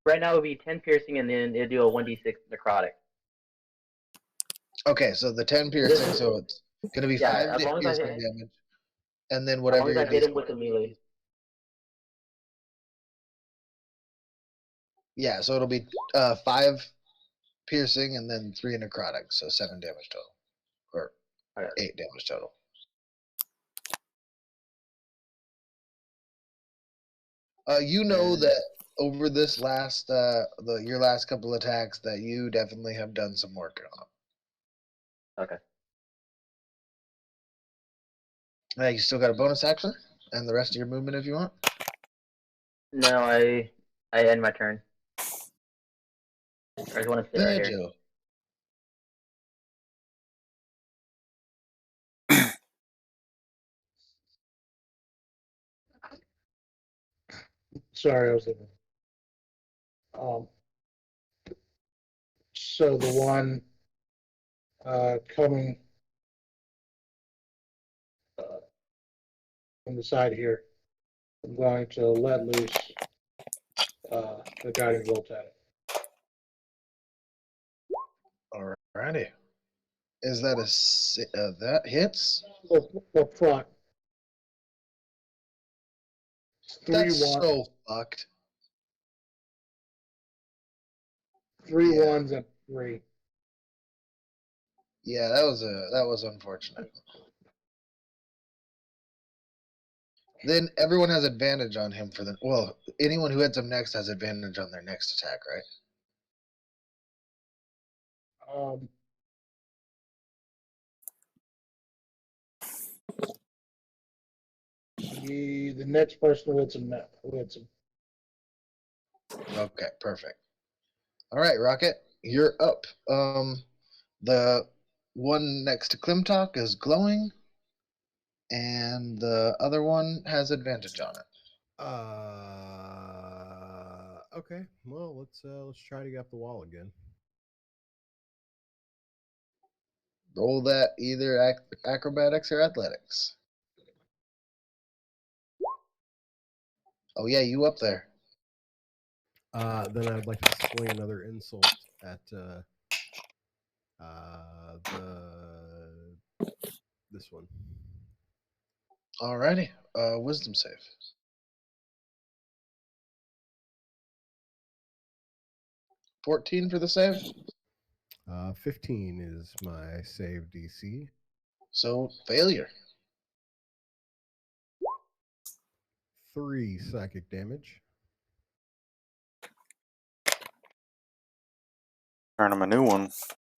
right now it would be 10 piercing and then it'd do a 1d6 necrotic. Okay, so the 10 piercing, so it's gonna be Yeah, 5 as long as I piercing hit, damage, and then as whatever long as your I hit DC. him with the melee. Yeah, so it'll be 5 piercing and then 3 necrotic, so 7 damage total, or Okay. 8 damage total. You know that over this last your last couple attacks that you definitely have done some work on. Okay. You still got a bonus action and the rest of your movement if you want. No, I end my turn. I just want to sit right here. Joe. Sorry, I was looking. So the one coming from the side here, I'm going to let loose the guiding bolt at it. Alrighty. Is that that hits? Well, fuck. That's so fucked. 3 Yeah. ones and 3. Yeah, that was unfortunate. Then everyone has advantage on him anyone who hits him next has advantage on their next attack, right? The next person who hits him. Okay, perfect. All right, Rocket, you're up. The one next to Klimtok is glowing, and the other one has advantage on it. Okay. Well, let's try to get up the wall again. Roll that either acrobatics or athletics. Oh yeah, you up there. Then I'd like to swing another insult at this one. Alrighty. Wisdom save. 14 for the save. 15 is my save DC. So failure. 3 psychic damage. Turn him a new one.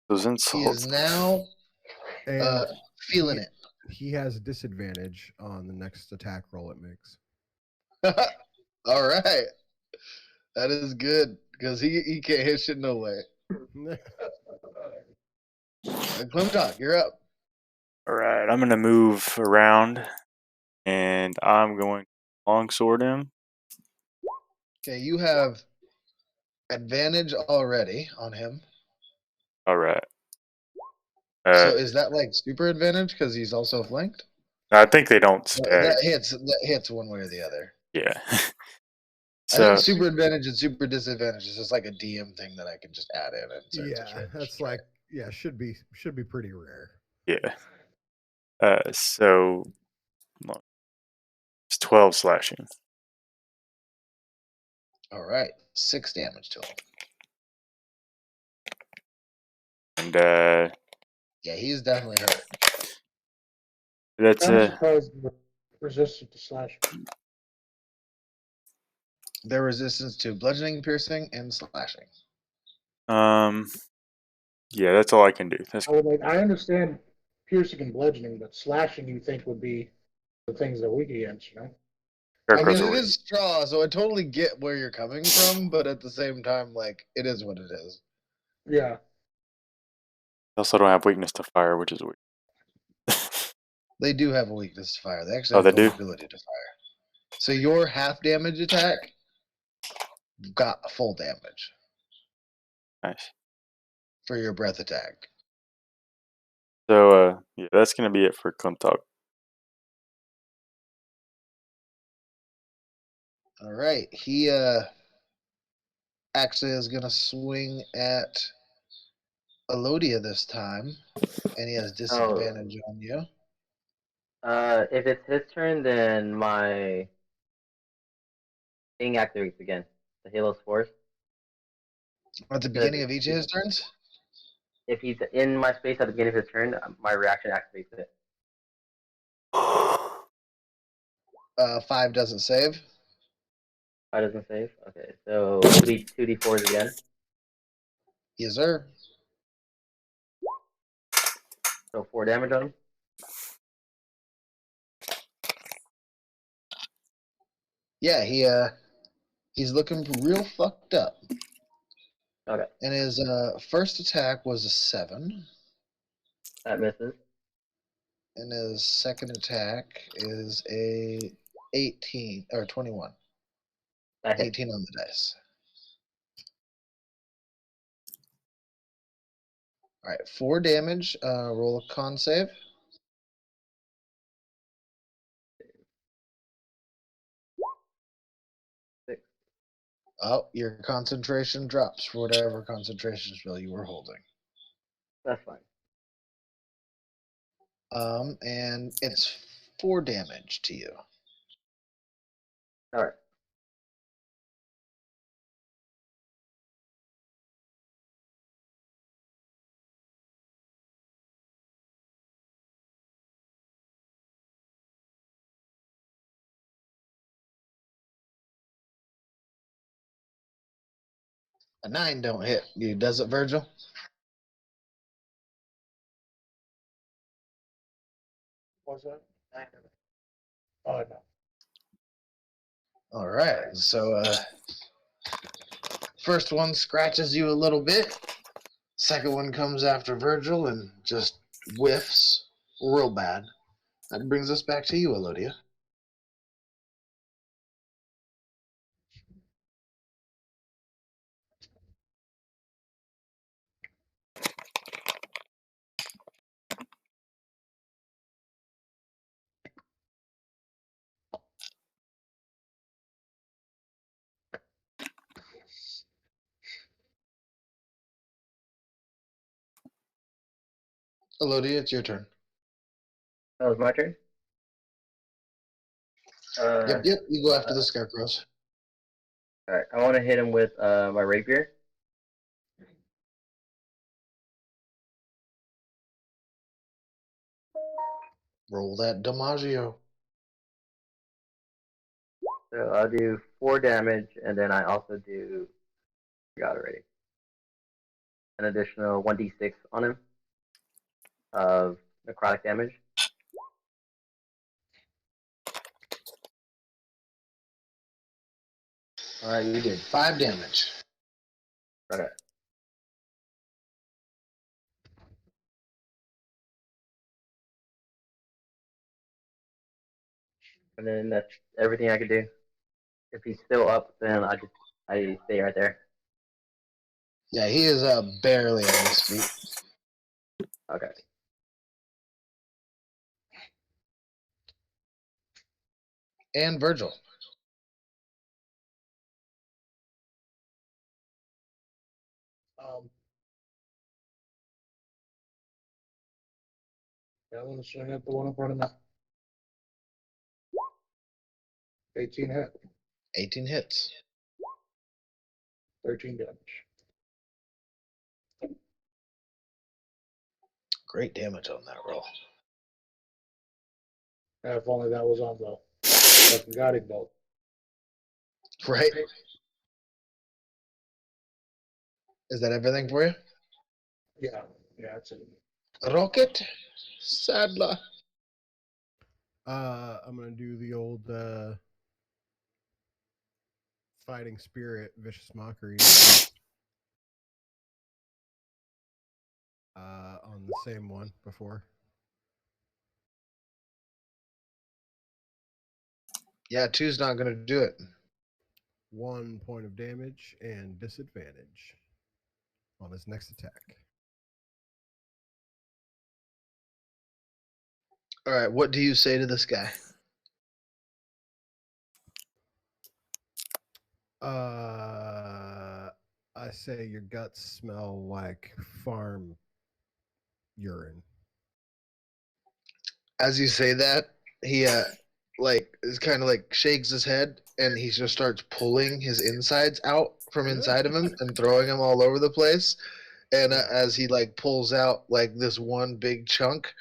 Those He insults. is now And feeling he has disadvantage on the next attack roll it makes. it. All right. That is good because he can't hit shit no way. Clemtalk, you're up. All right, I'm gonna move around, and I'm going to longsword him. Okay, you have advantage already on him. All right. So is that like super advantage because he's also flanked? I think they don't stack. That hits one way or the other. Yeah. I think super advantage and super disadvantage is just like a DM thing that I can just add in. That's like should be pretty rare. Yeah. So it's 12 slashing. All right, 6 damage to him. And yeah, he's definitely hurt. That's I'm surprised we're resistant to slash. Their resistance to bludgeoning, piercing, and slashing. Yeah, that's all I can do. I understand piercing and bludgeoning, but slashing you think would be the things that weak against, you know? I mean, it is straw, so I totally get where you're coming from, but at the same time, like, it is what it is. Yeah. They also don't have weakness to fire, which is weird. They do have a weakness to fire. They actually have vulnerability to fire. So your half damage attack got full damage. Nice. For your breath attack. So yeah, that's gonna be it for Clemtalk. All right, he actually is gonna swing at Elodia this time, and he has disadvantage on you. If it's his turn, then my thing activates again. The Halo's Force. At the beginning of each of his turns? If he's in my space at the beginning of his turn, my reaction activates it. 5 doesn't save. 5 doesn't save? Okay, so it'll be 2d4s again. Yes, sir. So 4 damage on him. Yeah, he's looking real fucked up. Okay. And his first attack was a 7. That misses. And his second attack is a 18 or 21. 18 on the dice. All right, 4 damage. Roll a con save. Oh, your concentration drops for whatever concentration spell you were holding. That's fine. And it's 4 damage to you. All right. A 9 don't hit you, does it, Virgil? Was that? Oh, no. All right, so first one scratches you a little bit. Second one comes after Virgil and just whiffs real bad. That brings us back to you, Elodia. Elodie, it's your turn. That was my turn. Yep, you go after the scarecrows. All right. I want to hit him with my rapier. Roll that DiMaggio. So I'll do 4 damage, and then I also do, forgot already, an additional 1d6 on him of necrotic damage. All right, you did 5 damage. Okay. And then that's everything I could do. If he's still up, then I stay right there. Yeah, he is barely on his feet. Okay. And Virgil. Yeah, I'm gonna swing at the one in front of me. 18 hit, 18 hits. 13 damage. Great damage on that roll. If only that was on the fucking guiding bolt. Right? Is that everything for you? Yeah, that's it. Rocket Sadler. I'm gonna do the old fighting spirit, vicious mockery. On the same one before. Yeah, 2's not going to do it. 1 point of damage and disadvantage on his next attack. All right, what do you say to this guy? I say your guts smell like farm urine. As you say that, he like is kind of like shakes his head and he just starts pulling his insides out from inside of him and throwing them all over the place. And as he like pulls out like this one big chunk,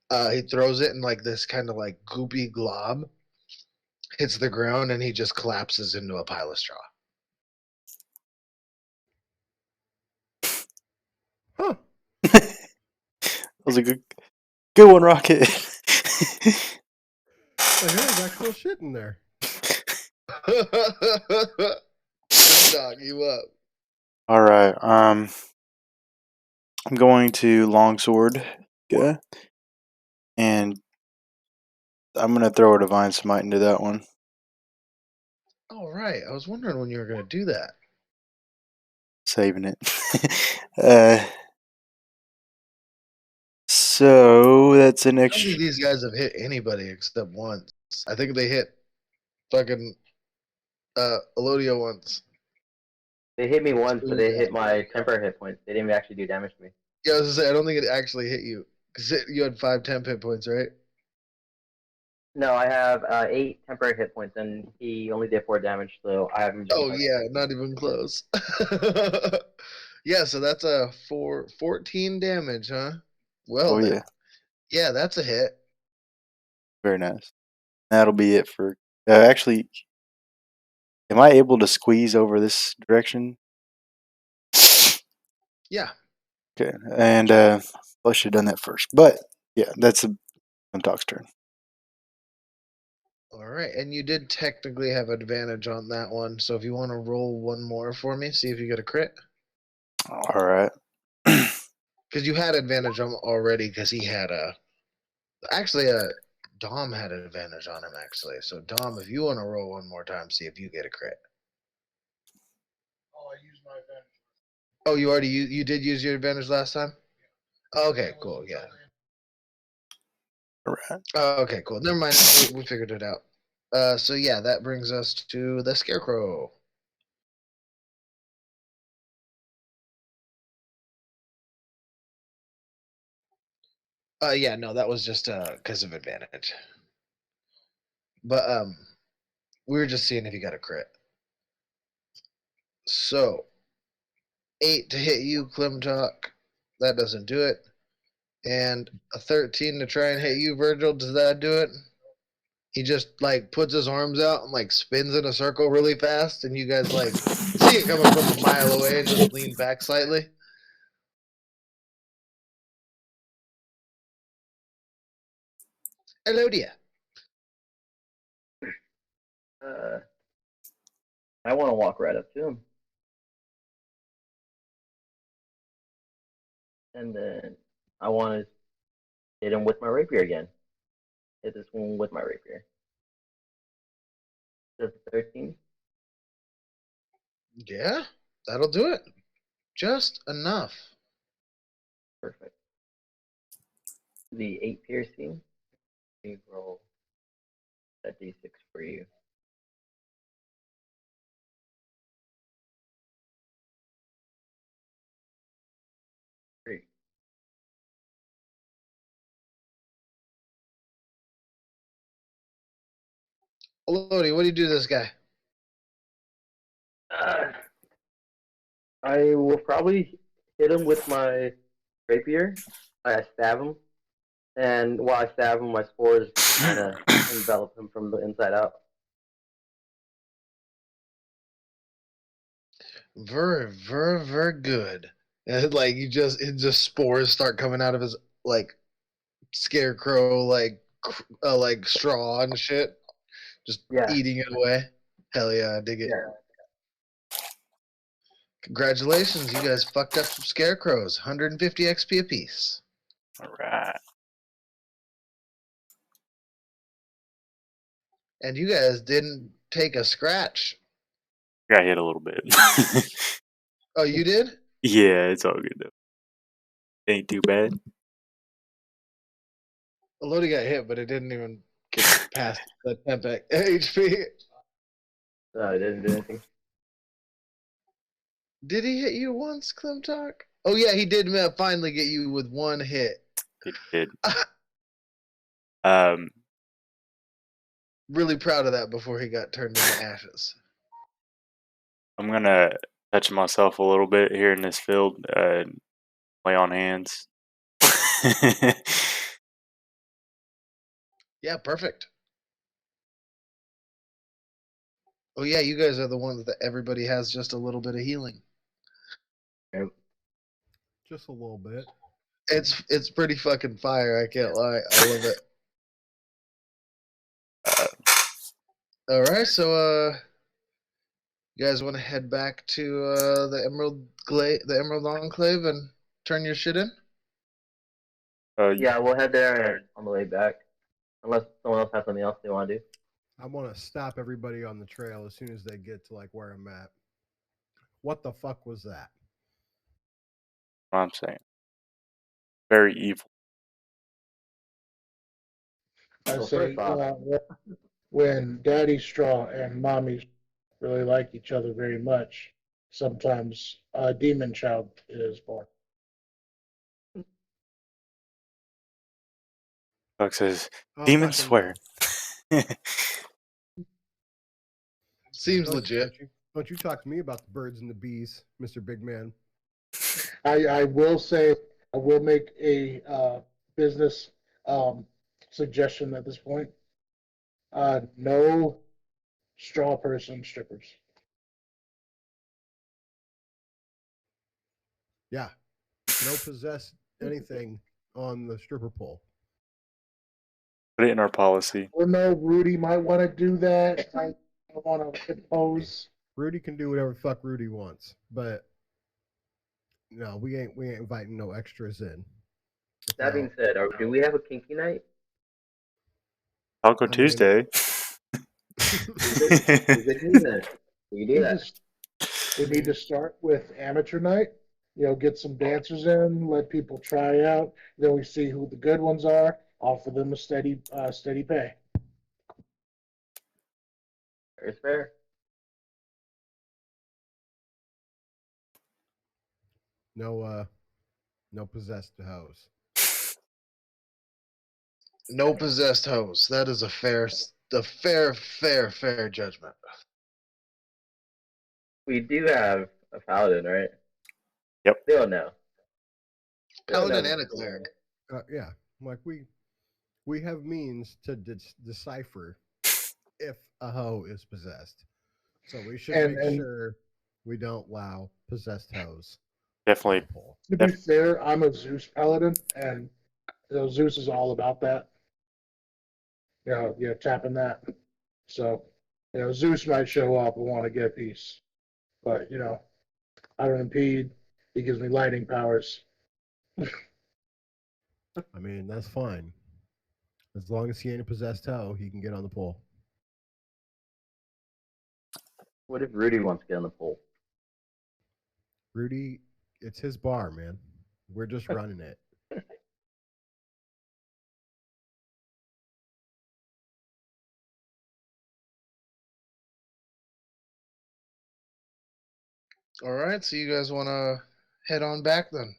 he throws it in like this kind of like goopy glob, hits the ground, and he just collapses into a pile of straw. Huh. That was a good one, Rocket. There's actual shit in there. Dog you up. All right. I'm going to longsword, and I'm gonna throw a divine smite into that one. All right, I was wondering when you were going to do that. Saving it. So that's an I don't extra. think these guys have hit anybody except once. I think they hit fucking Elodio once. They hit me once, but they hit my temporary hit points. They didn't actually do damage to me. Yeah, I was gonna say I don't think it actually hit you because you had 5 temp hit points, right? No, I have 8 temporary hit points, and he only did 4 damage, so I haven't been. Oh yeah, not even close. Yeah, so that's a 14 damage, huh? Well Oh then, yeah, yeah, that's a hit. very nice. That'll be it for. Actually, am I able to squeeze over this direction? Yeah. Okay, and I should have done that first. But yeah, that's a Talk's turn. All right, and you did technically have advantage on that one. So if you want to roll one more for me, see if you get a crit. All right. Because you had advantage on already. Because he had actually Dom had an advantage on him actually. So Dom, if you want to roll one more time, see if you get a crit. Oh, I used my advantage. Oh, you already you did use your advantage last time. Okay, cool. Yeah. All right. Okay, cool. Never mind. We figured it out. So yeah, that brings us to the scarecrow. Yeah, no, that was just because of advantage. But we were just seeing if you got a crit. So 8 to hit you, Klimtok. That doesn't do it. And a 13 to try and hit you, Virgil. Does that do it? He just like puts his arms out and like spins in a circle really fast, and you guys like see it coming from a mile away and just lean back slightly. Hello, dear. I want to walk right up to him, and then I want to hit him with my rapier again. Hit this one with my rapier. Does 13? Yeah, that'll do it. Just enough. Perfect. The 8 piercing. Let me roll that d6 for you. 3. Lodi, what do you do to this guy? I will probably hit him with my rapier. I stab him, and while I stab him, my spores kind of envelop him from the inside out. Very good. And like it just spores start coming out of his like scarecrow like straw and shit, just Yeah. eating it away. Hell yeah, I dig it. Yeah. Congratulations, you guys fucked up some scarecrows. 150 XP apiece. All right. And you guys didn't take a scratch. Got hit a little bit. Oh, you did? Yeah, it's all good though. Ain't too bad. Lodi got hit, but it didn't even get past the temp HP. I didn't do anything. Did he hit you once, Klimtok? Oh yeah, he did finally get you with one hit. It did. Um, Really proud of that before he got turned into ashes. I'm gonna touch myself a little bit here in this field. Lay on hands. Yeah, perfect. Oh yeah, you guys are the ones that everybody has just a little bit of healing. Just a little bit. It's pretty fucking fire, I can't lie. I love it. All right, so you guys want to head back to the Emerald Enclave and turn your shit in? Yeah, we'll head there on the way back. Unless someone else has something else they want to do. I want to stop everybody on the trail as soon as they get to like where I'm at. What the fuck was that? What I'm saying. Very evil. I So say first off, when Daddy Straw and Mommy really like each other very much, sometimes a demon child is born. Fuck says, Oh, demon fucking swear. Seems Don't, legit. don't you talk to me about the birds and the bees, Mr. Big Man. I will say I will make a business suggestion at this point. No straw person strippers. Yeah. No possess anything on the stripper pole. Put it in our policy. Well, no, Rudy might want to do that. I want to impose. Rudy can do whatever the fuck Rudy wants, but no, we ain't inviting no extras in. that being said, do we have a kinky night? Taco I mean- Tuesday. We could do that. We do that. We need to start with amateur night. Get some dancers in, let people try out. Then we see who the good ones are. Offer them a steady pay. It's fair. no possessed hoes. No possessed hoes. That is a fair judgment. We do have a paladin, right? Yep. They don't know. Paladin and a cleric. Yeah, like we have means to decipher if a hoe is possessed, so we should And- make and- sure we don't allow possessed hoes. Definitely. Pull. To be fair, I'm a Zeus paladin, and Zeus is all about that. Tapping that. So, Zeus might show up and want to get a piece, but I don't impede. He gives me lighting powers. I mean, that's fine. As long as he ain't a possessed hoe, he can get on the pole. What if Rudy wants to get on the pole? Rudy, it's his bar, man. We're just running it. All right, so you guys want to head on back then?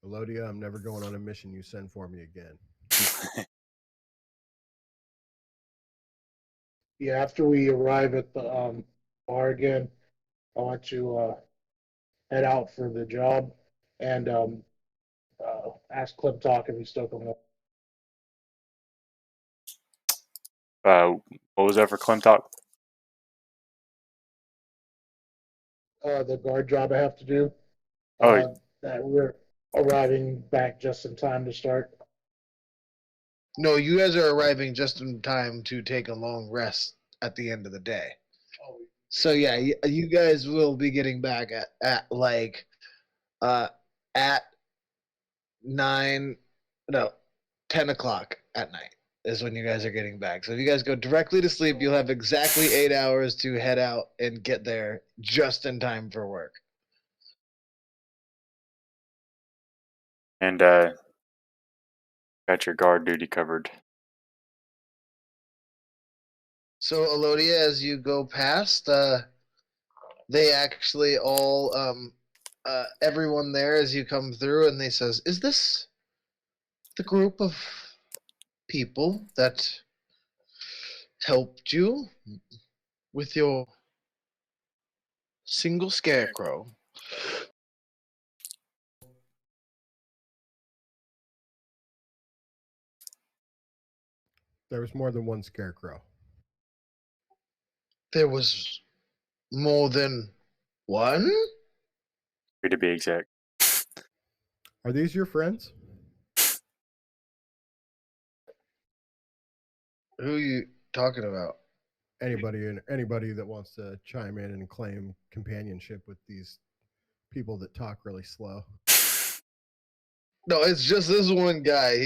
Elodia, I'm never going on a mission you send for me again. Yeah, after we arrive at the bar again, I want to head out for the job and ask Clip Talk if he's still coming up. What was that for Clem Talk? The guard job I have to do. Oh. That we're arriving back just in time to start. No, you guys are arriving just in time to take a long rest at the end of the day. So yeah, you guys will be getting back at like at 9, no, 10 o'clock at night is when you guys are getting back. So if you guys go directly to sleep, you'll have exactly 8 hours to head out and get there just in time for work. And got your guard duty covered. So Elodia, as you go past, they actually all everyone there as you come through, and they says, "Is this the group of people that helped you with your single scarecrow?" There was more than one scarecrow. There was more than one? To be exact. Are these your friends? Who are you talking about? Anybody that wants to chime in and claim companionship with these people that talk really slow. No, it's just this one guy.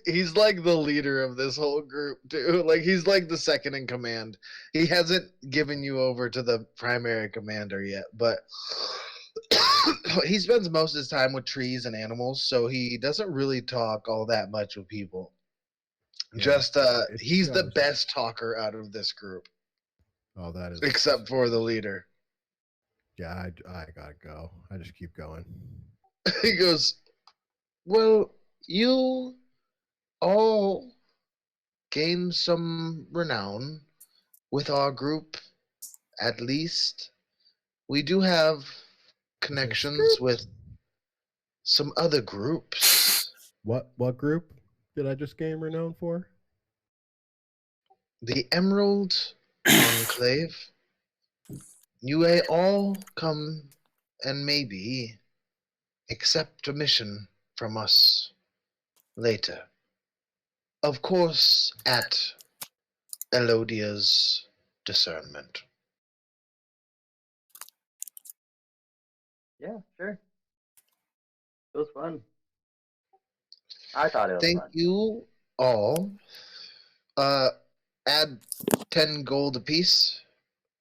He's like the leader of this whole group, too. Like, he's like the second in command. He hasn't given you over to the primary commander yet, but he spends most of his time with trees and animals, so he doesn't really talk all that much with people. Yeah, Just, he's the shows. best talker out of this group, Oh, that is. except for the leader. Yeah, I gotta go. I just keep going. He goes, "Well, you all gained some renown with our group, at least. We do have connections with some other groups. What group did I just gain renown for? The Emerald Enclave. You may all come and maybe accept a mission from us later. Of course, at Elodia's discernment." Yeah, sure. It was fun. I thought it was Thank fun. you all. Add 10 gold apiece.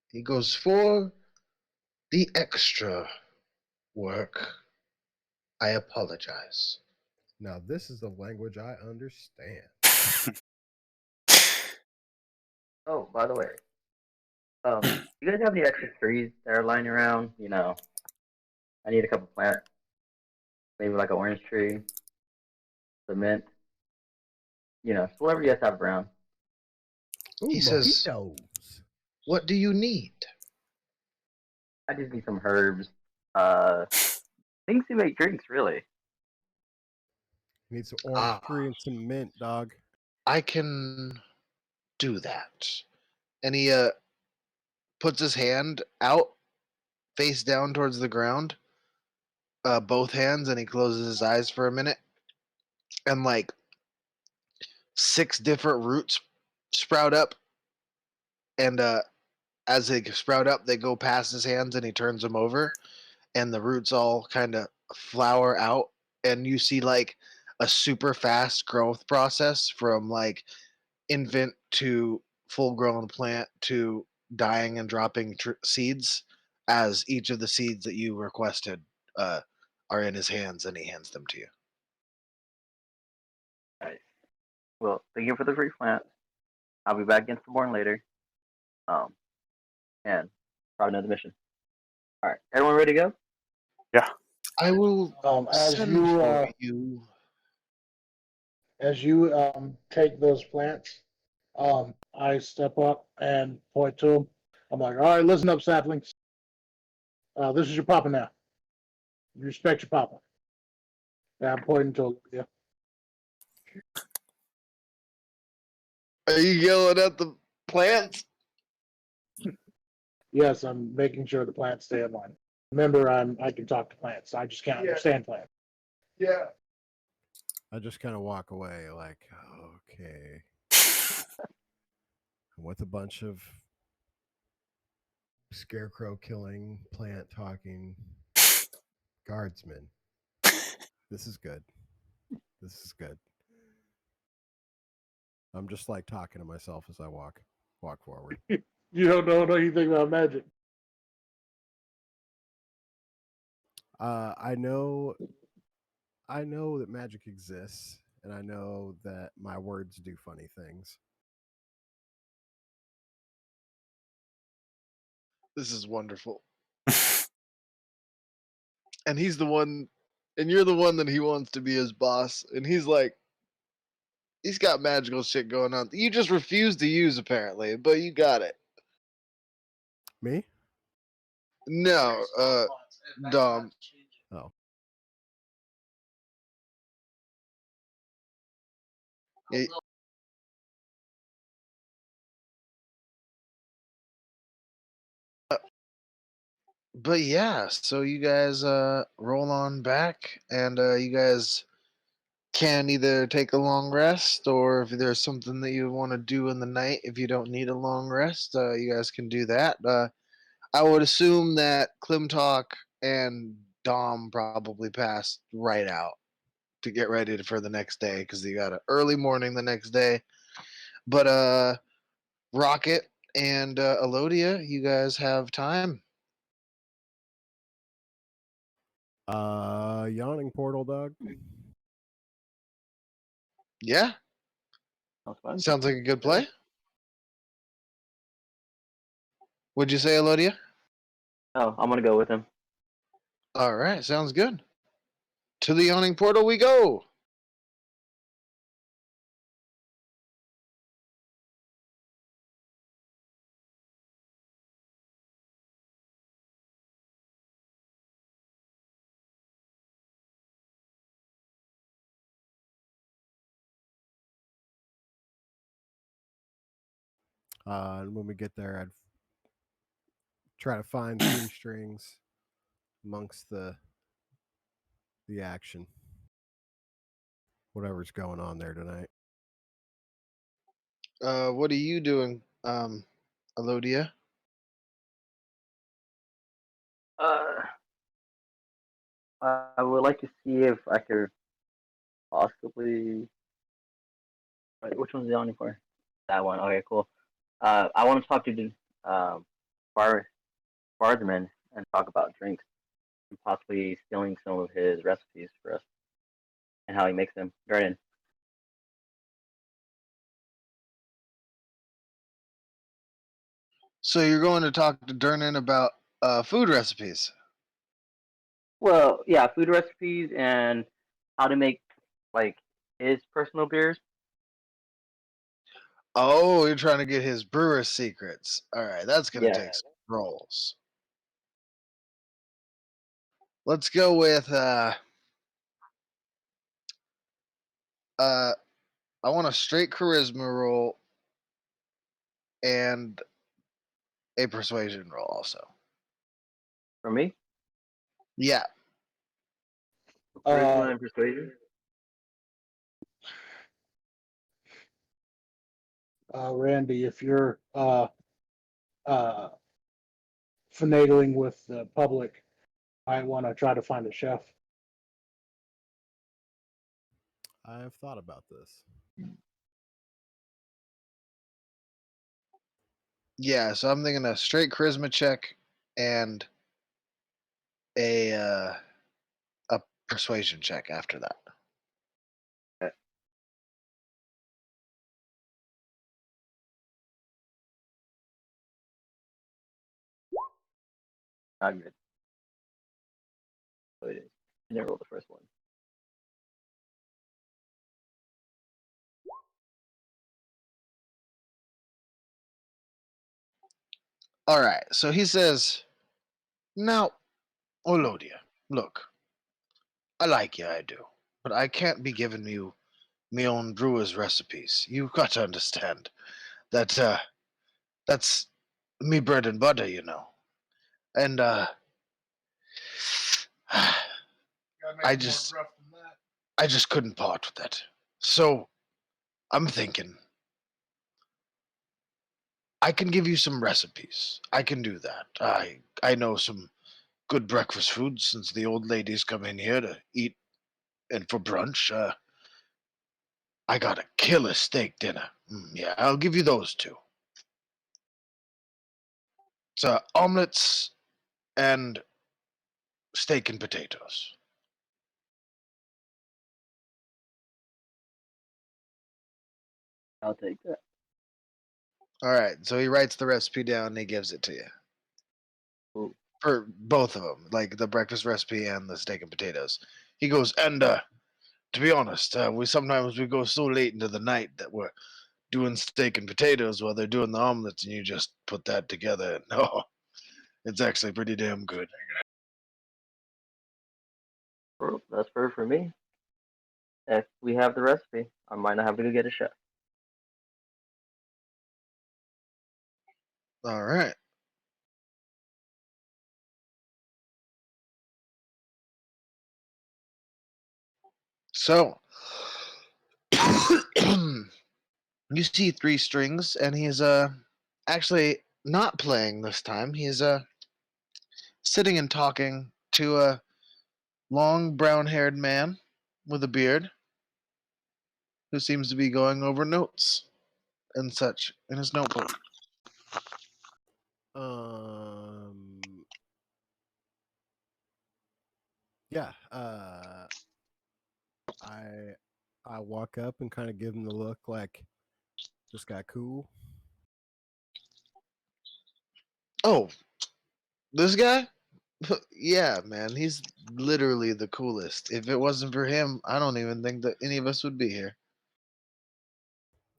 He goes, "For the extra work, I apologize." Now this is the language I understand. Oh, by the way, you guys have any extra trees that are lying around? I need a couple plants. maybe like an orange tree, cement, just whatever you guys have around. Ooh, He says, mojitos. "What do you need?" I just need some herbs, uh, things to make drinks, really. Need some orange Ah, tree and some mint, dog. I can do that. And he puts his hand out, face down towards the ground, both hands, and he closes his eyes for a minute. And like 6 different roots sprout up, and as they sprout up, they go past his hands, and he turns them over, and the roots all kind of flower out, and you see like a super fast growth process from like infant to full grown plant to dying and dropping seeds as each of the seeds that you requested uh, are in his hands, and he hands them to you. Nice. Well, thank you for the free plant. I'll be back against the born later. Um, and probably another mission. All right, everyone ready to go? Yeah. I will As send you for you. take those plants, I step up and point to them. I'm like, all right, listen up, saplings. This is your papa now. You respect your papa. And I'm pointing to yeah. Are you yelling at the plants? Yes, I'm making sure the plants stay in line. Remember, I can talk to plants. I just can't understand plants. Yeah. I just kind of walk away, like, okay. With a bunch of scarecrow killing, plant talking guardsmen. This is good. This is good. I'm just like talking to myself as I walk forward. You don't know anything about magic. I know that magic exists, and I know that my words do funny things. This is wonderful. And he's the one, and you're the one that he wants to be his boss. And he's like, he's got magical shit going on. You just refuse to use, apparently, but you got it. Me? No, Dom. Oh. Yeah, but yeah, so you guys roll on back, and you guys can either take a long rest, or if there's something that you want to do in the night, if you don't need a long rest, you guys can do that. I would assume that Klimtalk and Dom probably passed right out to get ready for the next day because you got an early morning the next day. But Rocket and Elodia, you guys have time. Yawning portal, dog. Yeah, Sounds fun. sounds like a good play. Would you say, Elodia? Oh, I'm gonna go with him. All right, sounds good. To the yawning portal we go. And when we get there, I'd try to find 3 strings amongst the action, whatever's going on there tonight. What are you doing, Elodia? Uh, I would like to see if I could possibly. Wait, which one's the only for? That one. Okay, cool. I want to talk to the bar bardsman and talk about drinks and possibly stealing some of his recipes for us and how he makes them. Garden. So you're going to talk to Durnan about food recipes. Well, yeah, food recipes and how to make like his personal beers. Oh, you're trying to get his brewer secrets. All right, that's gonna Yeah. take some rolls. Let's go with I want a straight charisma roll and a persuasion roll also. For me, Yeah. charisma and persuasion. Randy, if you're finagling with the public, I want to try to find a chef. I have thought about this. Yeah, so I'm thinking a straight charisma check and a persuasion check after that. Not good. So it is. I never rolled the first one. All right, so he says, "Now, Olodia, look, I like you, I do, but I can't be giving you me own brewer's recipes. You've got to understand that that's me bread and butter, you know. And I just couldn't part with it. So I'm thinking I can give you some recipes. I can do that. I know some good breakfast foods since the old ladies come in here to eat and for brunch. I got a killer steak dinner. Yeah, I'll give you those two. It's omelets and steak and potatoes. I'll take that. All right, so he writes the recipe down and he gives it to you. Ooh. For both of them, like the breakfast recipe and the steak and potatoes. He goes, and to be honest, we go so late into the night that we're doing steak and potatoes while they're doing the omelets, and you just put that together. And oh, it's actually pretty damn good. Well, that's perfect for me. If we have the recipe, I might not have to go get a chef. All right. So you see three strings, and he's actually not playing this time. He's sitting and talking to a long brown-haired man with a beard who seems to be going over notes and such in his notebook. Yeah. I walk up and kind of give him the look like this guy cool. Oh, this guy? Yeah, man, he's literally the coolest. If it wasn't for him, I don't even think that any of us would be here.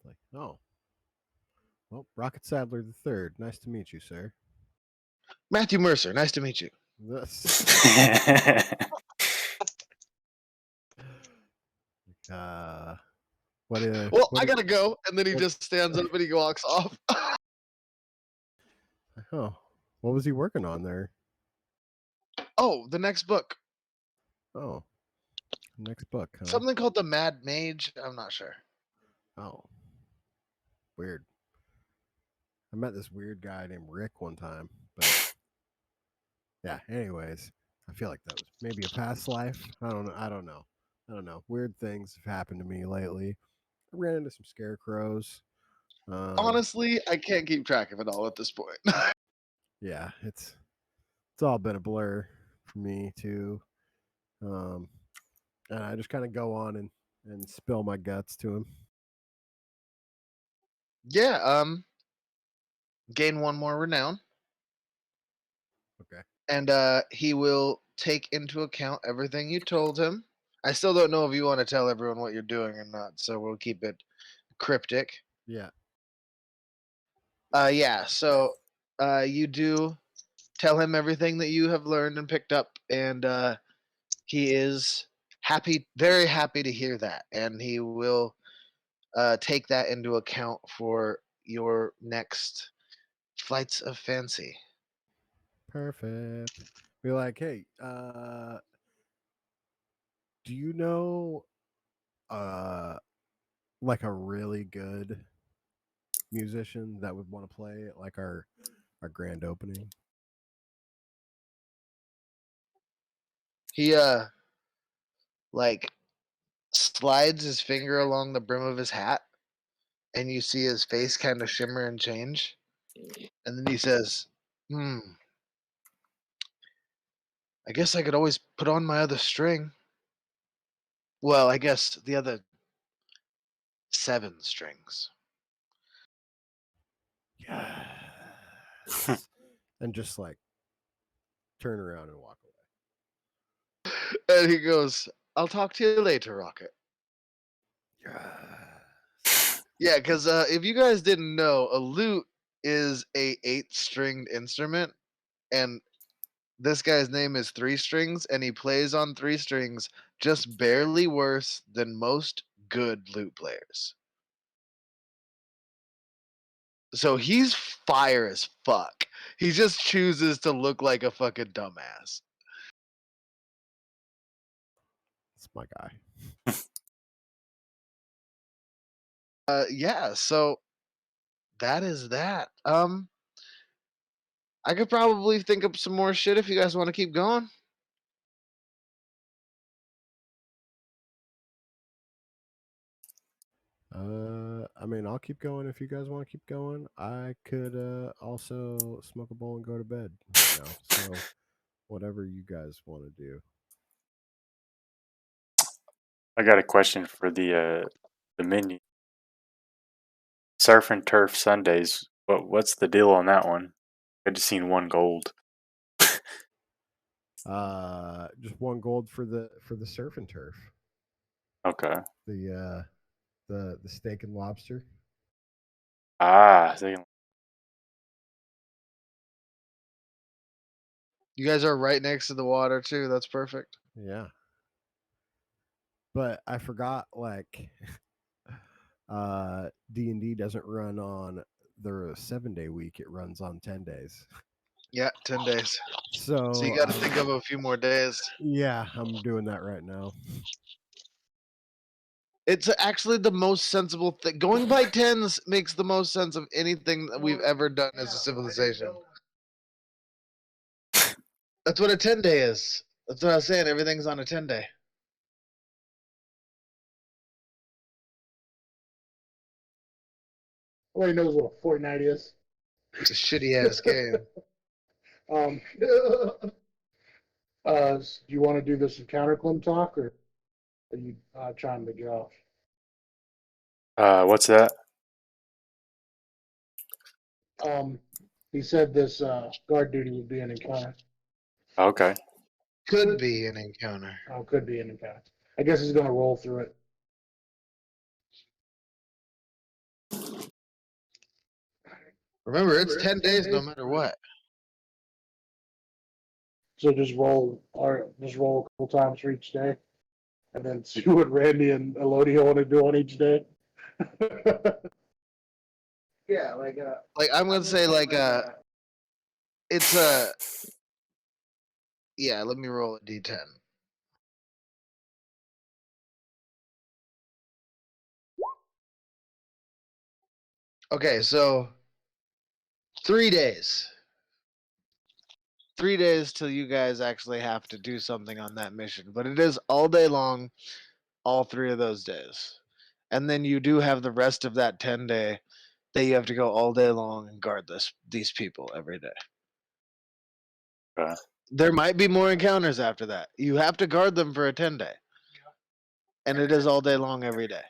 Like, oh, well, Rocket Sadler the Third. Nice to meet you, sir. Matthew Mercer, nice to meet you. What? Well, I gotta go, and then he just stands up and he walks off. Oh, what was he working on there? Oh, the next book. Oh, next book, huh? Something called the Mad Mage. I'm not sure. Oh, weird. I met this weird guy named Rick one time, but yeah. Anyways, I feel like that was maybe a past life. I don't know. Weird things have happened to me lately. I ran into some scarecrows. Honestly, I can't keep track of it all at this point. Yeah, it's all been a blur for me too. And I just kind of go on and spill my guts to him. Yeah, gain one more renown. Okay. And he will take into account everything you told him. I still don't know if you want to tell everyone what you're doing or not, so we'll keep it cryptic. Yeah. Yeah, so you do tell him everything that you have learned and picked up, and he is happy, very happy to hear that, and he will take that into account for your next flights of fancy. Perfect. Be like, hey, do you know like a really good musician that would want to play at like our grand opening? He like slides his finger along the brim of his hat, and you see his face kind of shimmer and change, and then he says, I guess I could always put on my other string. Well, I guess the other 7 strings." Yes. And just like turn around and walk away. And he goes, "I'll talk to you later, Rocket." Yes. Yeah, because if you guys didn't know, a lute is a 8-stringed instrument, and this guy's name is 3 Strings, and he plays on 3 strings just barely worse than most good lute players. So he's fire as fuck. He just chooses to look like a fucking dumbass. That's my guy. Yeah, so that is that. I could probably think of some more shit if you guys want to keep going. I mean, I'll keep going if you guys want to keep going. I could also smoke a bowl and go to bed right now. So, whatever you guys want to do. I got a question for the menu. Surf and Turf Sundays. What's the deal on that one? I just seen 1 gold. Just 1 gold for the surf and turf. Okay. The steak and lobster. So You guys are right next to the water too. That's perfect. Yeah. But I forgot, like, D&D doesn't run on the 7-day week; it runs on 10 days. Yeah, 10 days. So So you got to think of a few more days. Yeah, I'm doing that right now. It's actually the most sensible thing. Going by 10s makes the most sense of anything that we've ever done as a civilization. That's what a 10-day is. That's what I was saying. Everything's on a 10-day. Nobody knows what a Fortnite is. It's a shitty ass game. Um, do you want to do this encounter Clem talk, or are you trying to get off? what's that? He said this guard duty would be an encounter. Okay. Could be an encounter. Oh, could be an encounter. I guess he's going to roll through it. Remember, it's 10 days no matter what. So just roll a couple times for each day, and then see what Randy and Elodia want to do on each day. Yeah, Like I'm gonna say it's a yeah. Let me roll a d10. Okay, so 3 days. 3 days till you guys actually have to do something on that mission, but it is all day long, all 3 of those days, and then you do have the rest of that 10-day that you have to go all day long and guard these people every day. Okay. There might be more encounters after that. You have to guard them for a 10-day, and it is all day long every day.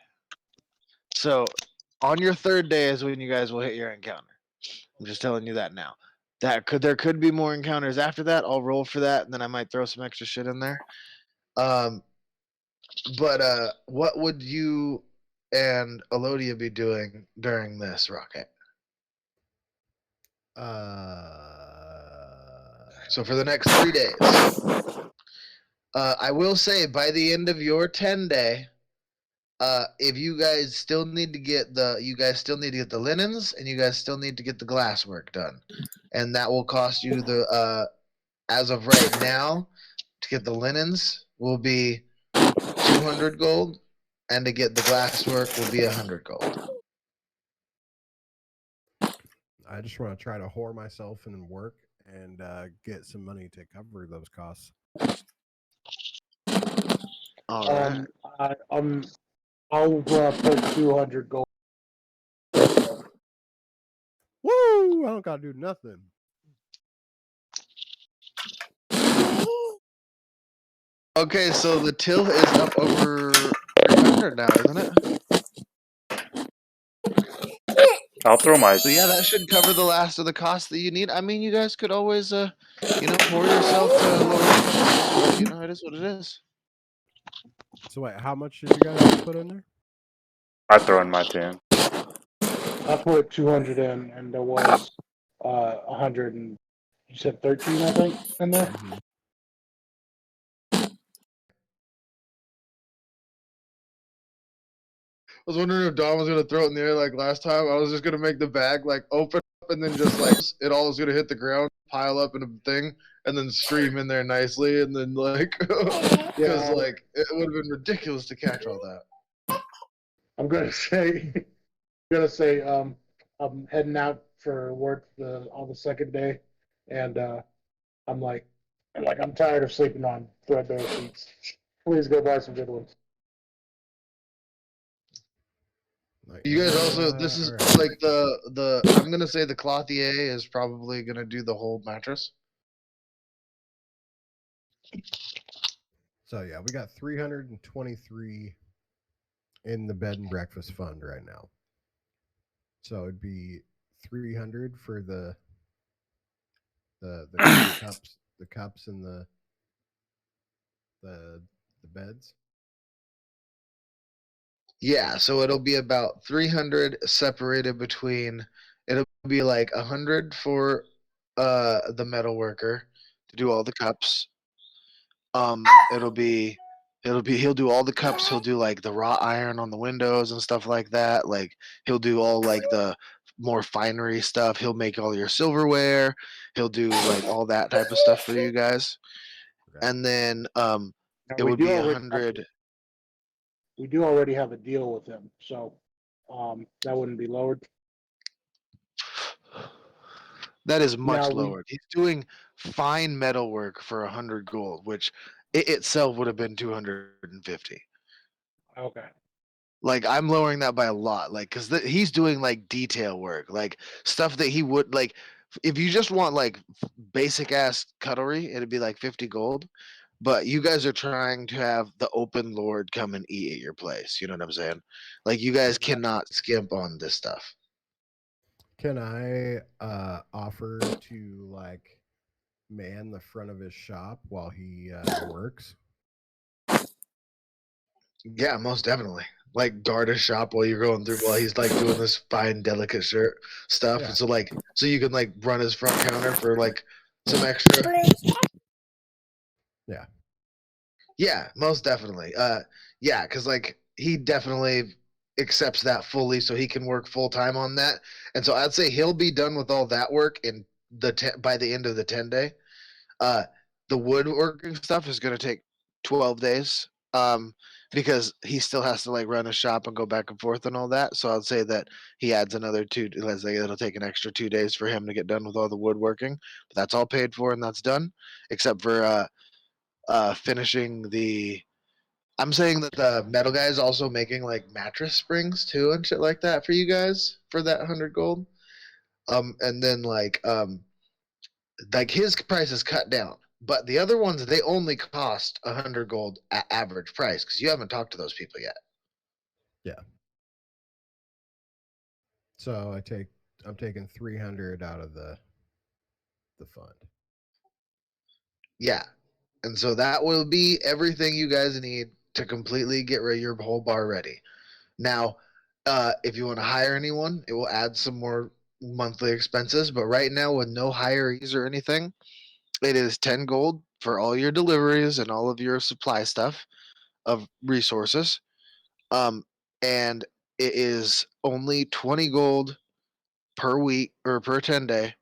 So on your 3rd day is when you guys will hit your encounter. I'm just telling you that now. there could be more encounters after that. I'll roll for that, and then I might throw some extra shit in there. But what would you and Elodia be doing during this, Rocket? So for the next 3 days, I will say by the end of your 10-day, if you guys still need to get the linens, and you guys still need to get the glass work done, and that will cost you as of right now, to get the linens will be 200 gold, and to get the glass work will be 100 gold. I just want to try to whore myself and work and get some money to cover those costs. All right. I'll put 200 gold. Woo! I don't gotta do nothing. Okay, so the till is up over 300 now, isn't it? I'll throw my. So yeah, that should cover the last of the costs that you need. I mean, you guys could always, pour yourself to lower costs. But, it is what it is. So wait, how much did you guys put in there? I throw in my 10. I put 200 in, and there was 100 and you said 13, I think, in there. Mm-hmm. I was wondering if Don was gonna throw it in the air like last time. I was just gonna make the bag like open up, and then just like it all was gonna hit the ground, pile up in a thing, and then stream in there nicely, and then like because like it would have been ridiculous to catch all that. I'm gonna say, I'm heading out for work on the second day, and I'm I'm tired of sleeping on threadbare sheets. Please go buy some good ones. Like, You guys also, this is right. like the I'm gonna say the clothier is probably gonna do the whole mattress. So yeah, we got 323 in the bed and breakfast fund right now. So it'd be 300 for the cups and the beds. Yeah, so it'll be about 300 separated between. It'll be like 100 for the metal worker to do all the cups. It'll be he'll do all the cups. He'll do like the wrought iron on the windows and stuff like that. Like he'll do all like the more finery stuff. He'll make all your silverware. He'll do like all that type of stuff for you guys. Okay. And then Now, it would be 100. We do already have a deal with him, so that wouldn't be lowered. That is much Now we- lower. He's doing fine metal work for 100 gold, which it itself would have been 250. Okay. Like I'm lowering that by a lot, like because he's doing like detail work, like stuff that he would like. If you just want like basic ass cutlery, it'd be like 50 gold. But you guys are trying to have the open lord come and eat at your place. You know what I'm saying? Like you guys cannot skimp on this stuff. Can I offer to like man the front of his shop while he works? Yeah, most definitely. Like guard his shop while you're going through while he's like doing this fine, delicate shirt stuff. Yeah. So you can like run his front counter for like some extra. Yeah. Yeah, most definitely. Yeah, because like he definitely accepts that fully, so he can work full time on that. And so I'd say he'll be done with all that work in by the end of the 10-day. The woodworking stuff is going to take 12 days. Because he still has to like run a shop and go back and forth and all that. So I'd say that he adds another let's say it'll take an extra 2 days for him to get done with all the woodworking. But that's all paid for and that's done, except for finishing the. I'm saying that the metal guy is also making like mattress springs too and shit like that for you guys for that 100 gold. And then like his price is cut down, but the other ones they only cost 100 gold at average price because you haven't talked to those people yet. Yeah. So I'm taking 300 out of the the fund. Yeah. And so that will be everything you guys need to completely get your whole bar ready. Now, if you want to hire anyone, it will add some more monthly expenses. But right now, with no hirees or anything, it is 10 gold for all your deliveries and all of your supply stuff of resources. And it is only 20 gold per week or per 10 day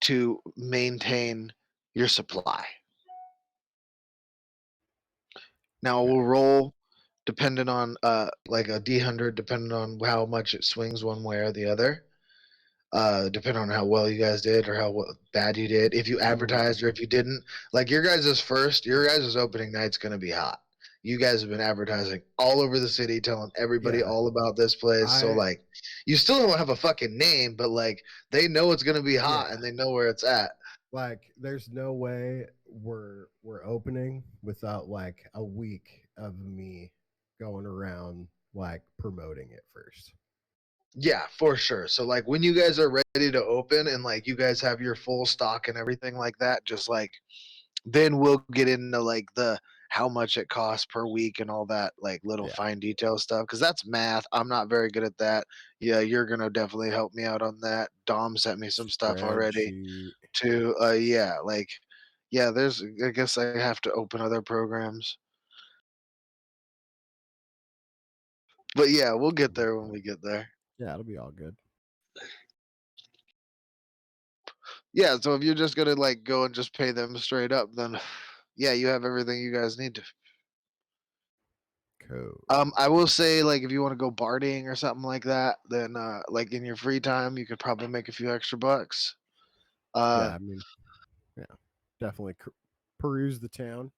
to maintain your supply. Now we'll roll depending on like a D100, depending on how much it swings one way or the other. Depending on how well you guys did or how bad you did. If you advertised or if you didn't, like your guys' opening night's gonna be hot. You guys have been advertising all over the city, telling everybody Yeah. all about this place. So like, you still don't have a fucking name, but like they know it's gonna be hot Yeah. and they know where it's at. Like, there's no way we're opening without like a week of me going around like promoting it first. Yeah, for sure. So like when you guys are ready to open and like you guys have your full stock and everything like that, just like then we'll get into like the how much it costs per week and all that like little Yeah. fine detail stuff because that's math. I'm not very good at that. Yeah, you're gonna definitely help me out on that. Dom sent me some stuff already Spreadsheet. to yeah, like yeah, there's I guess I have to open other programs. But yeah, we'll get there when we get there. Yeah, it'll be all good. Yeah, so if you're just gonna like go and just pay them straight up, then yeah, you have everything you guys need to. Code. I will say like if you want to go barding or something like that, then like in your free time, you could probably make a few extra bucks. Yeah, I mean, yeah, definitely peruse the town.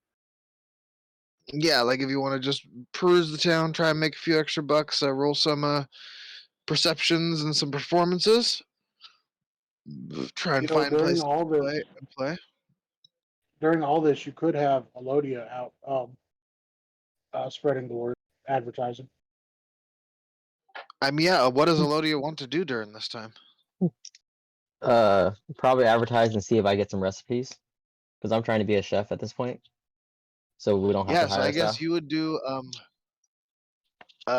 Yeah, like if you want to just peruse the town, try and make a few extra bucks, roll some perceptions and some performances. Try and find During places all to this, play. you could have Elodia out spreading the word, advertising. I mean, yeah. What does Elodia want to do during this time? Probably advertise and see if I get some recipes, because I'm trying to be a chef at this point, so we don't have Yeah, to so hire I a guess staff. you would do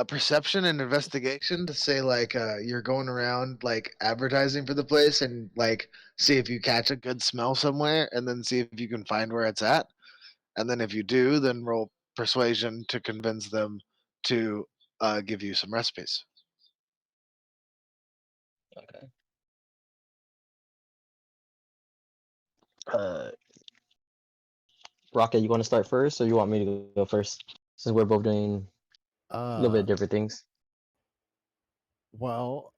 perception and investigation to say like you're going around like advertising for the place and like see if you catch a good smell somewhere and then see if you can find where it's at, and then if you do, then roll persuasion to convince them to give you some recipes. Okay. Uh, Rocket, you want to start first, or you want me to go first? Since we're both doing a little bit of different things. Well,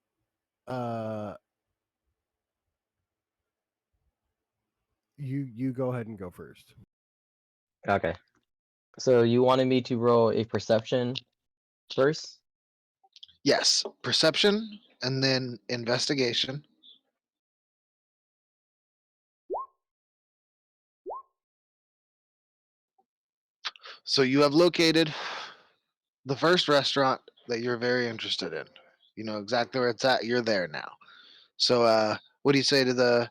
you go ahead and go first. Okay. So you wanted me to roll a perception first? Yes, perception and then investigation. So you have located the first restaurant that you're very interested in. You know exactly where it's at. You're there now. So what do you say to the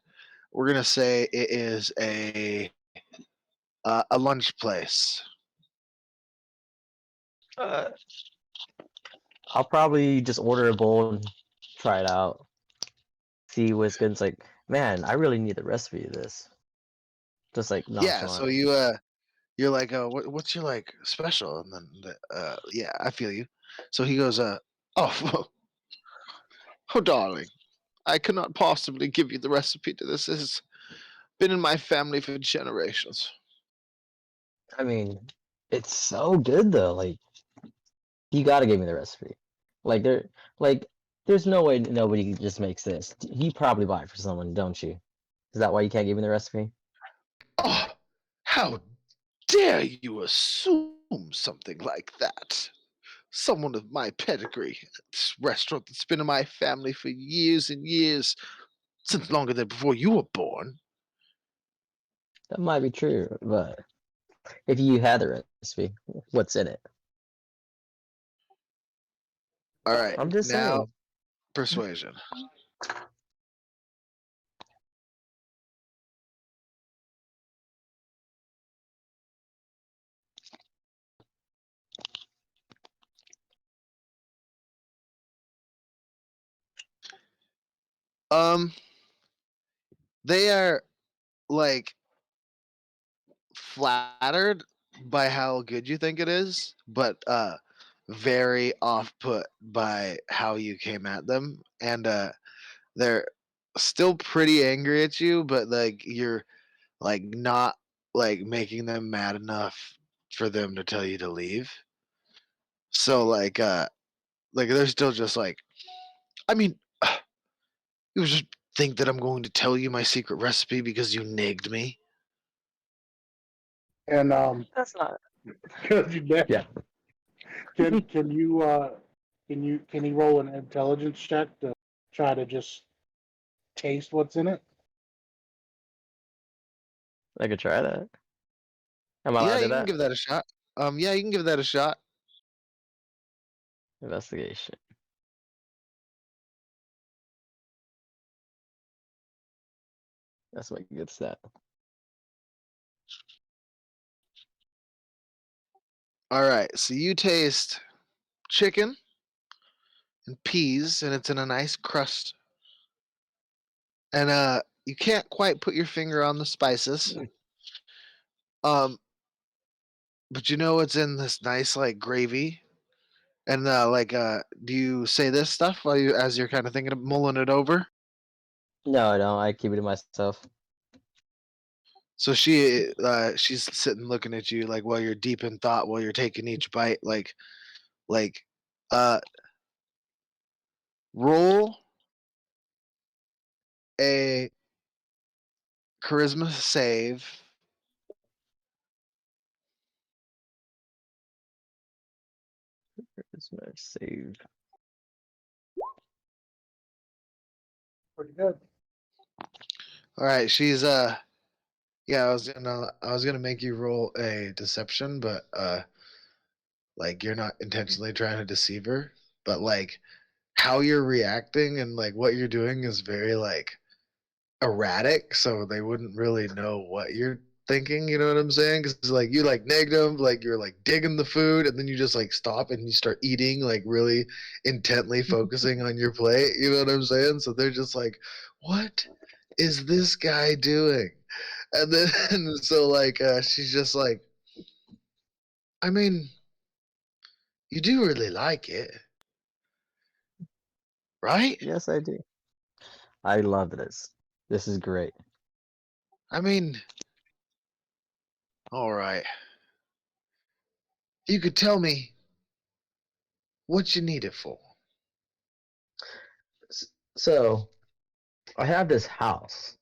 we're gonna say it is a lunch place. Uh, I'll probably just order a bowl and try it out. See what's good. It's like, man, I really need the recipe of this. Just like Yeah, so nonchalant. you're like, what's your like special? And then yeah, I feel you. So he goes, oh, oh, darling, I cannot possibly give you the recipe to this. This has been in my family for generations. I mean, it's so good though. Like, you gotta give me the recipe. Like like there's no way nobody just makes this. You probably buy it for someone, don't you? Is that why you can't give me the recipe? Oh, how dare you assume something like that? Someone of my pedigree, this restaurant that's been in my family for years and years, since longer than before you were born. That might be true, but if you had the recipe, what's in it? All right, I'm just now saying. persuasion. They are like flattered by how good you think it is, but very off put by how you came at them, and they're still pretty angry at you, but like you're like not like making them mad enough for them to tell you to leave. So like they're still just like, I mean, you just think that I'm going to tell you my secret recipe because you nagged me? And That's not. because you did, Yeah. can you roll an intelligence check to try to just taste what's in it? I could try that. Am I allowed Yeah, to do you can that? give that a shot. Yeah, you can give that a shot. Investigation. That's my good stat. All right, so you taste chicken and peas, and it's in a nice crust. And you can't quite put your finger on the spices. Um, but you know it's in this nice like gravy. And do you say this stuff while you as you're kind of thinking of mulling it over? No, I don't. I keep it to myself. So she's sitting looking at you like while you're deep in thought while you're taking each bite, like uh roll a charisma save. It's my save. Pretty good. All right, she's yeah, I was gonna make you roll a deception, but like you're not intentionally trying to deceive her, but like how you're reacting and like what you're doing is very like erratic, so they wouldn't really know what you're thinking. You know what I'm saying? Because like you like nagged them, like you're like digging the food, and then you just like stop and you start eating, like really intently focusing on your plate. You know what I'm saying? So they're just like, "What is this guy doing?" And then so like she's just like, "I mean, you do really like it, right? Yes, I do. I love this. This is great. I mean, all right. You could tell me what you need it for." So, I have this house.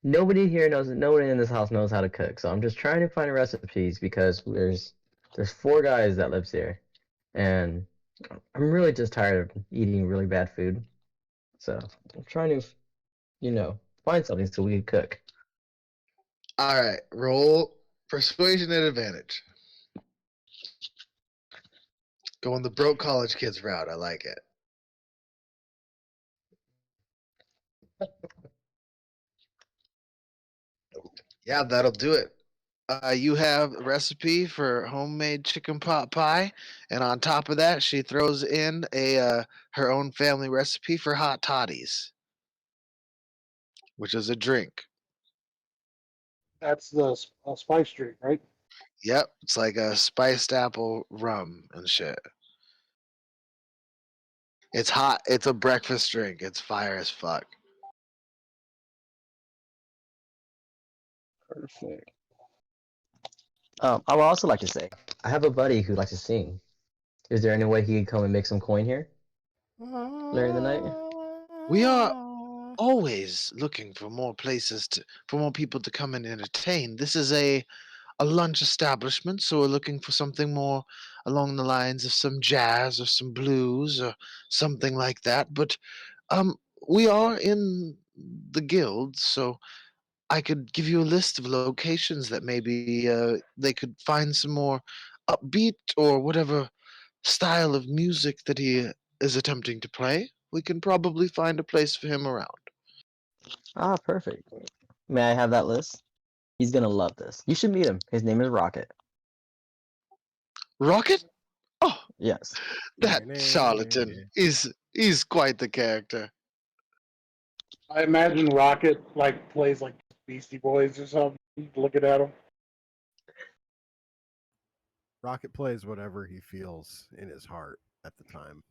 Nobody here knows. Nobody in this house knows how to cook. So I'm just trying to find recipes because there's 4 guys that lives here, and I'm really just tired of eating really bad food. So I'm trying to, find something so we can cook. All right, roll persuasion at advantage. Going the broke college kids route. I like it. Yeah, that'll do it. You have a recipe for homemade chicken pot pie, and on top of that, she throws in a her own family recipe for hot toddies, which is a drink. That's the spice drink, right? Yep, it's like a spiced apple rum and shit. It's hot. It's a breakfast drink. It's fire as fuck. Perfect. I would also like to say, I have a buddy who likes to sing. Is there any way he could come and make some coin here later in the night? We are always looking for more places for more people to come and entertain. This is a lunch establishment, so we're looking for something more along the lines of some jazz or some blues or something like that. But um, we are in the guild, so I could give you a list of locations that maybe they could find some more upbeat or whatever style of music that he is attempting to play. We can probably find a place for him around. Ah, perfect. May I have that list? He's gonna love this. You should meet him. His name is Rocket. Rocket? Oh, Yes. that charlatan. He's quite the character. I imagine Rocket like plays like Beastie Boys or something. Looking at him. Rocket plays whatever he feels in his heart at the time.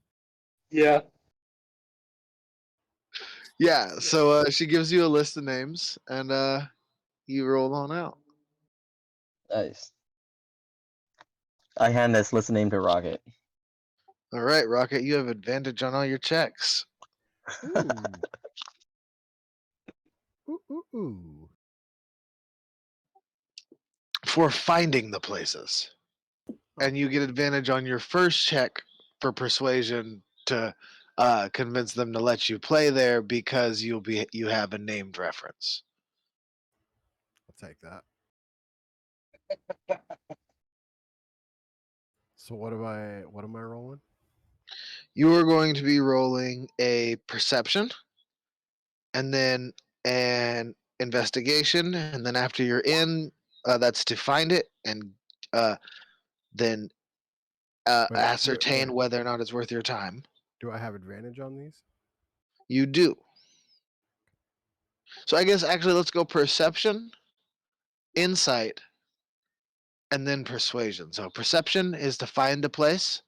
Yeah. Yeah. So she gives you a list of names, and you roll on out. Nice. I hand this list name to Rocket. All right, Rocket, you have advantage on all your checks. Ooh. Ooh. For finding the places. And you get advantage on your first check for persuasion to convince them to let you play there because you have a named reference. I'll take that. So what am I rolling? You are going to be rolling a perception and then an investigation, and then after you're in, that's to find it and then Wait, ascertain whether or not it's worth your time. do I have advantage on these? You do. So I guess actually let's go perception, insight, and then persuasion. So perception is to find a place.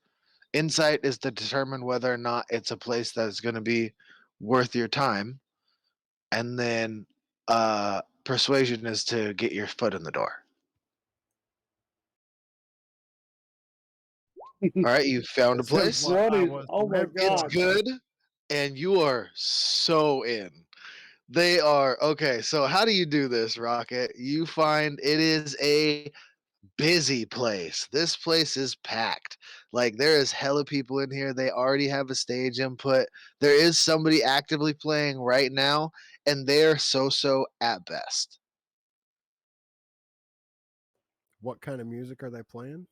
Insight is to determine whether or not it's a place that is going to be worth your time. And then persuasion is to get your foot in the door. All right, you found a This is place. what I 20. was Oh my meant It's god. good, and you are so in. They are okay. So how do you do this, Rocket? You find it is a busy place. This place is packed. Like there is hella people in here. They already have a stage input. There is somebody actively playing right now, and they're so at best. What kind of music are they playing?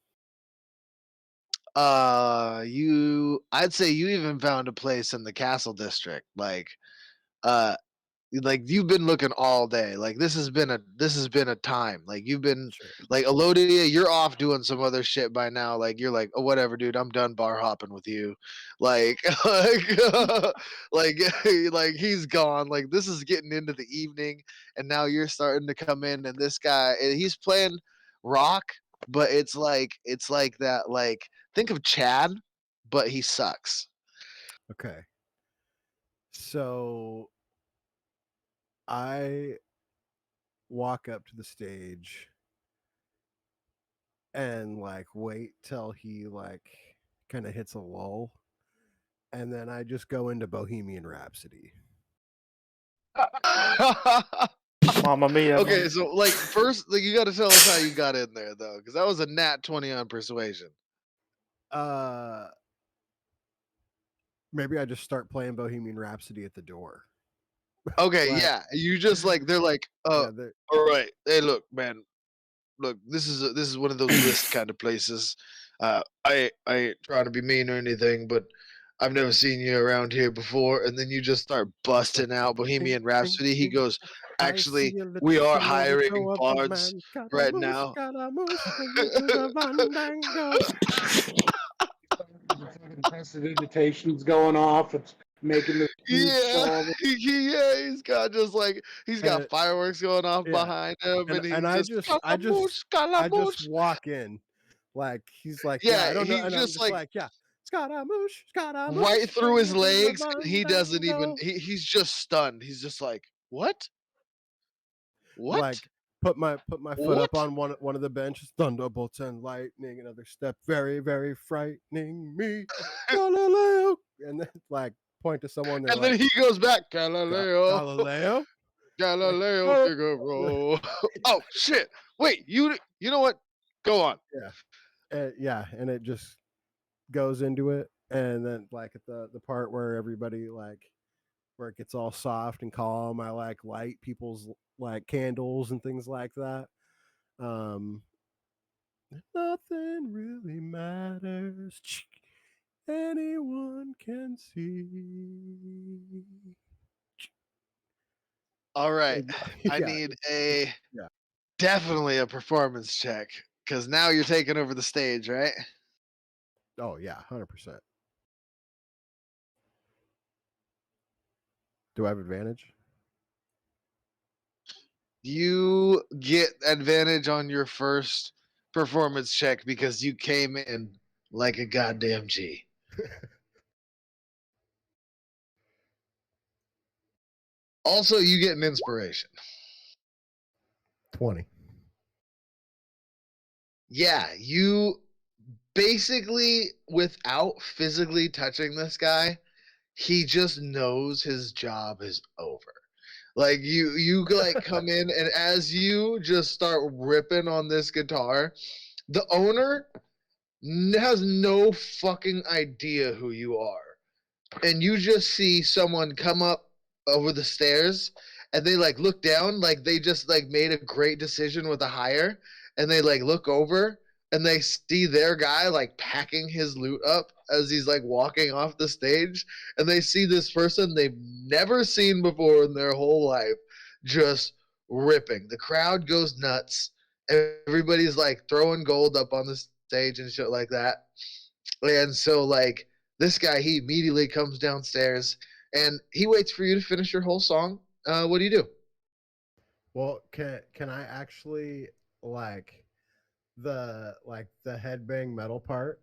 I'd say you even found a place in the castle district. Uh like you've been looking all day. Like this has been a time. Like you've been Sure. like Elodia, you're off doing some other shit by now. Like you're like, oh whatever, dude, I'm done bar hopping with you. Like like like he's gone. Like this is getting into the evening, and now you're starting to come in, and this guy he's playing rock, but it's like that. Like think of Chad, but he sucks. Okay. So I walk up to the stage and like wait till he like kind of hits a lull, and then I just go into Bohemian Rhapsody. Mamma mia. Okay, so like first, like you got to tell us how you got in there though, because that was a nat 20 on persuasion. Uh Maybe I just start playing Bohemian Rhapsody at the door. Okay, Like, yeah, you just like they're like, yeah, all right, hey, look, man, look, this is one of those list kind of places. I ain't trying to be mean or anything, but I've never seen you around here before, and then you just start busting out Bohemian Rhapsody. He goes, I actually, see a little we are hiring tomato of a bards man. right now. Scaramouche, singing to the fandango. The fucking prestidigitation's going off. It's making this huge Yeah, show of it. yeah, he's got And fireworks going off yeah, behind him, and and he's I just just Scaramouche, I just Scaramouche. walk in, like he's like, yeah, Yeah, I don't know, he and I'm just just like, yeah, Scaramouche, right Scaramouche, through his singing to the legs, and he doesn't even. fandango. He's just stunned. He's just like, what? What? Like put my foot up What? on one of the benches, thunderbolts and lightning, another step, very very frightening me, Galileo, and then like point to someone. They're And then like, he goes back, Galileo, Galileo, like, Galileo oh Figaro. Oh shit! Wait, you know what? Go on. yeah, yeah, and it just goes into it, and then like at the part where everybody like where it gets all soft and calm, I like light people's like candles and things like that. Um, Nothing really matters. Anyone can see. All right, I Yeah, need a yeah. definitely a performance check because now you're taking over the stage, right? Oh yeah, 100%. Do I have advantage? You get advantage on your first performance check because you came in like a goddamn G. Also, you get an inspiration. 20. Yeah, you basically, without physically touching this guy, he just knows his job is over. Like you like come in, and as you just start ripping on this guitar, the owner has no fucking idea who you are. And you just see someone come up over the stairs, and they like look down like they just like made a great decision with a hire, and they like look over, and they see their guy like packing his loot up as he's like walking off the stage, and they see this person they've never seen before in their whole life just ripping. The crowd goes nuts. Everybody's like throwing gold up on the stage and shit like that. And so like this guy, he immediately comes downstairs and he waits for you to finish your whole song. What do you do? Well, can I actually like the headbang metal part?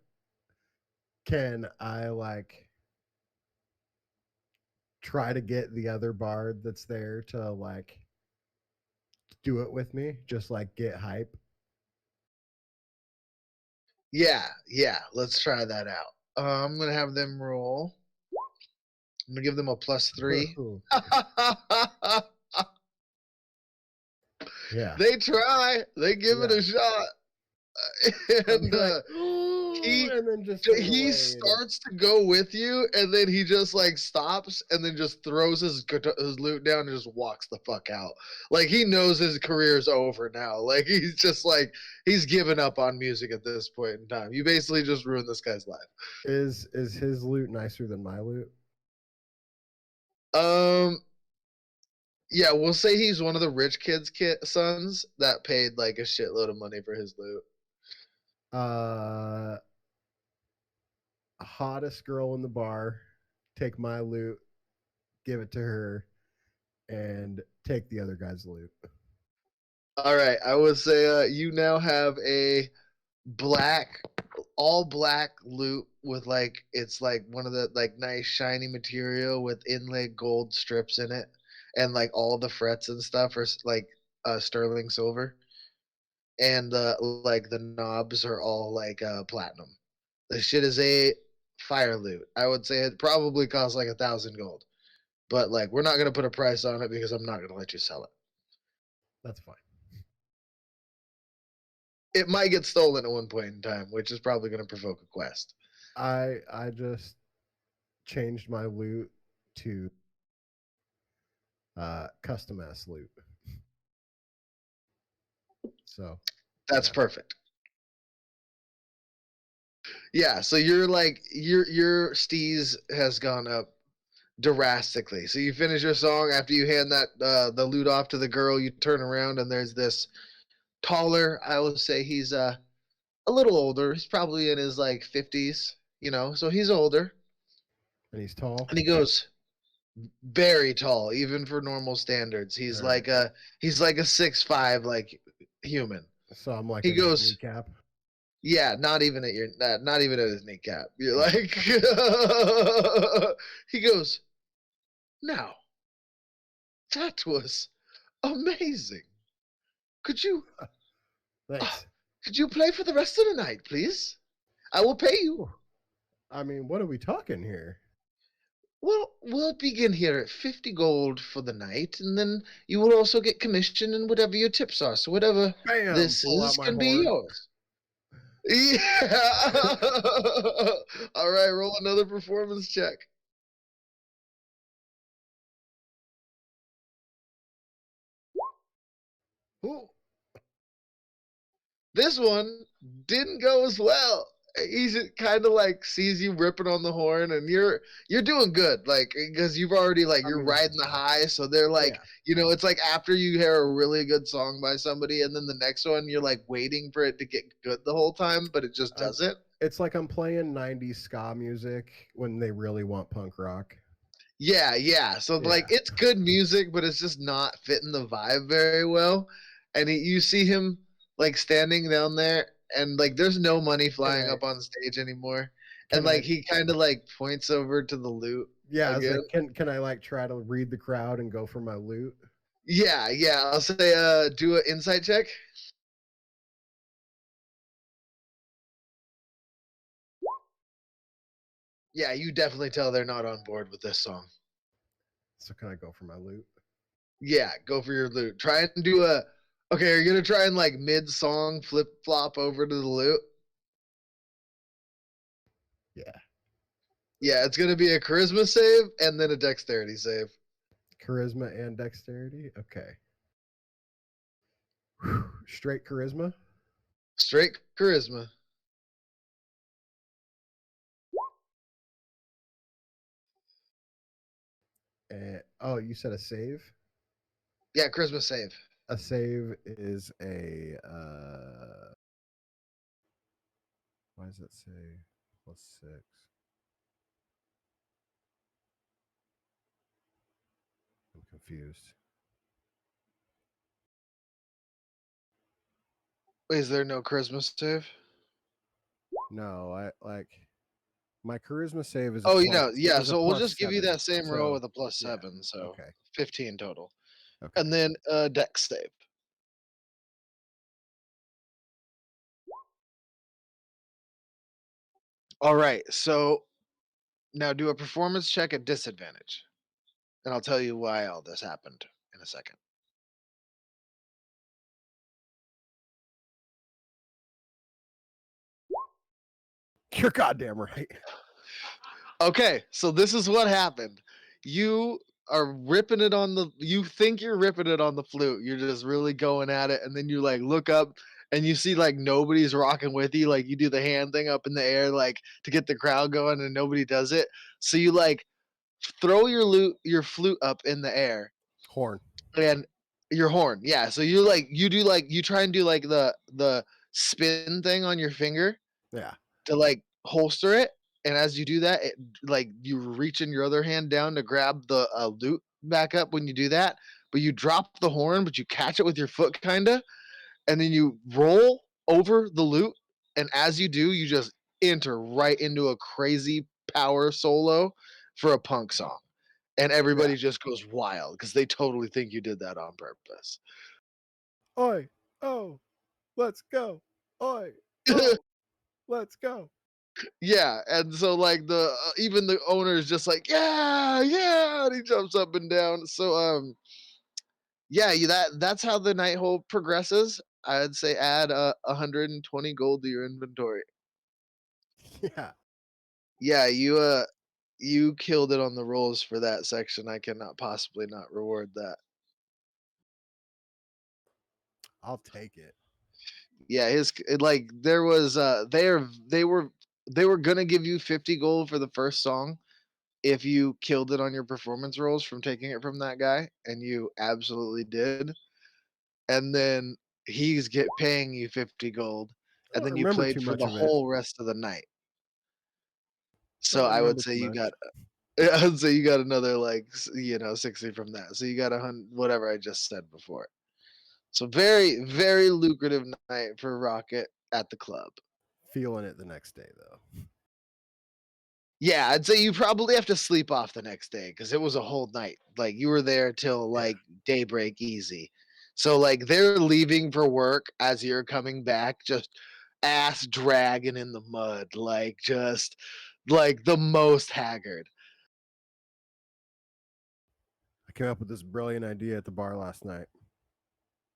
Can I like try to get the other bard that's there to like do it with me? Just like get hype. Yeah, let's try that out. I'm gonna have them roll. I'm gonna give them a +3. Yeah. They try. They give it Yeah. a shot. I'll be And like, he and then just turn he away starts to go with you, and then he just like stops, and then just throws his loot down and just walks the fuck out. Like he knows his career's over now. Like he's just like he's given up on music at this point in time. You basically just ruined this guy's life. Is his loot nicer than my loot? Yeah, we'll say he's one of the rich kids' sons that paid like a shitload of money for his loot. Hottest girl in the bar, take my loot, give it to her, and take the other guy's loot. All right, I would say you now have a all black loot with like it's like one of the like nice shiny material with inlaid gold strips in it, and like all the frets and stuff are like sterling silver, and like the knobs are all like platinum. The shit is a fire loot. I would say it probably costs like 1,000 gold, but like we're not gonna put a price on it because I'm not gonna let you sell it. That's fine. It might get stolen at one point in time, which is probably gonna provoke a quest. I just changed my loot to custom ass loot. So That's perfect. Yeah, so you're like your steez has gone up drastically. So you finish your song after you hand that the loot off to the girl. You turn around and there's this taller. I would say he's a little older. He's probably in his like 50s. You know, so he's older. and he's tall. And he goes very tall, even for normal standards. He's All like right. he's like a 6'5" like human. So I'm like He in his goes, kneecap. yeah, not even at your not even at his kneecap. You're like he goes, now that was amazing. Could you Thanks. could you play for the rest of the night, please? I will pay you. I mean, what are we talking here? Well, we'll begin here at 50 gold for the night, and then you will also get commission and whatever your tips are. So whatever Bam! this Pull is out my can be horn. yours. Yeah. All right, roll another performance check. Ooh. This one didn't go as well. He's kind of like sees you ripping on the horn, and you're doing good, like because you've already like I you're mean, riding the high. So they're like, yeah. you know, it's like after you hear a really good song by somebody, and then the next one you're like waiting for it to get good the whole time, but it just doesn't. It's like I'm playing 90s ska music when they really want punk rock. Yeah. So like it's good music, but it's just not fitting the vibe very well. And you see him like standing down there, and like there's no money flying I- up on stage anymore. Can And like I- he kind of like points over to the loot. Yeah, I was again. like, can I like try to read the crowd and go for my loot? Yeah. I'll say do an insight check. Yeah, you definitely tell they're not on board with this song. So can I go for my loot? Yeah, go for your loot. Try and do a. Okay, are you gonna try and like mid song flip flop over to the loot? Yeah. Yeah, it's gonna be a charisma save and then a dexterity save. Charisma and dexterity? Okay. Whew. Straight charisma? Straight charisma. And, oh, you said a save? Yeah, charisma save. A save is a why does that say +6? I'm confused. Is there no charisma save? No, I like my charisma save is a Oh, plus, yeah. is a So we'll just give you +7. that same roll So with a yeah, +7, so okay. 15 total. Okay. And then dex save. All right, so now do a performance check at disadvantage. And I'll tell you why all this happened in a second. You're goddamn right. Okay, so this is what happened. You are ripping it on the you think you're ripping it on the flute. You're just really going at it, and then you like look up and you see like nobody's rocking with you. Like you do the hand thing up in the air like to get the crowd going, and nobody does it. So you like throw your flute up in the air Horn. and your horn. Yeah. So you try and do like the spin thing on your finger Yeah. to like holster it, and as you do that, like you reach in your other hand down to grab the loot back up when you do that, but you drop the horn, but you catch it with your foot, kinda, and then you roll over the loot, and as you do, you just enter right into a crazy power solo for a punk song, and everybody just goes wild because they totally think you did that on purpose. Oi. Oh. Let's go. Oi. Oh. Let's go. Yeah, and so like the even the owner is just like, yeah, and he jumps up and down. So yeah, that's how the night hole progresses. I'd say add 120 gold to your inventory. Yeah. Yeah, you killed it on the rolls for that section. I cannot possibly not reward that. I'll take it. Yeah, like there was they were gonna give you 50 gold for the first song if you killed it on your performance rolls from taking it from that guy, and you absolutely did. And then he's get paying you 50 gold, I and don't then you remember played too for much the of it. whole rest of the night. So Don't I would remember say too you much. got I would say you got another like 60 from that. So you got 100 whatever I just said before. So very very lucrative night for Rocket at the club. Feeling it the next day though. Yeah, I'd say you probably have to sleep off the next day because it was a whole night. Like you were there till like daybreak easy. So like they're leaving for work as you're coming back, just ass dragging in the mud, like just like the most haggard. I came up with this brilliant idea at the bar last night.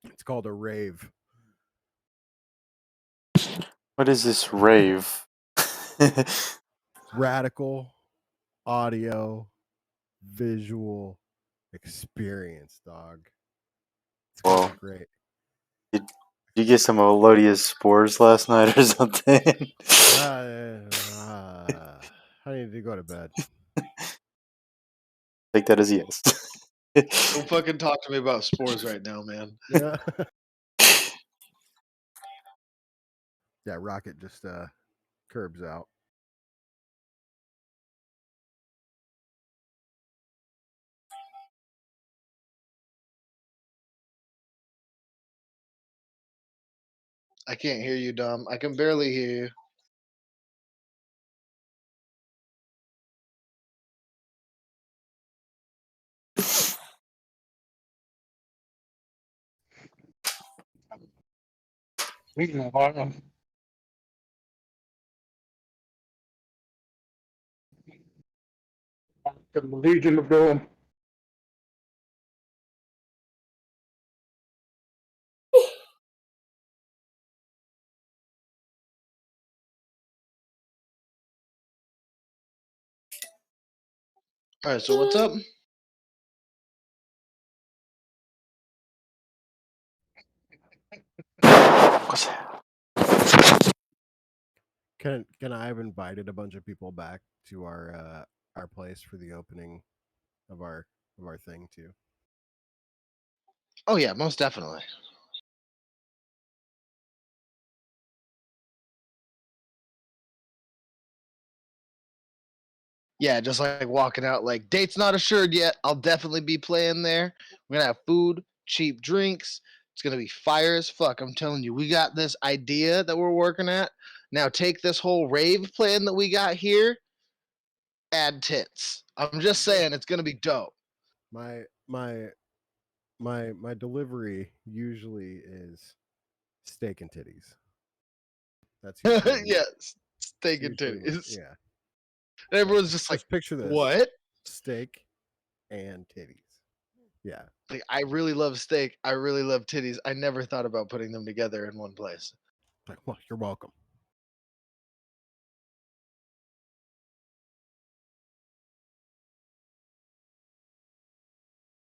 It's called a rave. What is this rave? Radical audio visual experience, dog. It's gonna Whoa. be great. Did you get some Elodious spores last night or something? I need to go to bed. Take that as a yes. Don't fucking talk to me about spores right now, man. Yeah. Yeah, Rocket just curbs out. I can't hear you, Dom. I can barely hear you. The Legion of Doom. All right, so what's up? What's that? Can I have invited a bunch of people back to our place for the opening of our thing too? Oh yeah, most definitely. Yeah, just like walking out, like date's not assured yet. I'll definitely be playing there. We're gonna have food, cheap drinks. It's gonna be fire as fuck. I'm telling you, we got this idea that we're working at. Now take this whole rave plan that we got here, add tits. I'm just saying it's gonna be dope. My my my delivery usually is steak and titties. That's usually Yes, steak and usually titties. yeah. And everyone's just like, Just picture this: what? steak and titties. Yeah, Like, I really love steak. I really love titties. I never thought about putting them together in one place. like, well, you're welcome.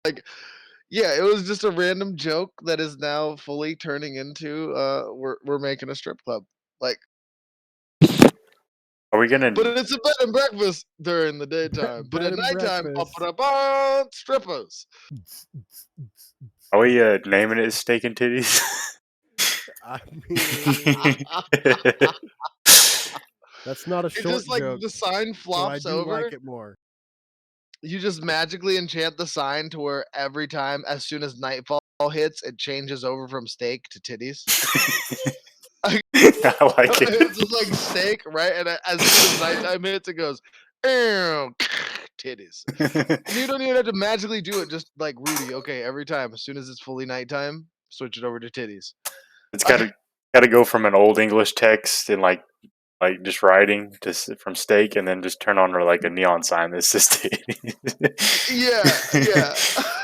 Like, yeah, it was just a random joke that is now fully turning into we're making a strip club. Like, Are we gonna? but it's a bed and breakfast during the daytime. But Bed at and nighttime, breakfast. up on strippers. Are we naming it steak and titties? I mean, that's not a It's short just like joke, the sign so I flops do over. like it more. You just magically enchant the sign to where every time, as soon as nightfall hits, it changes over from steak to titties. I like it. It's just like steak, right? And as soon as nighttime hits, it goes, "Ew, titties." And you don't even have to magically do it, just like Rudy. Okay, every time, as soon as it's fully nighttime, switch it over to titties. It's gotta go from an old English text and like just writing to from steak, and then just turn on like a neon sign that says titties. Yeah, yeah.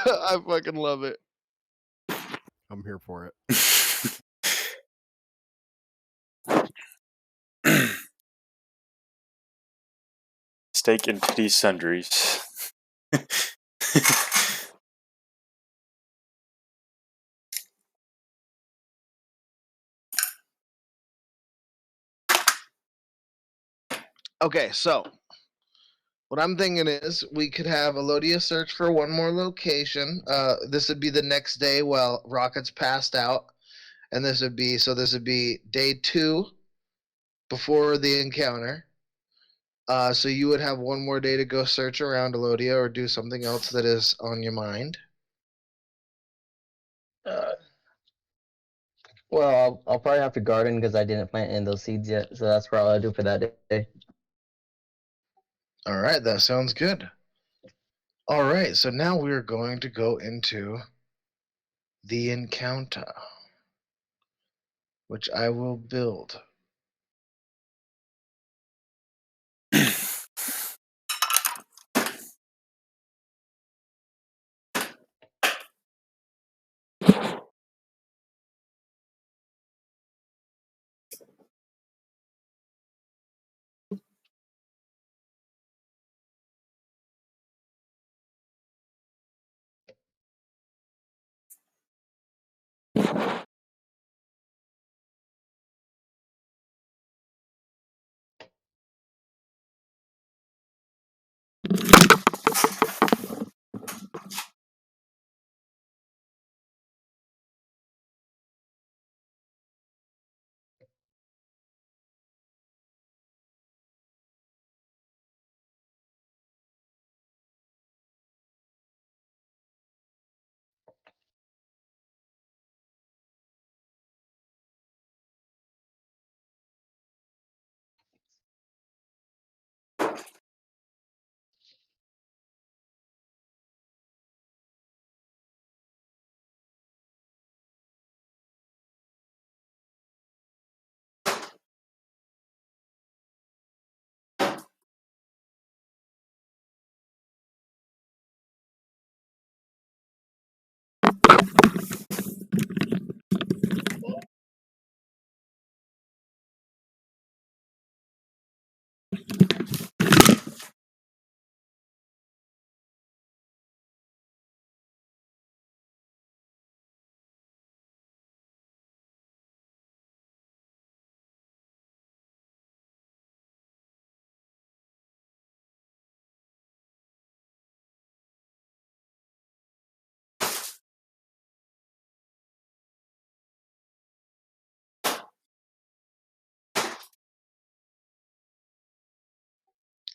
I fucking love it. I'm here for it. Steak and titty sundries. Okay, so what I'm thinking is we could have Elodia search for one more location. This would be the next day while Rocket's passed out. And this would be day 2 before the encounter. So you would have one more day to go search around Elodia or do something else that is on your mind. Well, I'll probably have to garden because I didn't plant in those seeds yet, so that's probably all I do for that day. All right, that sounds good. All right, so now we're going to go into the encounter, which I will build.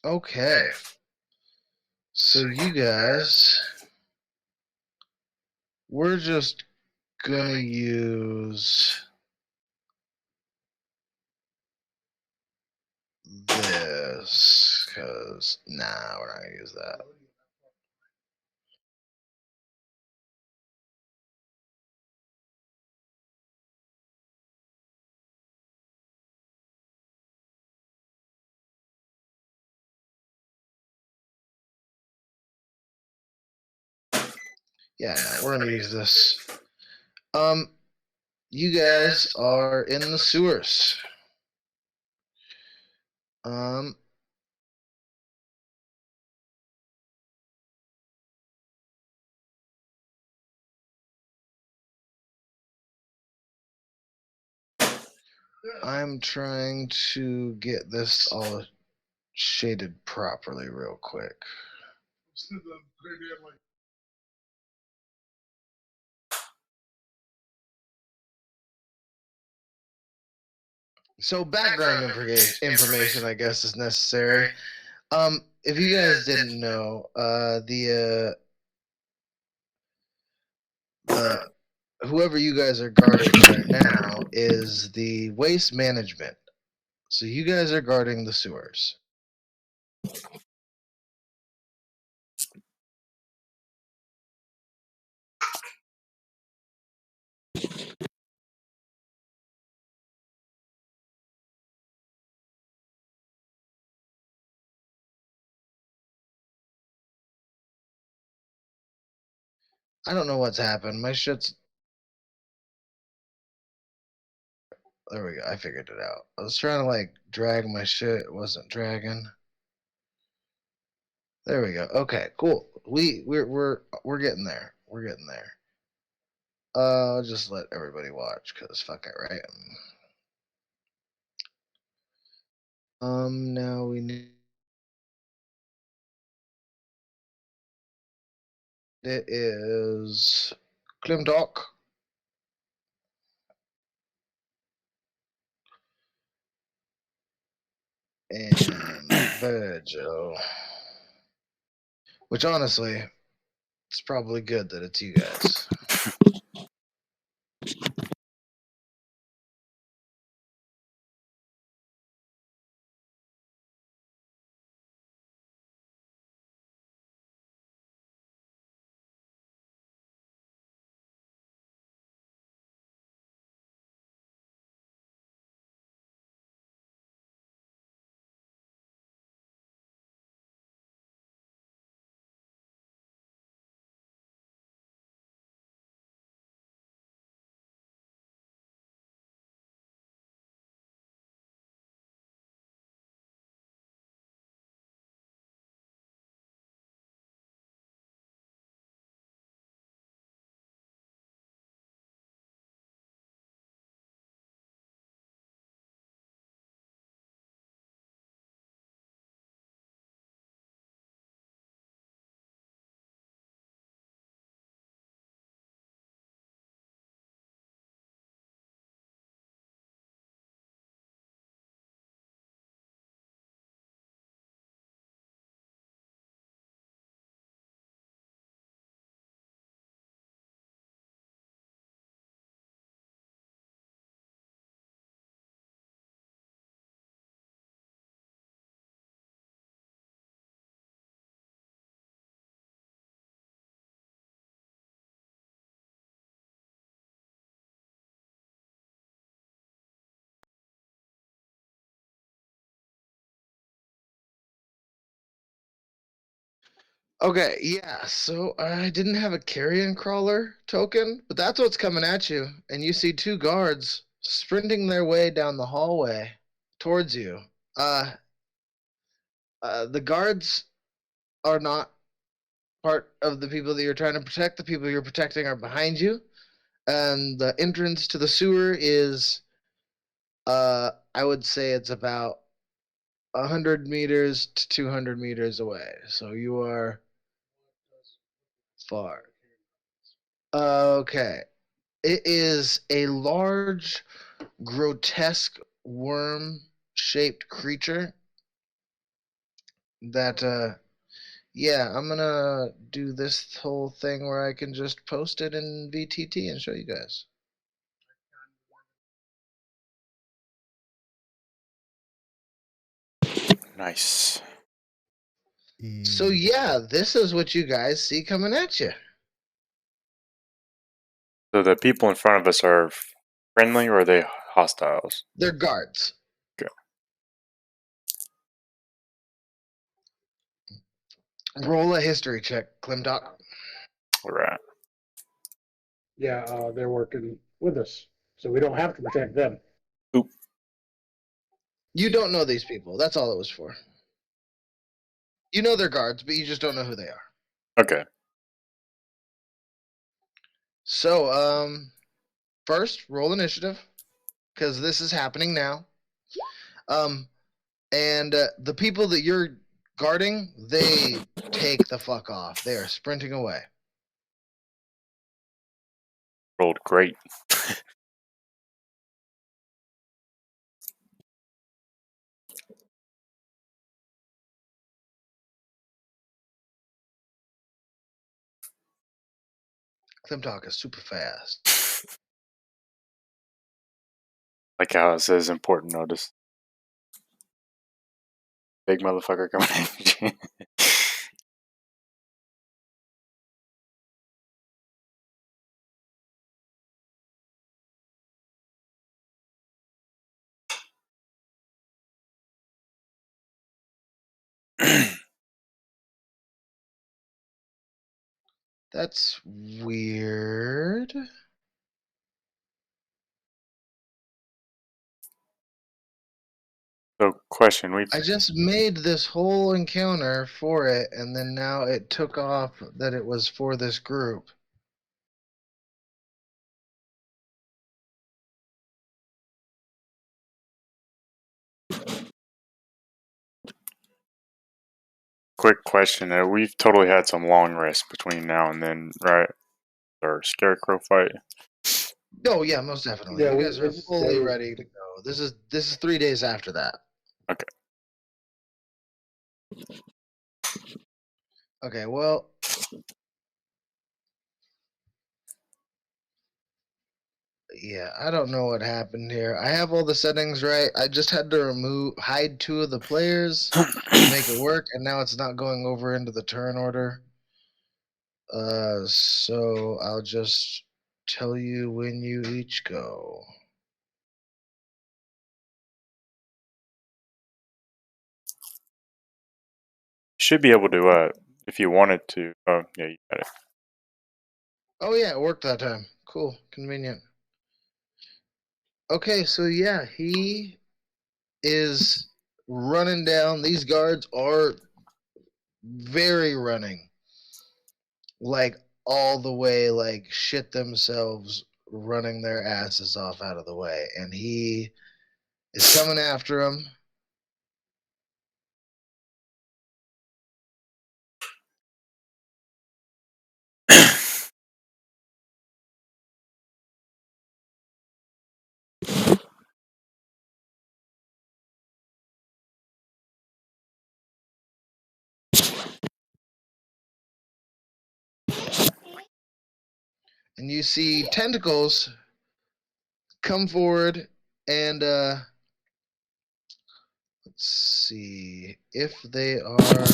Okay. So you guys, we're just gonna use this because we're not gonna use that. Yeah, no, we're gonna use this. You guys are in the sewers. I'm trying to get this all shaded properly real quick. So background information, I guess, is necessary. If you guys didn't know, the whoever you guys are guarding right now is the waste management. So you guys are guarding the sewers. I don't know what's happened. My shit's. There we go. I figured it out. I was trying to like drag my shit. It wasn't dragging. There we go. Okay, cool. We're getting there. We're getting there. I'll just let everybody watch because fuck it, right? Now we need. It is Klimdok. And Virgil. Which honestly, it's probably good that it's you guys. Okay, yeah, so I didn't have a carrion crawler token, but that's what's coming at you. And you see two guards sprinting their way down the hallway towards you. Uh, the guards are not part of the people that you're trying to protect. The people you're protecting are behind you. And the entrance to the sewer is, I would say it's about 100 meters to 200 meters away. So you are far. Okay. It is a large, grotesque worm shaped creature that, yeah, I'm gonna do this whole thing where I can just post it in VTT and show you guys. Nice. So, yeah, this is what you guys see coming at you. So the people in front of us are friendly or are they hostiles? They're guards. Okay. Roll a history check, Klimtok. All right. Yeah, they're working with us, so we don't have to protect them. Oop. You don't know these people. That's all it was for. You know they're guards, but you just don't know who they are. Okay. So, first, roll initiative, because this is happening now. And the people that you're guarding, they take the fuck off. They are sprinting away. Rolled great. Klimtok is super fast. Like how it says important notice. Big motherfucker coming at you. That's weird. So, question: We've I just made this whole encounter for it, and then now it took off that it was for this group. quick question. We've totally had some long rests between now and then, right? Our scarecrow fight. Oh yeah, most definitely. Yeah, You we- guys are it's fully days. ready to go. This is 3 days after that. Okay. Okay, well, yeah, I don't know what happened here. I have all the settings right. I just had to hide 2 of the players to make it work, and now it's not going over into the turn order. So I'll just tell you when you each go. Should be able to, if you wanted to. Oh, yeah, you got it. Oh yeah, it worked that time. Cool, convenient. Okay, so yeah, he is running down. These guards are very running, like all the way, like shit themselves, running their asses off out of the way, and he is coming after him. And you see tentacles come forward and let's see if they are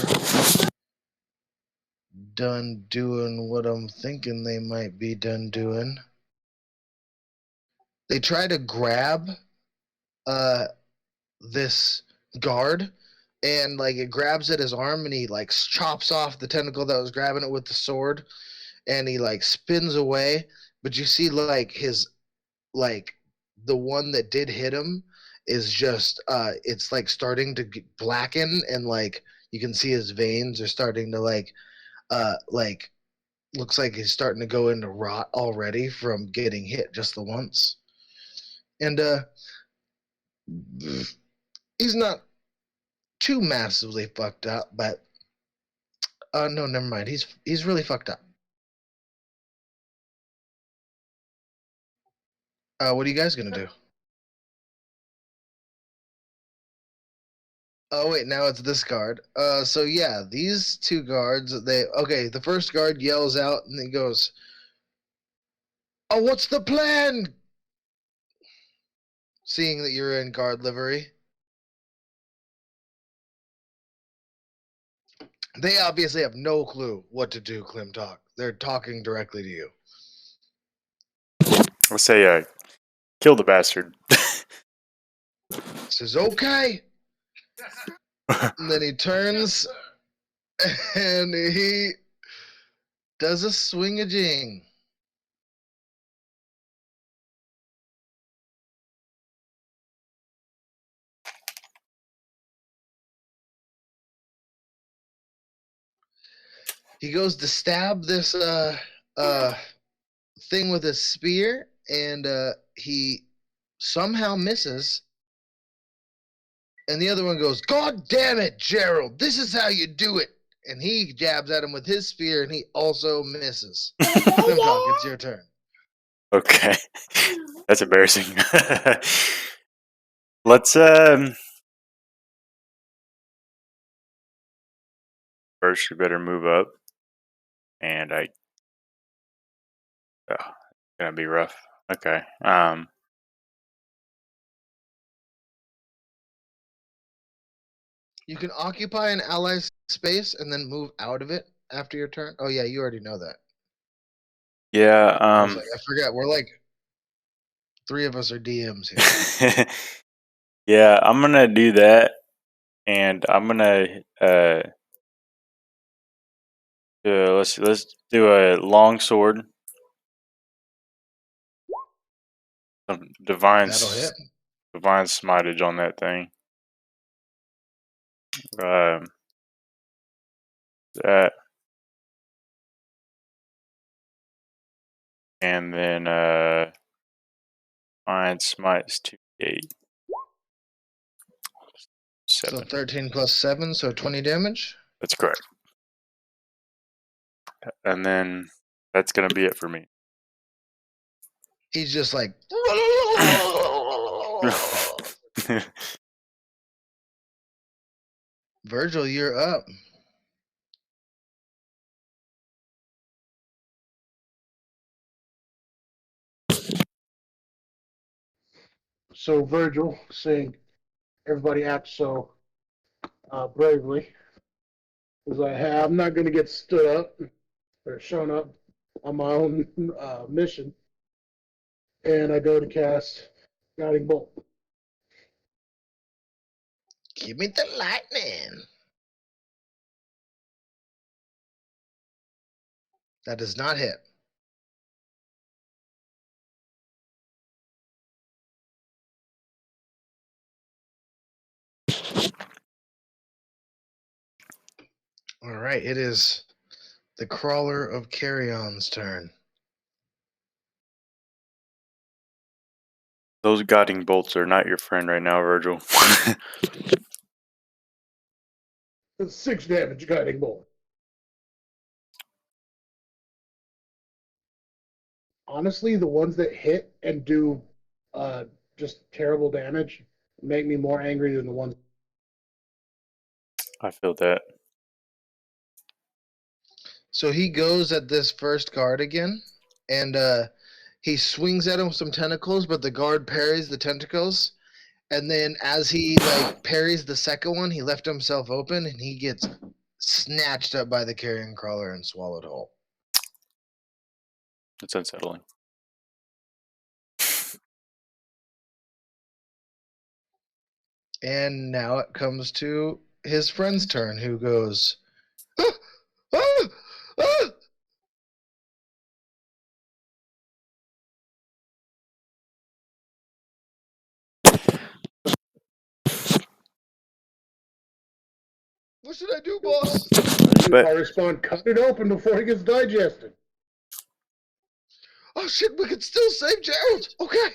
done doing what I'm thinking they might be done doing. They try to grab this guard, and like it grabs at his arm, and he like chops off the tentacle that was grabbing it with the sword, and he like spins away. But you see like his like the one that did hit him is just it's like starting to blacken, and like you can see his veins are starting to like looks like he's starting to go into rot already from getting hit just the once. And he's not too massively fucked up, but no, never mind. He's really fucked up. What are you guys gonna do? Oh wait, now it's this guard. So yeah, these two guards. The first guard yells out and he goes, "Oh, what's the plan?" Seeing that you're in guard livery, they obviously have no clue what to do. Klim talk. They're talking directly to you. Let's say, kill the bastard. Says okay, and then he turns and he does a swing-a-jing. He goes to stab this thing with his spear, and he somehow misses. And the other one goes, "God damn it, Gerald! This is how you do it!" And he jabs at him with his spear, and he also misses. Klimtok, it's your turn. Okay, that's embarrassing. Let's first, you better move up, and oh, it's gonna be rough. Okay, You can occupy an ally space and then move out of it after your turn. Oh yeah, you already know that. yeah, I was like, I forgot. We're like 3 of us are DMs here. yeah, I'm gonna do that, and I'm gonna let's do a long sword, some divine That'll hit. divine smitage on that thing. That, and then divine smites 2d8. So 7. 13 plus 7, so 20 damage. That's correct. And then that's gonna be it for me. He's just like Virgil, you're up. So Virgil, seeing everybody act so bravely, was like, "Hey, I'm not going to get stood up or shown up on my own mission." And I go to cast Guiding Bolt. Give me the lightning. That does not hit. All right, it is the Crawler of Carrion's turn. Those guiding bolts are not your friend right now, Virgil. It's 6 damage Guiding Bolt. Honestly, the ones that hit and do just terrible damage make me more angry than the ones. I feel that. So he goes at this first guard again, and he swings at him with some tentacles, but the guard parries the tentacles. And then as he like parries the second one, he left himself open, and he gets snatched up by the carrion crawler and swallowed whole. It's unsettling. And now it comes to his friend's turn, who goes, ah, ah, ah. What should I do, boss? I respond, cut it open before it gets digested. Oh shit, we can still save Gerald. Okay.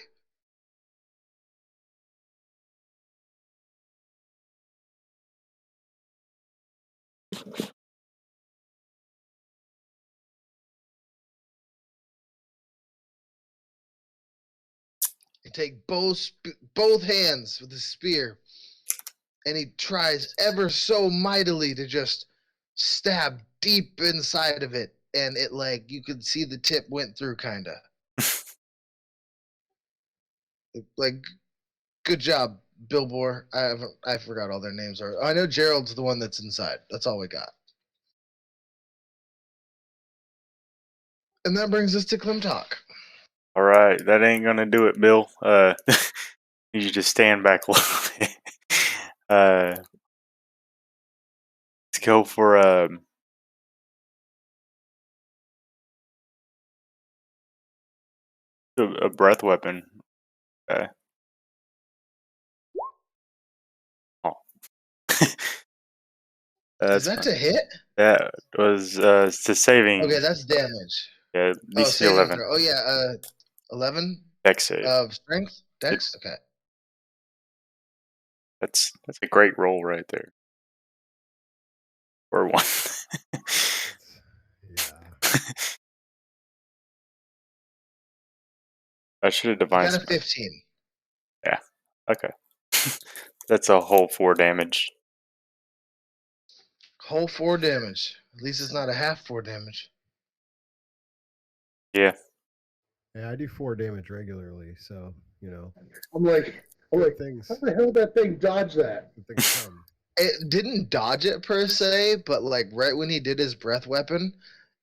You take both hands with the spear, and he tries ever so mightily to just stab deep inside of it, and it like you could see the tip went through, kinda. Like, good job, Billboard. I forgot all their names. I know Gerald's the one that's inside. That's all we got. And that brings us to Klimtok. All right, that ain't gonna do it, Bill. You just stand back a little bit. Let's go for a breath weapon. Okay. Oh. Is that to hit? That was to saving. Okay, that's damage. Yeah, Oh, DC saving 11. throw. Oh yeah, 11 Dex save. of strength. Dex. Okay. That's a great roll right there. Or one. Yeah. I should have You devised. got a 15. Yeah. Okay. That's a whole 4 damage. Whole 4 damage. At least it's not a half 4 damage. Yeah. Yeah, I do 4 damage regularly, so you know. I'm like, things. how the hell did that thing dodge that? Good things come. It didn't dodge it per se, but like right when he did his breath weapon,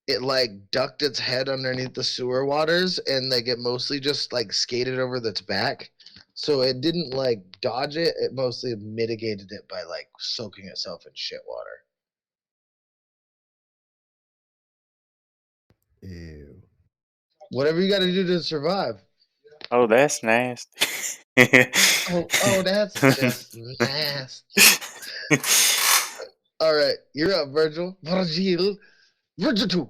it like ducked its head underneath the sewer waters, and like it mostly just like skated over its back. So it didn't like dodge it. It mostly mitigated it by like soaking itself in shit water. Ew. Whatever you got to do to survive. Oh, that's nasty. Oh, that's just nasty. All right, you're up, Virgil. Virgil 2.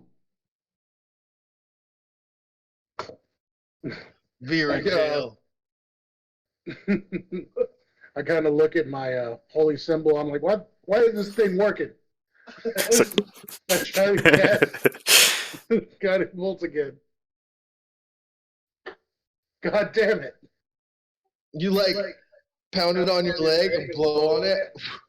Virgil. I kind of look at my holy symbol. I'm like, what? Why is this thing working? I try to cast. Got it bolts again. God damn it. You like pound it on your leg and blow on it,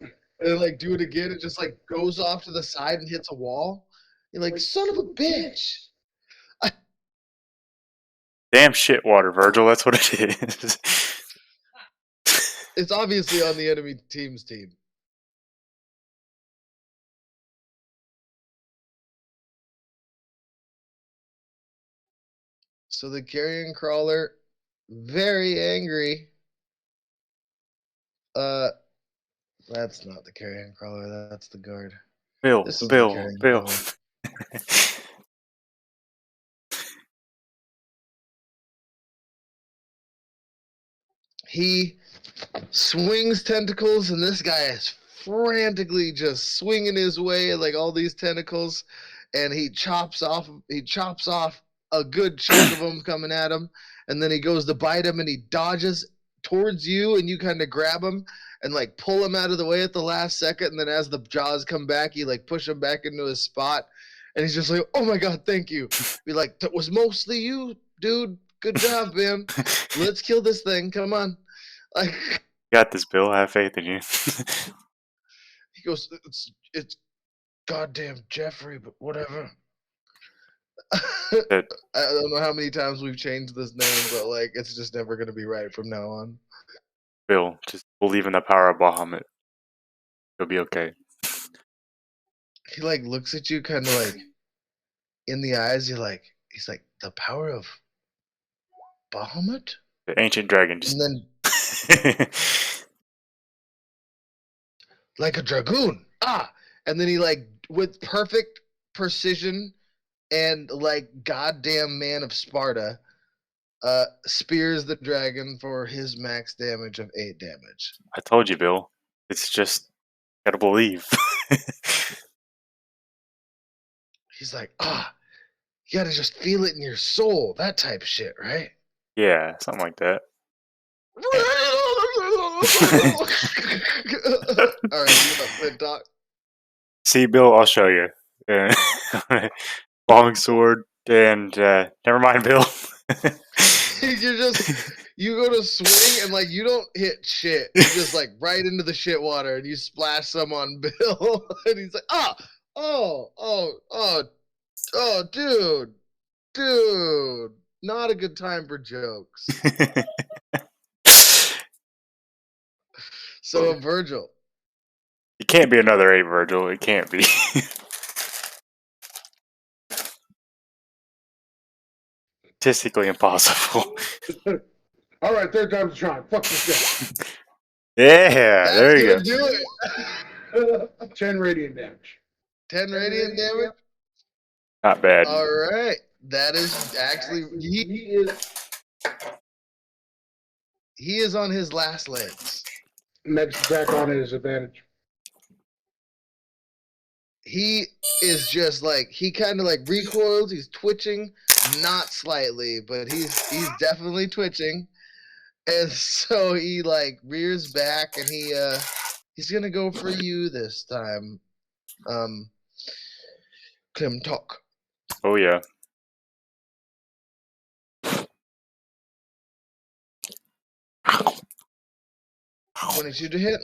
and then like do it again. It just like goes off to the side and hits a wall. You're like, son of a bitch. Damn shit water, Virgil. That's what it is. It's obviously on the enemy team's team. So the carrion crawler, very angry. That's not the carrion crawler. That's the guard. Bill, This is the Bill, carrion Bill. crawler. He swings tentacles, and this guy is frantically just swinging his way like all these tentacles, and he chops off a good chunk of them coming at him, and then he goes to bite him, and he dodges towards you, and you kind of grab him and like pull him out of the way at the last second, and then as the jaws come back, you like push him back into his spot, and he's just like, "Oh my god, thank you." Be like, "That was mostly you, dude. Good job, man. Let's kill this thing. Come on." Like, Got this, Bill. I have faith in you. he goes, it's goddamn Jeffrey, but whatever. I don't know how many times we've changed this name, but like it's just never gonna be right from now on. Bill, just believe in the power of Bahamut. You'll be okay. He like looks at you kind of like in the eyes. He's like, the power of Bahamut? The ancient dragon just. And then like a dragoon. Ah, and then he like with perfect precision and like goddamn man of Sparta, spears the dragon for his max damage of 8 damage. I told you, Bill. It's just gotta believe. He's like, you gotta just feel it in your soul, that type of shit, right? Yeah, something like that. All right, you up, Flint Doc? See, Bill, I'll show you. Long sword and never mind, Bill. You go to swing and like you don't hit shit. You just like right into the shit water and you splash some on Bill and he's like, dude, not a good time for jokes. So Virgil. It can't be another 8, Virgil. It can't be. Statistically impossible. All right, third time's a charm. Fuck this Yeah, That's there you gonna go. do it. guy. 10 radiant damage. 10 radiant damage. Not bad. All right, that is actually he is on his last legs. Next attack on it is advantage. He is just like he kind of like recoils. He's twitching, not slightly, but he's definitely twitching. And so he like rears back and he's gonna go for you this time. Clem Talk. Oh yeah. $22 to hit.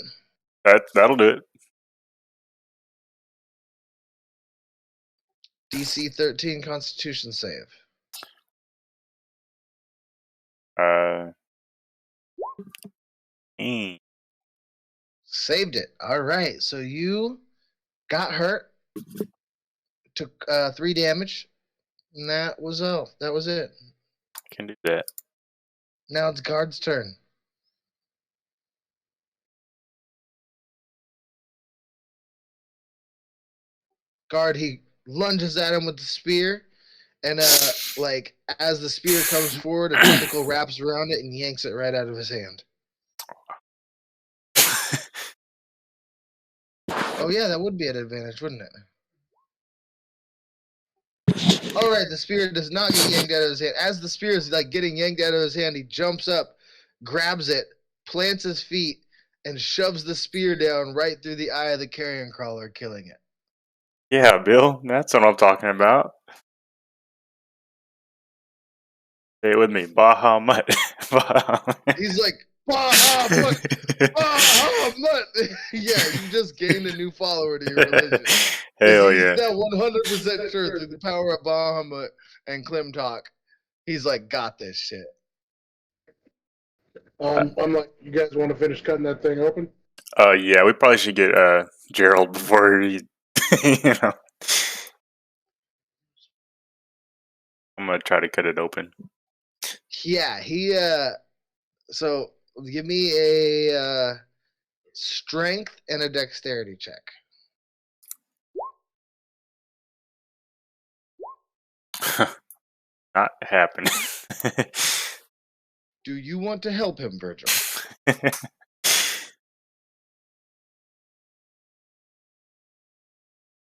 That'll do it. DC 13 Constitution save. Saved it. All right. So you got hurt. Took 3 damage. And that was all. That was it. Can do that. Now it's Guard's turn. Guard, he lunges at him with the spear, and like as the spear comes forward, a tentacle wraps around it and yanks it right out of his hand. Oh yeah, that would be an advantage, wouldn't it? All right, the spear does not get yanked out of his hand. As the spear is like getting yanked out of his hand, he jumps up, grabs it, plants his feet, and shoves the spear down right through the eye of the carrion crawler, killing it. Yeah, Bill, that's what I'm talking about. Say it with me, Bahamut. He's like, Bahamut, Bahamut. Yeah, you just gained a new follower to your religion. Hell He's yeah! now 100% sure through the power of Bahamut and Klim Talk. He's like, got this shit. I'm like, you guys want to finish cutting that thing open? Yeah, we probably should get Gerald before he, you know. I'm gonna try to cut it open. Yeah, he so give me a strength and a dexterity check. Not happening. Do you want to help him, Virgil?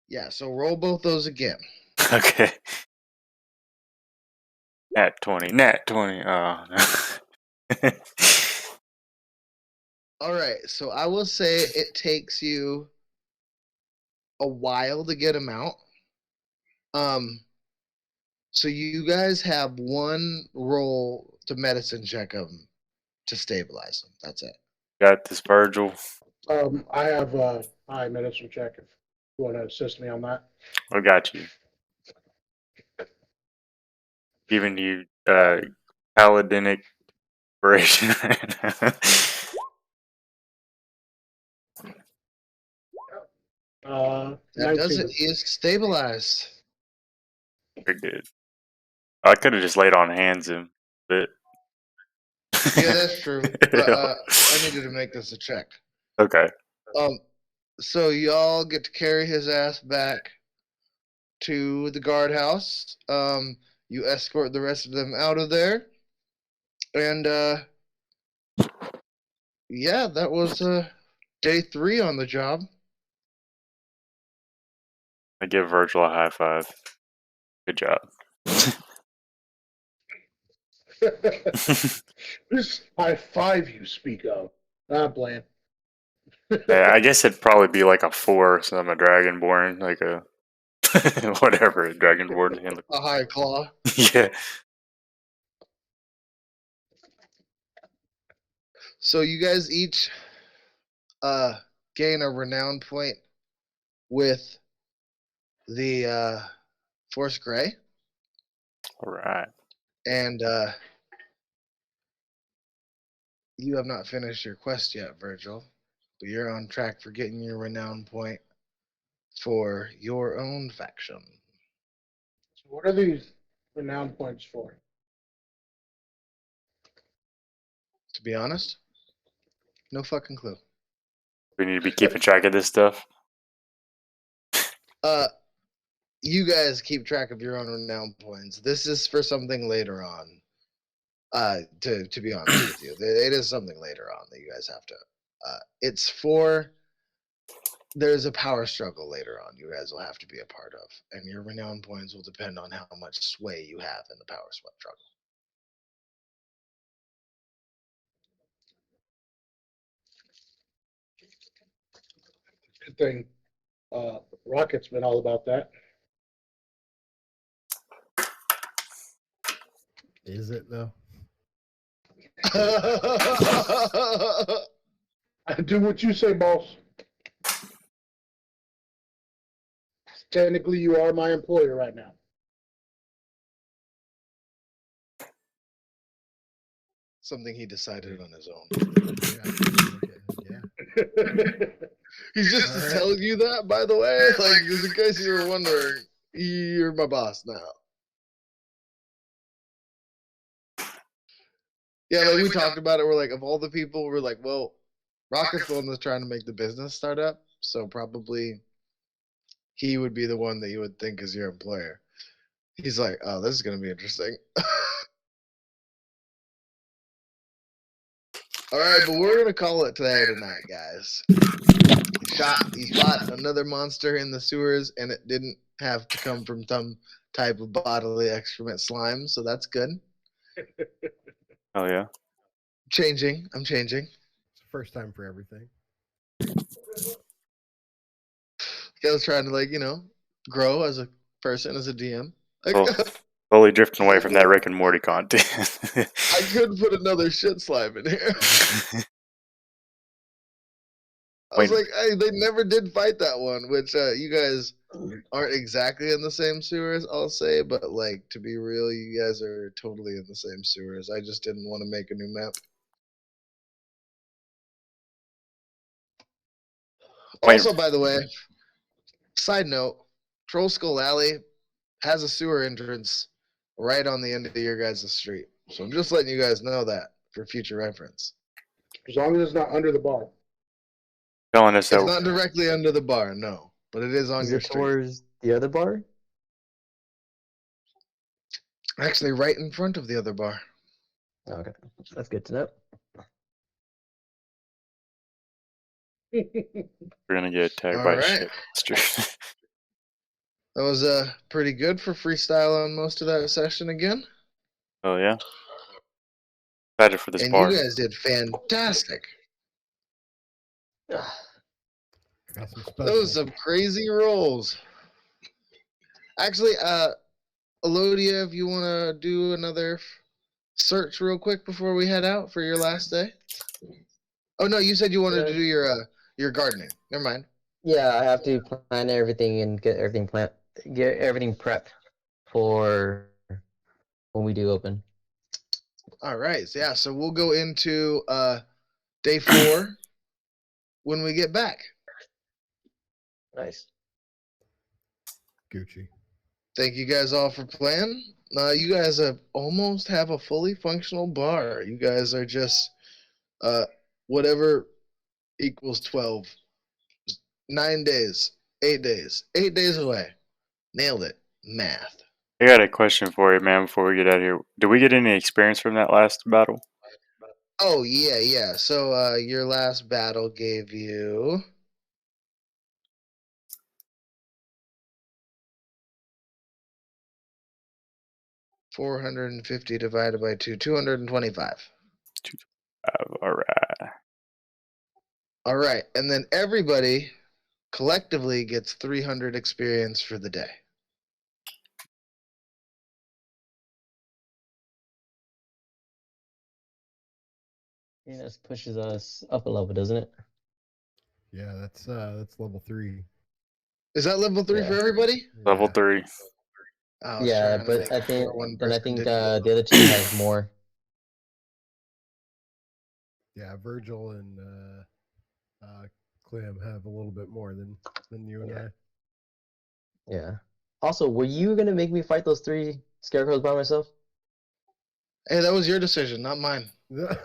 Yeah, so roll both those again. Okay. Nat 20. Oh, no. All right, so I will say it takes you a while to get him out. So you guys have one roll to medicine check him to stabilize him. That's it. Got this, Virgil. I have a high medicine check if you want to assist me on that. I got you. Giving you paladinic inspiration. That 19. does it. He is stabilized. Very good. I could have just laid on hands him, but Yeah, that's true. But I needed to make this a check. okay. So y'all get to carry his ass back to the guardhouse. You escort the rest of them out of there, and yeah, that was day 3 on the job. I give Virgil a high five. Good job. This high five you speak of. I'm playing. Yeah, I guess it'd probably be like a 4, so I'm a dragonborn, like a whatever a dragonborn can look. A high claw. Yeah. So you guys each gain a renown point with the Force Gray, All right. and you have not finished your quest yet, Virgil, but you're on track for getting your renown point for your own faction. So what are these renown points for? To be honest, no fucking clue. We need to be keeping track of this stuff. You guys keep track of your own renown points. This is for something later on. To be honest with you, it is something later on that you guys have to. It's for. There's a power struggle later on. You guys will have to be a part of, and your renown points will depend on how much sway you have in the power struggle. Good thing Rocket's been all about that. Is it though? I do what you say, boss. Technically, you are my employer right now. Something he decided on his own. Yeah. He's just Alright. telling you that, by the way, like just in case you were wondering, you're my boss now. Yeah, like we talked about it. We're like, of all the people, we're like, well, Rocket's the one that's trying to make the business start up, so probably he would be the one that you would think is your employer. He's like, oh, this is gonna be interesting. All right, but we're gonna call it today tonight, guys. He fought another monster in the sewers, and it didn't have to come from some type of bodily excrement slime, so that's good. Oh yeah. I'm changing. It's the first time for everything. I was trying to grow as a person, as a DM. Well, slowly drifting away from that Rick and Morty content. I could put another shit slime in here. I was like, hey, they never did fight that one, which you guys aren't exactly in the same sewers, I'll say, but like to be real, you guys are totally in the same sewers. I just didn't want to make a new map. Also, by the way, side note, Troll Skull Alley has a sewer entrance right on the end of your guys' street. So I'm just letting you guys know that for future reference. As long as it's not under the bar. Telling us It's that not directly under the bar, no, but it is on Is your it street. towards the other bar? Actually, right in front of the other bar. Okay, that's good to know. we're gonna get attacked All by a right. shit monster. That was pretty good for freestyle on most of that session again. Oh yeah. Excited for this And bar. you guys did fantastic. I got some special. Those some crazy rolls. Actually, Elodia, if you want to do another search real quick before we head out for your last day. Oh no, you said you wanted to do your gardening. Never mind. Yeah, I have to plan everything and get everything prepped for when we do open. All right. So yeah, so we'll go into day 4 when we get back. Nice. Gucci. Thank you guys all for playing. You guys almost have a fully functional bar. You guys are just whatever equals 12 9 days. 8 days. 8 days away. Nailed it. Math. I got a question for you, man. Before we get out of here, did we get any experience from that last battle? Oh yeah. So your last battle gave you 450 divided by 2, 225. All right. All right, and then everybody collectively gets 300 experience for the day. Yeah, this pushes us up a level, doesn't it? Yeah, that's level 3. Is that level 3 for Yeah. everybody? Level Yeah. 3. I was Yeah, trying to but make I think sure one then I person think didn't get the other two have more. Yeah, Virgil and Clem have a little bit more than you and Yeah. I. Yeah. Also, were you gonna make me fight those 3 scarecrows by myself? Hey, that was your decision, not mine. But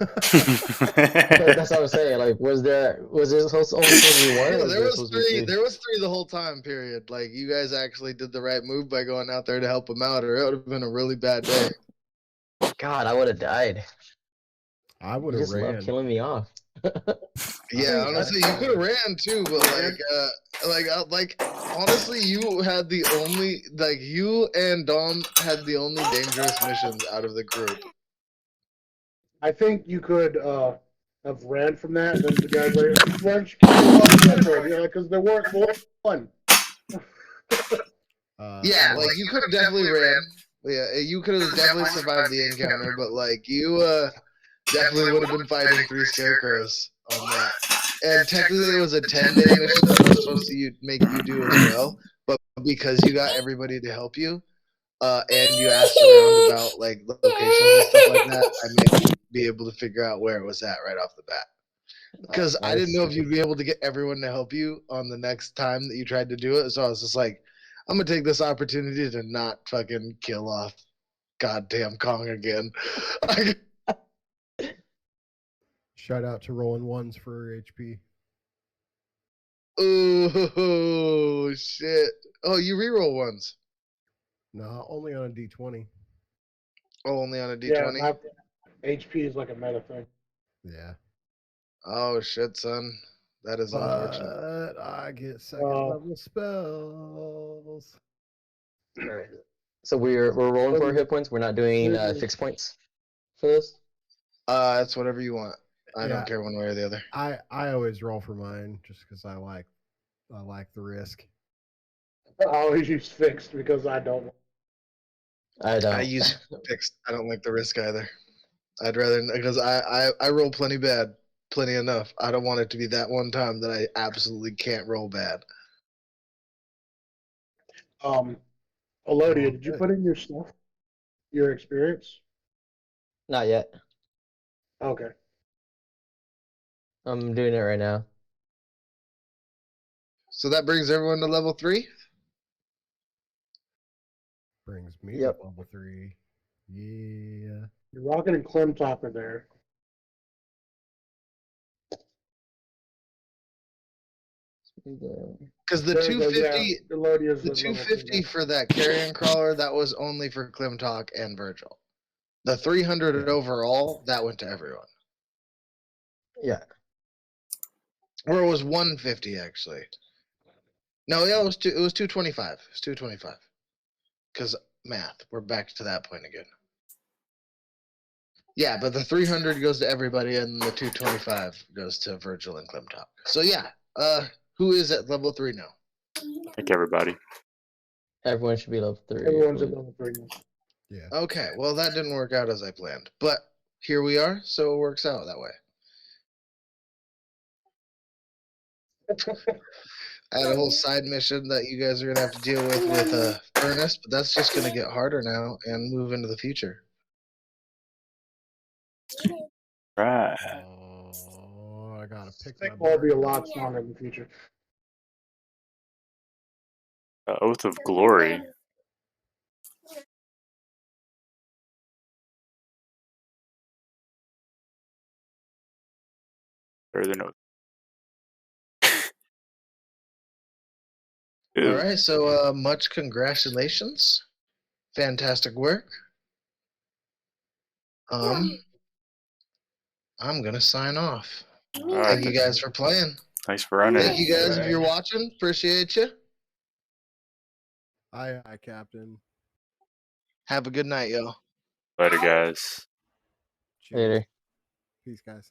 that's what I'm saying. Like, was there only supposed to be one, or Yeah, was there supposed to be 3? There was 3 the whole time period. Like you guys actually did the right move by going out there to help him out, or it would have been a really bad day. God, I would have died. I would You have just love ran. killing me off. Yeah, honestly, you could have ran too, but like honestly, you had the only you and Dom had the only dangerous missions out of the group. I think you could have ran from that, and then the guy's like, "Why don't you kill them all separate?" You know, because there weren't one. Yeah, Well, like you could have definitely ran. Yeah, you could have definitely survived the encounter, but like you definitely would have been fighting 3 scarecrows on that. And technically, it was a 10-day mission that I was supposed to make you do as well. But because you got everybody to help you, and you asked around about like locations and stuff like that, I made you be able to figure out where it was at right off the bat. Because I didn't Nice. know if you'd be able to get everyone to help you on the next time that you tried to do it. So I was just like, I'm gonna take this opportunity to not fucking kill off goddamn Kong again. shout out to rolling ones for HP. Oh shit! Oh, you reroll ones. No, only on a D20. Oh, only on a Yeah, D20. my HP is like a meta thing. Yeah. Oh shit, son. That is unfortunate. But I get second level spells. All right. So we're rolling for hit points. We're not doing fixed points for this. It's whatever you want. I don't Yeah. care one way or the other. I always roll for mine just because I like the risk. I always use fixed because I don't. I don't. I use fixed. I don't like the risk either. I'd rather because I roll plenty bad, plenty enough. I don't want it to be that one time that I absolutely can't roll bad. Elodia, did you Okay. put in your stuff? Your experience? Not yet. Okay. I'm doing it right now. So that brings everyone to level 3. Brings me Yep. to level 3. Yeah. Your Rocket and Clemtop are there. Because the There we go. 250, Yeah, Elodia's the at level 250 3 for that carrion crawler, that was only for Klimtok and Virgil. The 300 Yeah. overall, that went to everyone. Yeah. Or it was 150 actually. No, yeah, it was 225. It was 225. Because math, we're back to that point again. Yeah, but the 300 goes to everybody, and the 225 goes to Virgil and Klimtok. So yeah, who is at level 3 now? Thank everybody. Everyone should be level 3. I Everyone's at believe. level 3 now. Yeah. Okay, well that didn't work out as I planned, but here we are, so it works out that way. I had a whole side mission that you guys are gonna have to deal with Ernest, but that's just gonna get harder now and move into the future. Right. Oh, I gotta pick I my think we'll be a bird. lot stronger in the future. The Oath of Glory. Better than Oath. All right, so much congratulations. Fantastic work. I'm gonna sign off. All right, Thank you guys for playing. thanks for running. Thank you guys if you're watching. Appreciate you. Aye, Captain. Have a good night, y'all. Later, guys. Cheers. Later. Peace, guys.